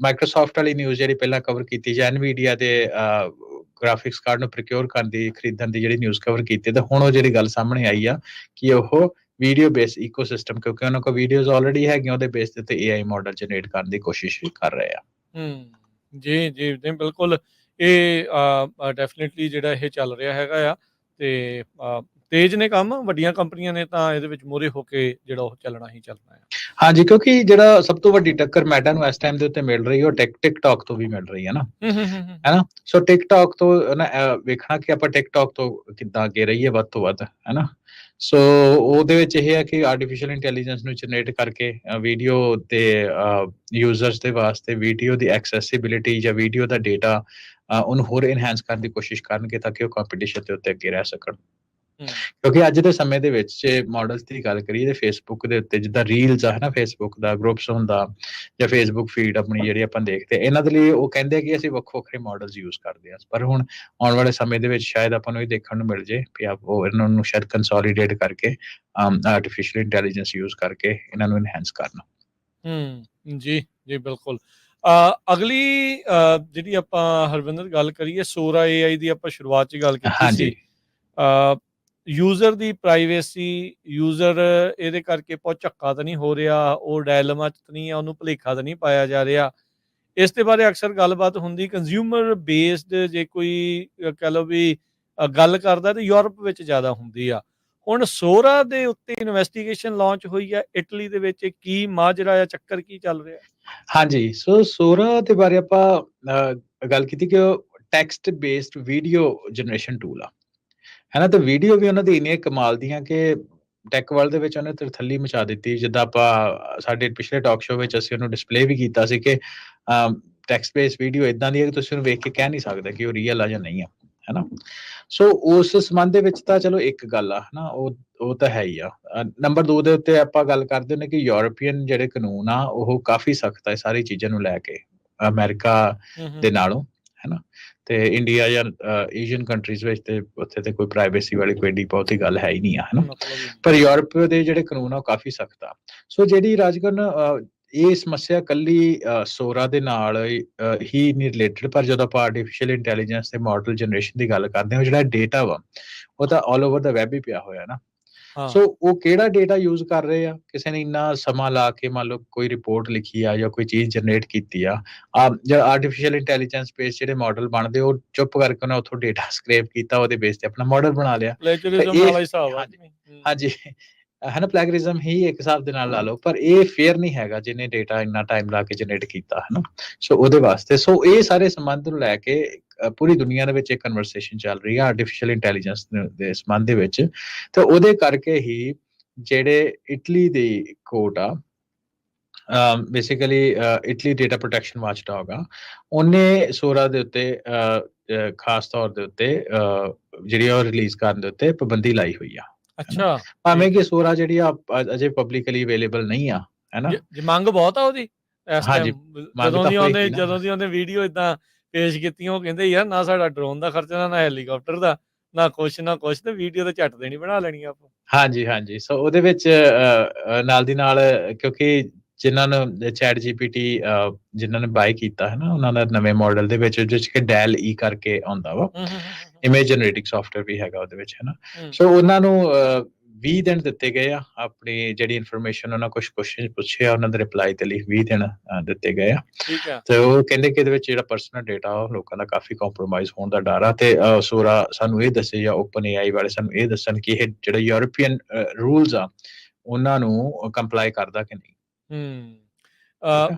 ਮਾਈਕਰੋਸਾਫਟ ਵਾਲੀ ਨਿਊਜ਼ ਜਿਹੜੀ ਪਹਿਲਾਂ ਕਵਰ ਕੀਤੀ ਜਾਂ ਐਨਵੀਡੀਆ ਦੇ ਗ੍ਰਾਫਿਕਸ ਕਾਰਡ ਨੂੰ ਪ੍ਰੋਕਿਉਰ ਕਰਨ ਦੀ, ਖਰੀਦਣ ਦੀ ਜਿਹੜੀ ਨਿਊਜ਼ ਕਵਰ ਕੀਤੀ, ਤੇ ਹੁਣ ਉਹ ਜਿਹੜੀ ਗੱਲ ਸਾਹਮਣੇ ਆਈ ਆ ਕਿ ਉਹ ਵੀਡੀਓ ਬੇਸ ਇਕੋਸਿਸਟਮ, ਕਿਉਂਕਿ ਉਹਨਾਂ ਕੋਲ ਵੀਡੀਓਜ਼ ਆਲਰੇਡੀ ਹੈਗੀਆਂ, ਉਹਦੇ ਬੇਸ ਤੇ AI ਮਾਡਲ ਜਨਰੇਟ ਕਰਨ ਦੀ ਕੋਸ਼ਿਸ਼ ਕਰ ਰਹੇ ਆ। ਜੀ, ਜੀ, ਬਿਲਕੁਲ। ਇਹ ਡੈਫੀਨਿਟਲੀ ਜਿਹੜਾ ਇਹ ਚੱਲ ਰਿਹਾ ਹੈਗਾ ਆ, ਤੇ ਤੇਜ਼ ਨੇ ਕੰਮ, ਵੱਡੀਆਂ ਕੰਪਨੀਆਂ ਨੇ ਤਾਂ ਇਹਦੇ ਵਿੱਚ ਮੂਹਰੇ ਹੋ ਕੇ ਜਿਹੜਾ ਉਹ ਚੱਲਣਾ ਹੀ ਚੱਲਣਾ ਆ। ਹਾਂਜੀ, ਕਿਉਂਕਿ ਜਿਹੜਾ ਸਭ ਤੋਂ ਵੱਡੀ ਟੱਕਰ ਮੈਟਾ ਨੂੰ ਇਸ ਟਾਈਮ ਦੇ ਉੱਤੇ ਮਿਲ ਰਹੀ ਹੈ ਉਹ ਟਿਕਟੌਕ ਤੋਂ ਵੀ ਮਿਲ ਰਹੀ ਹੈ ਨਾ, ਹੈਨਾ। ਸੋ ਟਿਕਟੌਕ ਤੋਂ ਨਾ ਵੇਖਣਾ ਕਿ ਆਪਾਂ ਟਿਕਟੌਕ ਤੋਂ ਕਿੱਦਾਂ ਅੱਗੇ ਰਹੀਏ ਵੱਧ ਤੋਂ ਵੱਧ, ਹੈਨਾ। ਸੋ ਉਹਦੇ ਵਿੱਚ ਇਹ ਹੈ ਕਿ ਆਰਟੀਫਿਸ਼ੀਅਲ ਇੰਟੈਲੀਜੈਂਸ ਨੂੰ ਜਨਰੇਟ ਕਰਕੇ ਵੀਡੀਓ ਤੇ ਯੂਜ਼ਰਸ ਦੇ ਵਾਸਤੇ ਵੀਡੀਓ ਦੀ ਐਕਸੈਸਿਬਿਲਿਟੀ ਜਾਂ ਵੀਡੀਓ ਦਾ ਡੇਟਾ ਉਹਨੂੰ ਹੋਰ ਇਨਹੈਂਸ ਕਰਨ ਦੀ ਕੋਸ਼ਿਸ਼ ਕਰਨਗੇ ਤਾਂ ਕਿ ਉਹ ਕੰਪੀਟੀਸ਼ਨ ਦੇ ਉੱਤੇ ਅੱਗੇ ਰਹਿ ਸਕਣ। ਕਿਉਂਕਿ ਅੱਜ ਦੇ ਸਮੇਂ ਦੇ ਵਿੱਚ ਜੇ ਮਾਡਲਸ ਦੀ ਗੱਲ ਕਰੀਏ ਤੇ ਫੇਸਬੁੱਕ ਦੇ ਉੱਤੇ ਜਿੱਦਾਂ ਰੀਲਸ ਆ, ਹਨਾ, ਫੇਸਬੁੱਕ ਦਾ ਗਰੁੱਪਸ ਹੁੰਦਾ ਜਾਂ ਫੇਸਬੁੱਕ ਫੀਡ ਆਪਣੀ ਜਿਹੜੀ ਆਪਾਂ ਦੇਖਦੇ, ਇਹਨਾਂ ਦੇ ਲਈ ਉਹ ਕਹਿੰਦੇ ਕਿ ਅਸੀਂ ਵੱਖੋ ਵੱਖਰੇ ਮਾਡਲਸ ਯੂਜ਼ ਕਰਦੇ ਹਾਂ। ਪਰ ਹੁਣ ਆਉਣ ਵਾਲੇ ਸਮੇਂ ਦੇ ਵਿੱਚ ਸ਼ਾਇਦ ਆਪਾਂ ਨੂੰ ਇਹ ਦੇਖਣ ਨੂੰ ਮਿਲ ਜੇ ਕਿ ਉਹ ਇਹਨਾਂ ਨੂੰ ਸ਼ਾਇਦ ਕੰਸੋਲੀਡੇਟ ਕਰਕੇ ਆਰਟੀਫਿਸ਼ੀਅਲ ਇੰਟੈਲੀਜੈਂਸ ਯੂਜ਼ ਕਰਕੇ ਇਹਨਾਂ ਨੂੰ ਇਨਹੈਂਸ ਕਰਨ। ਜੀ ਜੀ ਬਿਲਕੁਲ। ਅਗਲੀ ਜਿਹੜੀ ਆਪਾਂ ਹਰਵਿੰਦਰ ਗੱਲ ਕਰੀਏ, ਸੋਰਾ AI ਦੀ ਆਪਾਂ ਸ਼ੁਰੂਆਤ 'ਚ ਗੱਲ ਕੀਤੀ ਸੀ। ਯੂਜ਼ਰ ਦੀ ਪ੍ਰਾਈਵੇਸੀ, ਯੂਜ਼ਰ ਇਹਦੇ ਕਰਕੇ ਬਹੁਤ ਝੱਕਾ ਤਾਂ ਨਹੀਂ ਹੋ ਰਿਹਾ, ਉਹ ਡਾਇਲਮਾ 'ਚ ਤਾਂ ਨਹੀਂ ਆ, ਉਹਨੂੰ ਭੁਲੇਖਾ ਤਾਂ ਨਹੀਂ ਪਾਇਆ ਜਾ ਰਿਹਾ। ਇਸ ਦੇ ਬਾਰੇ ਅਕਸਰ ਗੱਲਬਾਤ ਹੁੰਦੀ, ਕੰਜ਼ਿਊਮਰ ਬੇਸਡ ਜੇ ਕੋਈ ਕਹਿ ਲਓ ਵੀ ਗੱਲ ਕਰਦਾ ਤੇ ਯੂਰਪ ਵਿੱਚ ਜ਼ਿਆਦਾ ਹੁੰਦੀ ਆ। ਹੁਣ ਸੋਰਾ ਦੇ ਉੱਤੇ ਇਨਵੈਸਟੀਗੇਸ਼ਨ ਲਾਂਚ ਹੋਈ ਆ ਇਟਲੀ ਦੇ ਵਿੱਚ, ਕੀ ਮਾਜਰਾ ਆ, ਚੱਕਰ ਕੀ ਚੱਲ ਰਿਹਾ? ਹਾਂਜੀ, ਸੋ ਸੋਰਾ ਦੇ ਬਾਰੇ ਆਪਾਂ ਗੱਲ ਕੀਤੀ ਕਿ ਉਹ text based video generation tool ਆ, ਹੈ ਨਾ। ਤੇ ਵੀਡੀਓ ਵੀ ਉਹਨਾਂ ਦੀ ਇੰਨੀਆਂ ਕਮਾਲ ਦੀਆਂ ਕਿ ਟੈਕ ਵਰਲਡ ਦੇ ਵਿੱਚ ਉਹਨੇ ਤਰਥੱਲੀ ਮਚਾ ਦਿੱਤੀ। ਜਿੱਦਾਂ ਆਪਾਂ ਸਾਡੇ ਪਿਛਲੇ ਟਾਕ ਸ਼ੋਅ ਵਿੱਚ ਅਸੀਂ ਉਹਨੂੰ ਡਿਸਪਲੇ ਵੀ ਕੀਤਾ ਸੀ ਕਿ ਟੈਕਸਟ ਬੇਸਡ ਵੀਡੀਓ ਇਦਾਂ ਦੀ ਹੈ ਕਿ ਤੁਸੀਂ ਉਹਨੂੰ ਵੇਖ ਕੇ ਕਹਿ ਨਹੀਂ ਸਕਦੇ ਕਿ ਉਹ ਰੀਅਲ ਆ ਜਾਂ ਨਹੀਂ ਆ, ਹੈ ਨਾ। ਸੋ ਉਸ ਸੰਬੰਧ ਦੇ ਵਿੱਚ ਤਾਂ ਚਲੋ ਇੱਕ ਗੱਲ ਆ, ਹਨਾ, ਉਹ ਤਾਂ ਹੈ ਹੀ ਆ। ਨੰਬਰ 2 ਦੇ ਉੱਤੇ ਆਪਾਂ ਗੱਲ ਕਰਦੇ ਹੁੰਦੇ ਕਿ ਯੂਰਪੀਅਨ ਜਿਹੜੇ ਕਾਨੂੰਨ ਆ ਉਹ ਕਾਫੀ ਸਖਤ ਆ ਸਾਰੀ ਚੀਜ਼ਾਂ ਨੂੰ ਲੈ ਕੇ ਅਮਰੀਕਾ ਦੇ ਨਾਲੋਂ, ਹੈ ਨਾ। ਤੇ ਇੰਡੀਆ ਜਾਂ ਏਸ਼ੀਅਨ ਕੰਟਰੀਜ਼ ਵਿੱਚ ਤੇ ਉੱਥੇ ਤੇ ਕੋਈ ਪ੍ਰਾਈਵੇਸੀ ਵਾਲੀ ਕੋਈ ਏਡੀ ਬਹੁਤੀ ਗੱਲ ਹੈ ਹੀ ਨਹੀਂ ਆ, ਹੈ ਨਾ। ਪਰ ਯੂਰਪ ਦੇ ਜਿਹੜੇ ਕਾਨੂੰਨ ਆ ਉਹ ਕਾਫੀ ਸਖਤ ਆ। ਸੋ ਜਿਹੜੀ ਰਾਜਗੁਰਨ ਇਹ ਸਮੱਸਿਆ ਕੱਲੀ ਸੋਰਾ ਦੇ ਨਾਲ ਹੀ ਨਹੀਂ ਰਿਲੇਟਡ, ਪਰ ਜਦੋਂ ਆਪਾਂ ਆਰਟੀਫਿਸ਼ੀਅਲ ਇੰਟੈਲੀਜੈਂਸ ਤੇ ਮਾਡਲ ਜਨਰੇਸ਼ਨ ਦੀ ਗੱਲ ਕਰਦੇ ਹਾਂ, ਜਿਹੜਾ ਡੇਟਾ ਵਾ ਉਹ ਤਾਂ ਆਲ ਓਵਰ ਦਾ ਵੈਬ ਹੀ ਪਿਆ ਹੋਇਆ ਨਾ। ਸੋ ਉਹ ਕਿਹੜਾ ਡੇਟਾ ਯੂਜ਼ ਕਰ ਰਹੇ ਆ, ਕਿਸੇ ਨੇ ਇੰਨਾ ਸਮਾਂ ਲਾ ਕੇ ਮੰਨ ਲਓ ਕੋਈ ਰਿਪੋਰਟ ਲਿਖੀ ਆ ਜਾਂ ਕੋਈ ਚੀਜ਼ ਜਨਰੇਟ ਕੀਤੀ ਆ, ਜਾਂ ਆਰਟੀਫਿਸ਼ੀਅਲ ਇੰਟੈਲੀਜੈਂਸ ਬੇਸ ਜਿਹੜੇ ਮਾਡਲ ਬਣਦੇ ਉਹ ਚੁੱਪ ਕਰਕੇ ਉਹਨਾਂ ਉੱਥੋਂ ਡੇਟਾ ਸਕ੍ਰੇਪ ਕੀਤਾ, ਉਹਦੇ ਬੇਸ ਤੇ ਆਪਣਾ ਮਾਡਲ ਬਣਾ ਲਿਆ। ਹਾਂਜੀ, ਹੈ ਨਾ, ਪਲੈਗਰਿਜ਼ਮ ਹੀ ਇੱਕ ਹਿਸਾਬ ਦੇ ਨਾਲ ਲਾ ਲਓ, ਪਰ ਇਹ ਫੇਅਰ ਨਹੀਂ ਹੈਗਾ ਜਿਹਨੇ ਡੇਟਾ ਇੰਨਾ ਟਾਈਮ ਲਾ ਕੇ ਜਨਰੇਟ ਕੀਤਾ, ਹੈ ਨਾ। ਸੋ ਉਹਦੇ ਵਾਸਤੇ ਸੋ ਇਹ ਸਾਰੇ ਸੰਬੰਧ ਨੂੰ ਲੈ ਕੇ ਪੂਰੀ ਦੁਨੀਆ ਦੇ ਵਿੱਚ ਇੱਕ ਕਨਵਰਸੇਸ਼ਨ ਚੱਲ ਰਹੀ ਹੈ ਆਰਟੀਫਿਸ਼ੀਅਲ ਇੰਟੈਲੀਜੈਂਸ ਦੇ ਸੰਬੰਧ ਦੇ ਵਿੱਚ। ਤੇ ਉਹਦੇ ਕਰਕੇ ਹੀ ਜਿਹੜੇ ਇਟਲੀ ਦੀ ਕੋਰਟ ਆ, basically Italy data protection watchdog ਆ, ਉਹਨੇ ਸੋਰਾ ਦੇ ਉੱਤੇ ਖਾਸ ਤੌਰ ਦੇ ਉੱਤੇ ਜਿਹੜੀ ਉਹ ਰਿਲੀਜ਼ ਕਰਨ ਦੇ ਉੱਤੇ ਪਾਬੰਦੀ ਲਾਈ ਹੋਈ ਆ। ਅੱਛਾ, ਭਾਵੇਂ ਕਿ ਸੋਰਾ ਜਿਹੜੀ ਆ ਅਜੇ ਪਬਲਿਕਲੀ ਅਵੇਲੇਬਲ ਨਹੀਂ ਆ, ਹੈ ਨਾ। ਮੰਗ ਬਹੁਤ ਆ ਉਹਦੀ ਇਸ ਟਾਈਮ। ਜਦੋਂ ਦੀ ਉਹਨੇ ਵੀਡੀਓ ਇਦਾਂ ਪੇਸ਼ ਕੀਤੀਆਂ, ਉਹ ਕਹਿੰਦੇ ਯਾਰ ਨਾ ਸਾਡਾ ਡਰੋਨ ਦਾ ਖਰਚਾ, ਨਾ ਹੈਲੀਕਾਪਟਰ ਦਾ, ਨਾ ਕੁਛ ਤੇ ਵੀਡੀਓ ਤੇ ਝੱਟ ਦੇਣੀ ਬਣਾ ਲੈਣੀ ਆਪਾਂ। ਹਾਂਜੀ, ਸੋ ਉਹਦੇ ਵਿੱਚ ਨਾਲ ਦੀ ਨਾਲ ਕਿਉਂਕਿ ਜਿਨ੍ਹਾਂ ਨੂੰ ਚੈਟ GPT ਜਿਨ੍ਹਾਂ ਨੇ ਬਾਏ ਕੀਤਾ ਹੈ ਨਾ, ਉਹਨਾਂ ਦਾ ਨਵੇਂ ਮਾਡਲ ਦੇ ਵਿੱਚ ਜਿਸ ਕਿ ਡੈਲ ਈ ਕਰਕੇ ਆਉਂਦਾ ਵਾ, ਇਮੇਜ ਜਨਰੇਟਿੰਗ ਸੌਫਟਵੇਅਰ ਵੀ ਹੈਗਾ ਉਹਦੇ ਵਿੱਚ, ਹੈ ਨਾ। ਸੋ ਉਹਨਾਂ ਨੂੰ 20 ਦਿਨ ਦਿੱਤੇ ਗਏ ਆ ਆਪਣੀ ਜਿਹੜੀ ਇਨਫੋਰਮੇਸ਼ਨ, ਉਹਨਾਂ ਕੁਝ ਕੁਐਸਚਨ ਪੁੱਛੇ ਆ, ਉਹਨਾਂ ਦੇ ਰਿਪਲਾਈ ਦੇ ਲਈ 20 ਦਿਨ ਦਿੱਤੇ ਗਏ ਆ। ਤੇ ਉਹ ਕਹਿੰਦੇ ਕਿ ਇਹਦੇ ਵਿੱਚ ਜਿਹੜਾ ਪਰਸਨਲ ਡੇਟਾ ਉਹ ਲੋਕਾਂ ਦਾ ਕਾਫੀ ਕੰਪਰੋਮਾਈਜ਼ ਹੋਣ ਦਾ ਡਰ ਆ। ਤੇ ਸੋਰਾ ਸਾਨੂੰ ਇਹ ਦੱਸੇ ਜਾਂ ਓਪਨ AI ਵਾਲੇ ਸਾਨੂੰ ਇਹ ਦੱਸਣ ਕਿ ਇਹ ਜਿਹੜਾ ਯੂਰਪੀਅਨ ਰੂਲਸ ਆ ਉਹਨਾਂ ਨੂੰ ਕੰਪਲਾਈ ਕਰਦਾ ਕਿ ਨਹੀਂ।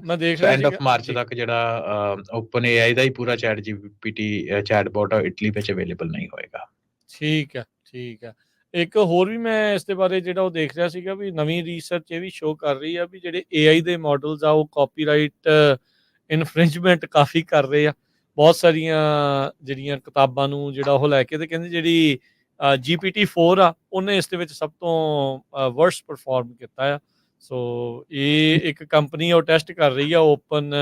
ਮੈਂ ਦੇਖ ਰਿਹਾ ਐਂਡ ਆਫ ਮਾਰਚ ਤੱਕ ਜਿਹੜਾ ਓਪਨ AI ਦਾ ਹੀ ਪੂਰਾ ਚੈਟ GPT ਚੈਟਬੋਟ ਇਟਲੀ ਵਿੱਚ ਅਵੇਲੇਬਲ ਨਹੀਂ ਹੋਏਗਾ। ਠੀਕ ਹੈ। ਇੱਕ ਹੋਰ ਵੀ ਮੈਂ ਇਸ ਦੇ ਬਾਰੇ ਜਿਹੜਾ ਉਹ ਦੇਖ ਰਿਹਾ ਸੀਗਾ ਵੀ ਨਵੀਂ ਰਿਸਰਚ ਇਹ ਵੀ ਸ਼ੋ ਕਰ ਰਹੀ ਆ ਵੀ ਜਿਹੜੇ AI ਦੇ ਮਾਡਲਸ ਆ ਉਹ ਕਾਪੀਰਾਈਟ ਇਨਫ੍ਰਿੰਜਮੈਂਟ ਕਾਫੀ ਕਰ ਰਹੇ ਆ। ਬਹੁਤ ਸਾਰੀਆਂ ਜਿਹੜੀਆਂ ਕਿਤਾਬਾਂ ਨੂੰ ਜਿਹੜਾ ਉਹ ਲੈ ਕੇ, ਤੇ ਕਹਿੰਦੇ ਜਿਹੜੀ GPT-4 ਆ ਉਹਨੇ ਇਸ ਦੇ ਵਿੱਚ ਸਭ ਤੋਂ ਵਰਸਟ ਪਰਫਾਰਮ ਕੀਤਾ ਆ। ਸੋ ਇਹ ਇੱਕ ਕੰਪਨੀ ਉਹ ਟੈਸਟ ਕਰ ਰਹੀ ਆ ਓਪਨ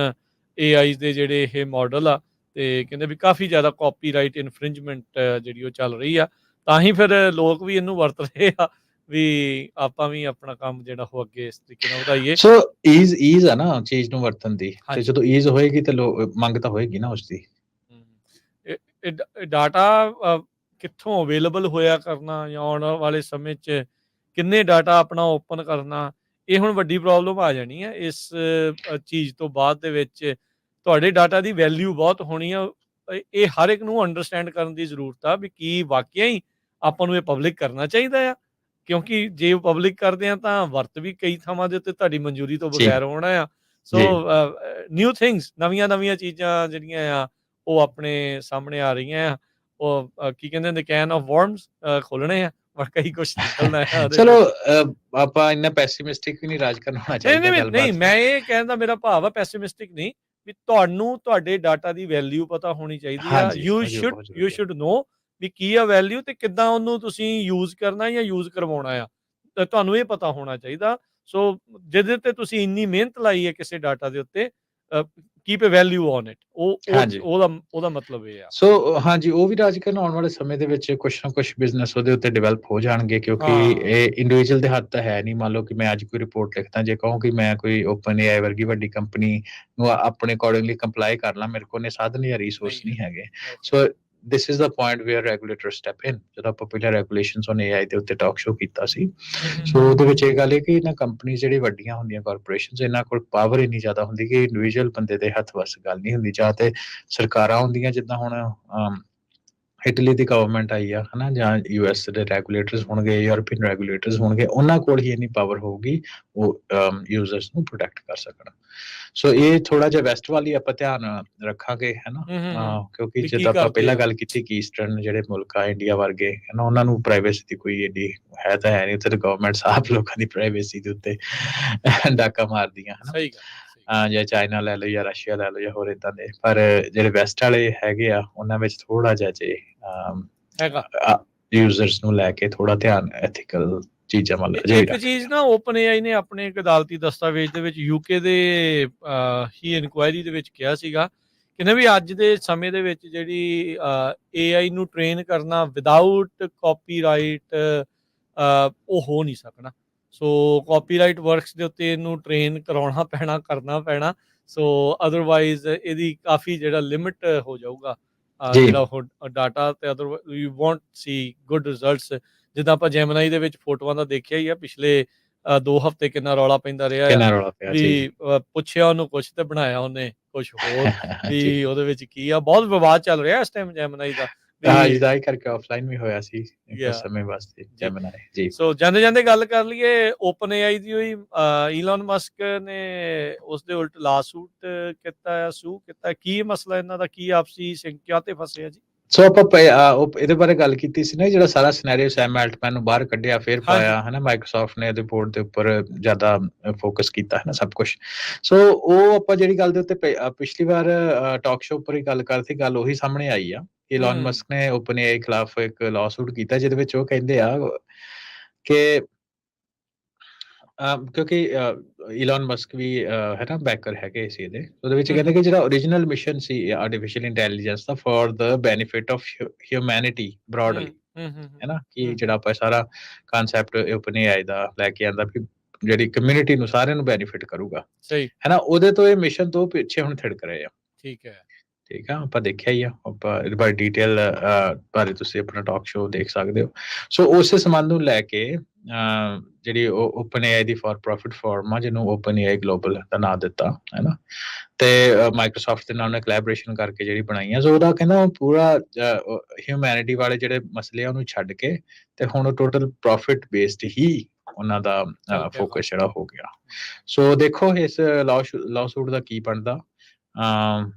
AI ਦੇ ਜਿਹੜੇ ਇਹ ਮਾਡਲ ਆ, ਤੇ ਕਹਿੰਦੇ ਵੀ ਕਾਫੀ ਜ਼ਿਆਦਾ ਕਾਪੀਰਾਈਟ ਇਨਫ੍ਰਿੰਜਮੈਂਟ ਜਿਹੜੀ ਉਹ ਚੱਲ ਰਹੀ ਆ। ਤਾਂ ਹੀ ਫਿਰ ਲੋਕ ਵੀ ਇਹਨੂੰ ਵਰਤ ਰਹੇ ਆ ਵੀ ਆਪਾਂ ਵੀ ਆਪਣਾ ਕੰਮ ਜਿਹੜਾ ਉਹ ਅੱਗੇ ਇਸ ਤਰੀਕੇ ਨਾਲ ਵਧਾਈਏ। ਸੋ ਈਜ਼ ਆ ਨਾ ਚੀਜ਼ ਨੂੰ ਵਰਤਣ ਦੀ, ਤੇ ਜਦੋਂ ਈਜ਼ ਹੋਏਗੀ ਤੇ ਮੰਗ ਤਾਂ ਹੋਏਗੀ ਨਾ ਉਸਦੀ। ਡਾਟਾ ਕਿੱਥੋਂ ਅਵੇਲੇਬਲ ਹੋਇਆ ਕਰਨਾ ਜਾਂ ਆਉਣ ਵਾਲੇ ਸਮੇਂ 'ਚ ਕਿੰਨੇ ਡਾਟਾ ਆਪਣਾ ਓਪਨ ਕਰਨਾ, ਇਹ ਹੁਣ ਵੱਡੀ ਪ੍ਰੋਬਲਮ ਆ ਜਾਣੀ ਹੈ। ਇਸ ਚੀਜ਼ ਤੋਂ ਬਾਅਦ ਦੇ ਵਿੱਚ ਤੁਹਾਡੇ ਡਾਟਾ ਦੀ ਵੈਲਿਊ ਬਹੁਤ ਹੋਣੀ ਆ। ਇਹ ਹਰ ਇੱਕ ਨੂੰ ਅੰਡਰਸਟੈਂਡ ਕਰਨ ਦੀ ਜ਼ਰੂਰਤ ਆ ਵੀ ਕੀ ਵਾਕਿਆ ਹੀ ਆਪਾਂ ਨੂੰ ਇਹ ਪਬਲਿਕ ਕਰਨਾ ਚਾਹੀਦਾ ਆ, ਕਿਉਂਕਿ ਜੇ ਉਹ ਪਬਲਿਕ ਕਰਦੇ ਆ ਤਾਂ ਵਰਤ ਵੀ ਕਈ ਥਾਵਾਂ ਦੇ ਉੱਤੇ ਤੁਹਾਡੀ ਮਨਜ਼ੂਰੀ ਤੋਂ ਜੀ ਬਗੈਰ ਹੋਣਾ ਆ। ਸੋ ਜੀ ਨਿਊ ਥਿੰਗਸ, ਨਵੀਆਂ ਚੀਜ਼ਾਂ ਜਿਹੜੀਆਂ ਆ ਉਹ ਆਪਣੇ ਸਾਹਮਣੇ ਆ ਰਹੀਆਂ ਆ। ਉਹ ਕੀ ਕਹਿੰਦੇ ਹੁੰਦੇ, ਕੈਨ ਆਫ ਵਰਮਸ ਖੋਲਣੇ ਆ, ਪਰ ਕਈ ਕੁਛ ਨਿਕਲਣਾ ਆ ਉਹਦੇ ਚਲੋ ਵਿੱਚ। ਆਪਾਂ ਇੰਨਾ ਪੈਸੀਮਿਸਟਿਕ ਵੀ ਨਹੀਂ ਰਾਜ ਕਰਨਾ ਹੋਣਾ ਨਹੀਂ ਚਾਹੀਦਾ ਨਹੀਂ ਨਹੀਂ, ਗੱਲਬਾਤ। ਮੈਂ ਇਹ ਕਹਿਣ ਦਾ ਮੇਰਾ ਭਾਵ ਆ ਪੈਸਿਮਿਸਟਿਕ ਨਹੀਂ, ਵੀ ਤੁਹਾਨੂੰ ਤੁਹਾਡੇ ਡਾਟਾ ਦੀ ਵੈਲਿਊ ਪਤਾ ਹੋਣੀ ਚਾਹੀਦੀ ਆ। ਹਾਂਜੀ ਯੂ ਹਾਂਜੀ, ਉਹ ਬਹੁਤ ਸ਼ੁਡ ਜ਼ਰੂਰੀ ਹੈ। ਨੋ ਵੀ ਕੀ ਆ ਵੈਲਿਊ ਤੇ ਕਿੱਦਾਂ ਉਹਨੂੰ ਤੁਸੀਂ ਯੂਜ਼ ਕਰਨਾ ਜਾਂ ਯੂਜ਼ ਕਰਵਾਉਣਾ ਆ, ਤੇ ਤੁਹਾਨੂੰ ਇਹ ਪਤਾ ਹੋਣਾ ਚਾਹੀਦਾ। ਸੋ ਜਿਹਦੇ ਤੇ ਤੁਸੀਂ ਇੰਨੀ ਮਿਹਨਤ ਲਾਈ ਹੈ ਕਿਸੇ ਡਾਟਾ ਦੇ ਉੱਤੇ, keep a value on it, ਹਾਂਜੀ ਉਹਦਾ ਮਤਲਬ ਇਹ ਆ। ਸੋ ਹਾਂਜੀ, ਉਹ ਵੀ ਰਾਜ ਕਰਨ ਆਉਣ ਵਾਲੇ ਸਮੇਂ ਦੇ ਵਿੱਚ ਕੁਛ ਨਾ ਕੁਛ ਬਿਜ਼ਨਸ ਉਹਦੇ ਉੱਤੇ ਡਿਵੈਲਪ ਹੋ ਜਾਣਗੇ, ਕਿਉਂਕਿ ਹਾਂ ਇਹ ਇੰਡੀਵਿਜੂਅਲ ਦੇ ਹੱਥ ਤਾਂ ਹੈ ਨਹੀਂ। ਮੰਨ ਲਓ ਕਿ ਮੈਂ ਅੱਜ ਕੋਈ ਰਿਪੋਰਟ ਲਿਖਦਾ, ਜੇ ਕਹੂੰ ਕਿ ਮੈਂ ਕੋਈ ਓਪਨ ਏਆਈ ਵਰਗੀ ਵੱਡੀ ਕੰਪਨੀ ਨੂੰ ਆਪਣੇ ਅਕੋਰਡਿੰਗਲੀ ਕੰਪਲਾਈ ਕਰ ਲਾਂ, ਮੇਰੇ ਕੋਲ ਨੇ ਸਾਧਨ ਜਾਂ ਰਿਸੋਰਸ ਨਹੀਂ ਨਹੀਂ ਹੈ ਹੈਗੇ। ਬਿਲਕੁਲ। So this is the point where regulator step in. ਜਦੋਂ ਆਪਾਂ ਪਹਿਲਾਂ ਰੈਗੂਲੇਸ਼ਨਸ ਔਨ ਏਆਈ ਦੇ ਉੱਤੇ ਟਾਕ ਸ਼ੋ ਕੀਤਾ ਸੀ, ਸੋ ਉਹਦੇ ਵਿੱਚ ਇਹ ਗੱਲ ਹੈ ਕਿ ਇਹਨਾਂ ਕੰਪਨੀ ਜਿਹੜੀ ਵੱਡੀਆਂ ਹੁੰਦੀਆਂ ਕਾਰਪੋਰੇਸ਼ਨਸ, ਇਹਨਾਂ ਕੋਲ ਪਾਵਰ ਇੰਨੀ ਜ਼ਿਆਦਾ ਹੁੰਦੀ ਕਿ ਇੰਡੀਵਿਜੂਅਲ ਬੰਦੇ ਦੇ ਹੱਥ ਵੱਸ ਗੱਲ ਨਹੀਂ ਹੁੰਦੀ। ਜਾਂ ਤੇ ਸਰਕਾਰਾਂ ਹੁੰਦੀਆਂ, ਜਿੱਦਾਂ ਹੁਣ ਇਟਲੀ ਦੀ ਗਵਰਨਮੈਂਟ ਆਈ ਆ, ਹਨਾ, ਜਾਂ ਯੂਐਸ ਦੇ ਰੈਗੂਲੇਟਰਸ ਹੋਣਗੇ, ਯੂਰਪੀਅਨ ਰੈਗੂਲੇਟਰਸ ਹੋਣਗੇ, ਉਹਨਾਂ ਕੋਲ ਹੀ ਇੰਨੀ ਪਾਵਰ ਹੋਊਗੀ ਉਹ ਯੂਜ਼ਰਸ ਨੂੰ ਪ੍ਰੋਟੈਕਟ ਕਰ ਸਕਣ। ਸੋ ਇਹ ਥੋੜਾ ਜਿਹਾ ਵੈਸਟ ਵੱਲ ਹੀ ਆਪਾਂ ਧਿਆਨ ਰੱਖਾਂਗੇ, ਹਨਾ, ਕਿਉਂਕਿ ਵੀ ਕੀ ਜਿੱਦਾਂ ਆਪਾਂ ਕਰਦੇ ਪਹਿਲਾਂ ਆ। ਗੱਲ ਕੀਤੀ ਕਿ ਈਸਟਰਨ ਜਿਹੜੇ ਮੁਲਕ ਆ, ਇੰਡੀਆ ਵਰਗੇ, ਹਨਾ, ਉਹਨਾਂ ਨੂੰ ਪ੍ਰਾਈਵੇਸੀ ਦੀ ਕੋਈ ਏਡੀ ਹੈ ਤਾਂ ਹੈ ਨਹੀਂ। ਉੱਥੇ ਗਵਰਨਮੈਂਟ ਆਪ ਲੋਕਾਂ ਦੀ ਪ੍ਰਾਈਵੇਸੀ ਦੇ ਉੱਤੇ ਡਾਕਾ ਮਾਰਦੀਆਂ, ਹਨਾ। ਸਹੀ ਗੱਲ। ਜਾਂ ਚਾਈਨਾ ਲੈ ਲਓ ਜਾਂ ਰਸ਼ੀਆ ਲੈ ਲਓ ਜਾਂ ਹੋਰ ਏਦਾਂ ਦੇ। ਪਰ ਜਿਹੜੇ ਵੈਸਟ ਵਾਲੇ ਹੈਗੇ ਆ, ਉਹਨਾਂ ਵਿੱਚ ਥੋੜਾ ਜਿਹਾ ਜੇ ਹੈਗਾ। ਯੂਜ਼ਰਸ ਨੂੰ ਲੈ ਕੇ ਥੋੜਾ ਧਿਆਨ ਐਥੀਕਲ ਚੀਜ਼ਾਂ ਵੱਲ ਅਜੇ ਵੀ ਇੱਕ ਚੀਜ਼ ਰੱਖਦੇ। ਨਾ ਓਪਨ ਏਆਈ ਨੇ ਆਪਣੇ ਇੱਕ ਅਦਾਲਤੀ ਦਸਤਾਵੇਜ਼ ਦੇ ਵਿੱਚ ਯੂਕੇ ਦੇ ਹੀ ਇਨਕੁਆਇਰੀ ਦੇ ਵਿੱਚ ਕਿਹਾ ਸੀਗਾ, ਕਹਿੰਦੇ ਵੀ ਅੱਜ ਦੇ ਸਮੇਂ ਦੇ ਵਿੱਚ ਜਿਹੜੀ ਏਆਈ ਨੂੰ ਟ੍ਰੇਨ ਕਰਨਾ ਵਿਦਆਊਟ ਕਾਪੀਰਾਈਟ ਉਹ ਹੋ ਨਹੀਂ ਸਕਣਾ। ਸੋ ਕਾਪੀਰਾਈਟ ਵਰਕਸ ਦੇ ਉੱਤੇ ਇਹਨੂੰ ਟ੍ਰੇਨ ਕਰਾਉਣਾ ਪੈਣਾ, ਕਰਨਾ ਪੈਣਾ। ਸੋ ਅਦਰਵਾਈਜ਼ ਇਹਦੀ ਕਾਫੀ ਜਿਹੜਾ ਲਿਮਿਟ ਹੋ ਜਾਊਗਾ ਜੀ ਜਿਹੜਾ ਉਹ ਡਾਟਾ, ਤੇ otherwise you won't C good results. ਜਿੱਦਾਂ ਆਪਾਂ ਜੈਮਨਾਈ ਦੇ ਵਿੱਚ ਫੋਟੋਆਂ ਦਾ ਦੇਖਿਆ ਹੀ ਆ, ਪਿਛਲੇ 2 ਹਫ਼ਤੇ ਕਿੰਨਾ ਰੌਲਾ ਪੈਂਦਾ ਰਿਹਾ ਆ ਕਿੰਨਾ ਰੌਲਾ ਪਿਆ ਜੀ। ਵੀ ਪੁੱਛਿਆ ਉਹਨੂੰ ਕੁਛ ਤੇ ਬਣਾਇਆ ਉਹਨੇ ਕੁਛ ਹੋਰ, ਜੀ ਵੀ ਉਹਦੇ ਵਿੱਚ ਕੀ ਆ। ਬਹੁਤ ਵਿਵਾਦ ਚੱਲ ਰਿਹਾ ਇਸ ਟਾਈਮ ਜੈਮਨਾਈ ਦਾ ਹਾਂ, ਵੀ। ਜਿਦਾ ਹੀ ਕਰਕੇ ਆਫਲਾਈਨ ਵੀ ਹੋਇਆ ਸੀ ਕੁਝ ਯਾ ਸਮੇਂ ਵਾਸਤੇ ਜੀ। ਜੈਮਨਾਈ ਜੀ। ਸੋ ਜਾਂਦੇ ਜਾਂਦੇ ਗੱਲ ਕਰ ਲਈਏ ਓਪਨ ਏਆਈ ਦੀ। ਹੋਈ ਈਲਨ ਮਸਕ ਨੇ ਉਸਦੇ ਉਲਟ ਲਾਸੂਟ ਕੀਤਾ ਆ, ਸੂ ਕੀਤਾ। ਕੀ ਮਸਲਾ ਇਹਨਾਂ ਦਾ, ਕੀ ਆਪਸੀ ਕਿਆ ਤੇ ਫਸੇ ਆ ਜੀ? ਸੋ ਆਪਾਂ ਇਹਦੇ ਬਾਰੇ ਗੱਲ ਕੀਤੀ ਸੀ ਨਾ, ਜਿਹੜਾ ਸਾਰਾ ਸਿਨੈਰੀਓ ਸੈਮ ਐਲਟਮੈਨ ਨੂੰ ਬਾਹਰ ਕੱਢਿਆ ਫਿਰ ਹਾਂਜੀ। ਪਾਇਆ, ਹਨਾ। ਮਾਈਕਰੋਸਾਫਟ ਨੇ ਇਹਦੇ ਬੋਰਡ ਦੇ ਉੱਪਰ ਜ਼ਿਆਦਾ ਫੋਕਸ ਕੀਤਾ, ਹਨਾ, ਸਭ ਕੁਝ। ਸੋ ਉਹ ਆਪਾਂ ਜਿਹੜੀ ਗੱਲ ਦੇ ਉੱਤੇ ਪਿਛਲੀ ਵਾਰ ਟਾਕ ਸ਼ੋ ਉੱਪਰ ਹੀ ਗੱਲ ਕਰਤੀ, ਗੱਲ ਉਹੀ ਸਾਹਮਣੇ ਆਈ ਆ। ਇਲਨ ਮਸਕ ਨੇ ਓਪਨ ਏਆਈ ਖਿਲਾਫ ਇੱਕ ਲਾਅਸੂਟ ਕੀਤਾ, ਜਿਹਦੇ ਵਿੱਚ ਉਹ ਕਹਿੰਦੇ ਆ ਕਿ ਕਿਉਂਕਿ ਇਲਨ ਮਸਕ ਵੀ ਹੈ ਨਾ, ਬੈਕਰ ਹੈਗੇ ਸੀ ਇਹਦੇ। ਉਹਦੇ ਵਿੱਚ ਕਹਿੰਦੇ ਕਿ ਜਿਹੜਾ ਓਰੀਜਨਲ ਮਿਸ਼ਨ ਸੀ ਆਰਟੀਫਿਸ਼ੀਅਲ ਇੰਟੈਲੀਜੈਂਸ ਦਾ for the benefit of humanity broadly, ਹੈ ਨਾ, ਕਿ ਜਿਹੜਾ ਆਪਾਂ ਸਾਰਾ ਕਨਸੈਪਟ ਓਪਨ ਏਆਈ ਦਾ ਲੈ ਕੇ ਆਂਦਾ ਵੀ ਜਿਹੜੀ ਕਮਿਊਨਿਟੀ ਨੂੰ ਸਾਰਿਆਂ ਨੂੰ ਬੈਨੀਫਿਟ ਕਰੂਗਾ, ਸਹੀ। ਹੈ ਨਾ, ਉਹਦੇ ਤੋਂ ਇਹ ਮਿਸ਼ਨ ਤੋਂ ਪਿੱਛੇ ਹੁਣ ਥਿੜਕ ਰਹੇ ਆ। ਠੀਕ ਹੈ। ਠੀਕ ਆ, ਆਪਾਂ ਦੇਖਿਆ ਹੀ ਆ। ਆਪਾਂ ਇਹਦੇ ਬਾਰੇ ਡਿਟੇਲ ਬਾਰੇ ਤੁਸੀਂ ਆਪਣਾ ਟਾਕ ਸ਼ੋ ਦੇਖ ਸਕਦੇ ਹੋ। ਸੋ ਉਸੇ ਸੰਬੰਧ ਨੂੰ ਲੈ ਕੇ ਜਿਹੜੀ open AI the for profit farm ਆ, ਜਿਹਨੂੰ ਓਪਨ ਏਆਈ ਗਲੋਬਲ ਦਾ ਨਾਂ ਦਿੱਤਾ, ਹੈ ਨਾ, ਤੇ ਮਾਈਕਰੋਸਾਫਟ ਦੇ ਨਾਲ ਉਹਨੇ ਕੋਲੈਬੋਰੇਸ਼ਨ ਕਰਕੇ ਜਿਹੜੀ ਬਣਾਈ ਆ। ਸੋ ਉਹਦਾ ਕਹਿੰਦਾ ਪੂਰਾ ਹਿਊਮੈਨਿਟੀ ਵਾਲੇ ਜਿਹੜੇ ਮਸਲੇ ਆ ਉਹਨੂੰ ਛੱਡ ਕੇ ਤੇ ਹੁਣ ਟੋਟਲ ਪ੍ਰੋਫਿਟ ਬੇਸਡ ਹੀ ਉਹਨਾਂ ਦਾ ਫੋਕਸ ਜਿਹੜਾ ਹੋ ਗਿਆ। ਸੋ ਦੇਖੋ ਇਸ ਲਾਅਸੂਟ ਦਾ ਕੀ ਬਣਦਾ।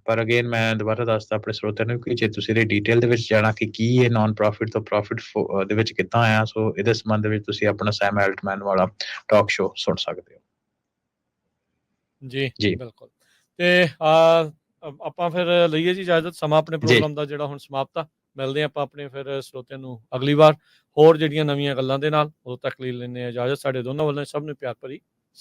ਪਰ ਅਗੇਨ ਮੈਂ ਦੁਬਾਰਾ ਦੱਸਦਾ ਆਪਣੇ ਸਰੋਤਿਆਂ ਨੂੰ ਕਿ ਜੇ ਤੁਸੀਂ ਇਹਦੀ ਡਿਟੇਲ ਦੇ ਵਿੱਚ ਜਾਣਾ ਕਿ ਕੀ ਇਹ ਨਾਨ ਪ੍ਰੋਫਿਟ ਤੋਂ ਪ੍ਰੋਫਿਟ ਦੇ ਵਿੱਚ ਕਿੱਦਾਂ ਆਇਆ, ਸੋ ਇਹਦੇ ਸੰਬੰਧ ਵਿੱਚ ਤੁਸੀਂ ਆਪਣਾ ਸੈਮ ਐਲਟਮੈਨ ਵਾਲਾ ਟਾਕ ਸ਼ੋ ਸੁਣ ਸਕਦੇ ਹੋ। ਜੀ ਜੀ ਬਿਲਕੁਲ। ਤੇ ਆਪਾਂ ਫਿਰ ਲਈਏ ਜੀ ਇਜਾਜ਼ਤ, ਸਮਾਂ ਆਪਣੇ ਜੀ ਪ੍ਰੋਗਰਾਮ ਦਾ ਜਿਹੜਾ ਹੁਣ ਸਮਾਪਤ ਆ। ਮਿਲਦੇ ਆਪਾਂ ਆਪਣੇ ਫਿਰ ਸਰੋਤਿਆਂ ਨੂੰ ਅਗਲੀ ਵਾਰ ਹੋਰ ਜਿਹੜੀਆਂ ਨਵੀਆਂ ਗੱਲਾਂ ਦੇ ਨਾਲ। ਉਦੋਂ ਤੱਕ ਲਈ ਲੈਂਦੇ ਆ ਇਜਾਜ਼ਤ। ਸਾਡੇ ਦੋਨਾਂ ਵੱਲੋਂ ਸਭ ਨੂੰ ਪਿਆਰ ਭਰੀ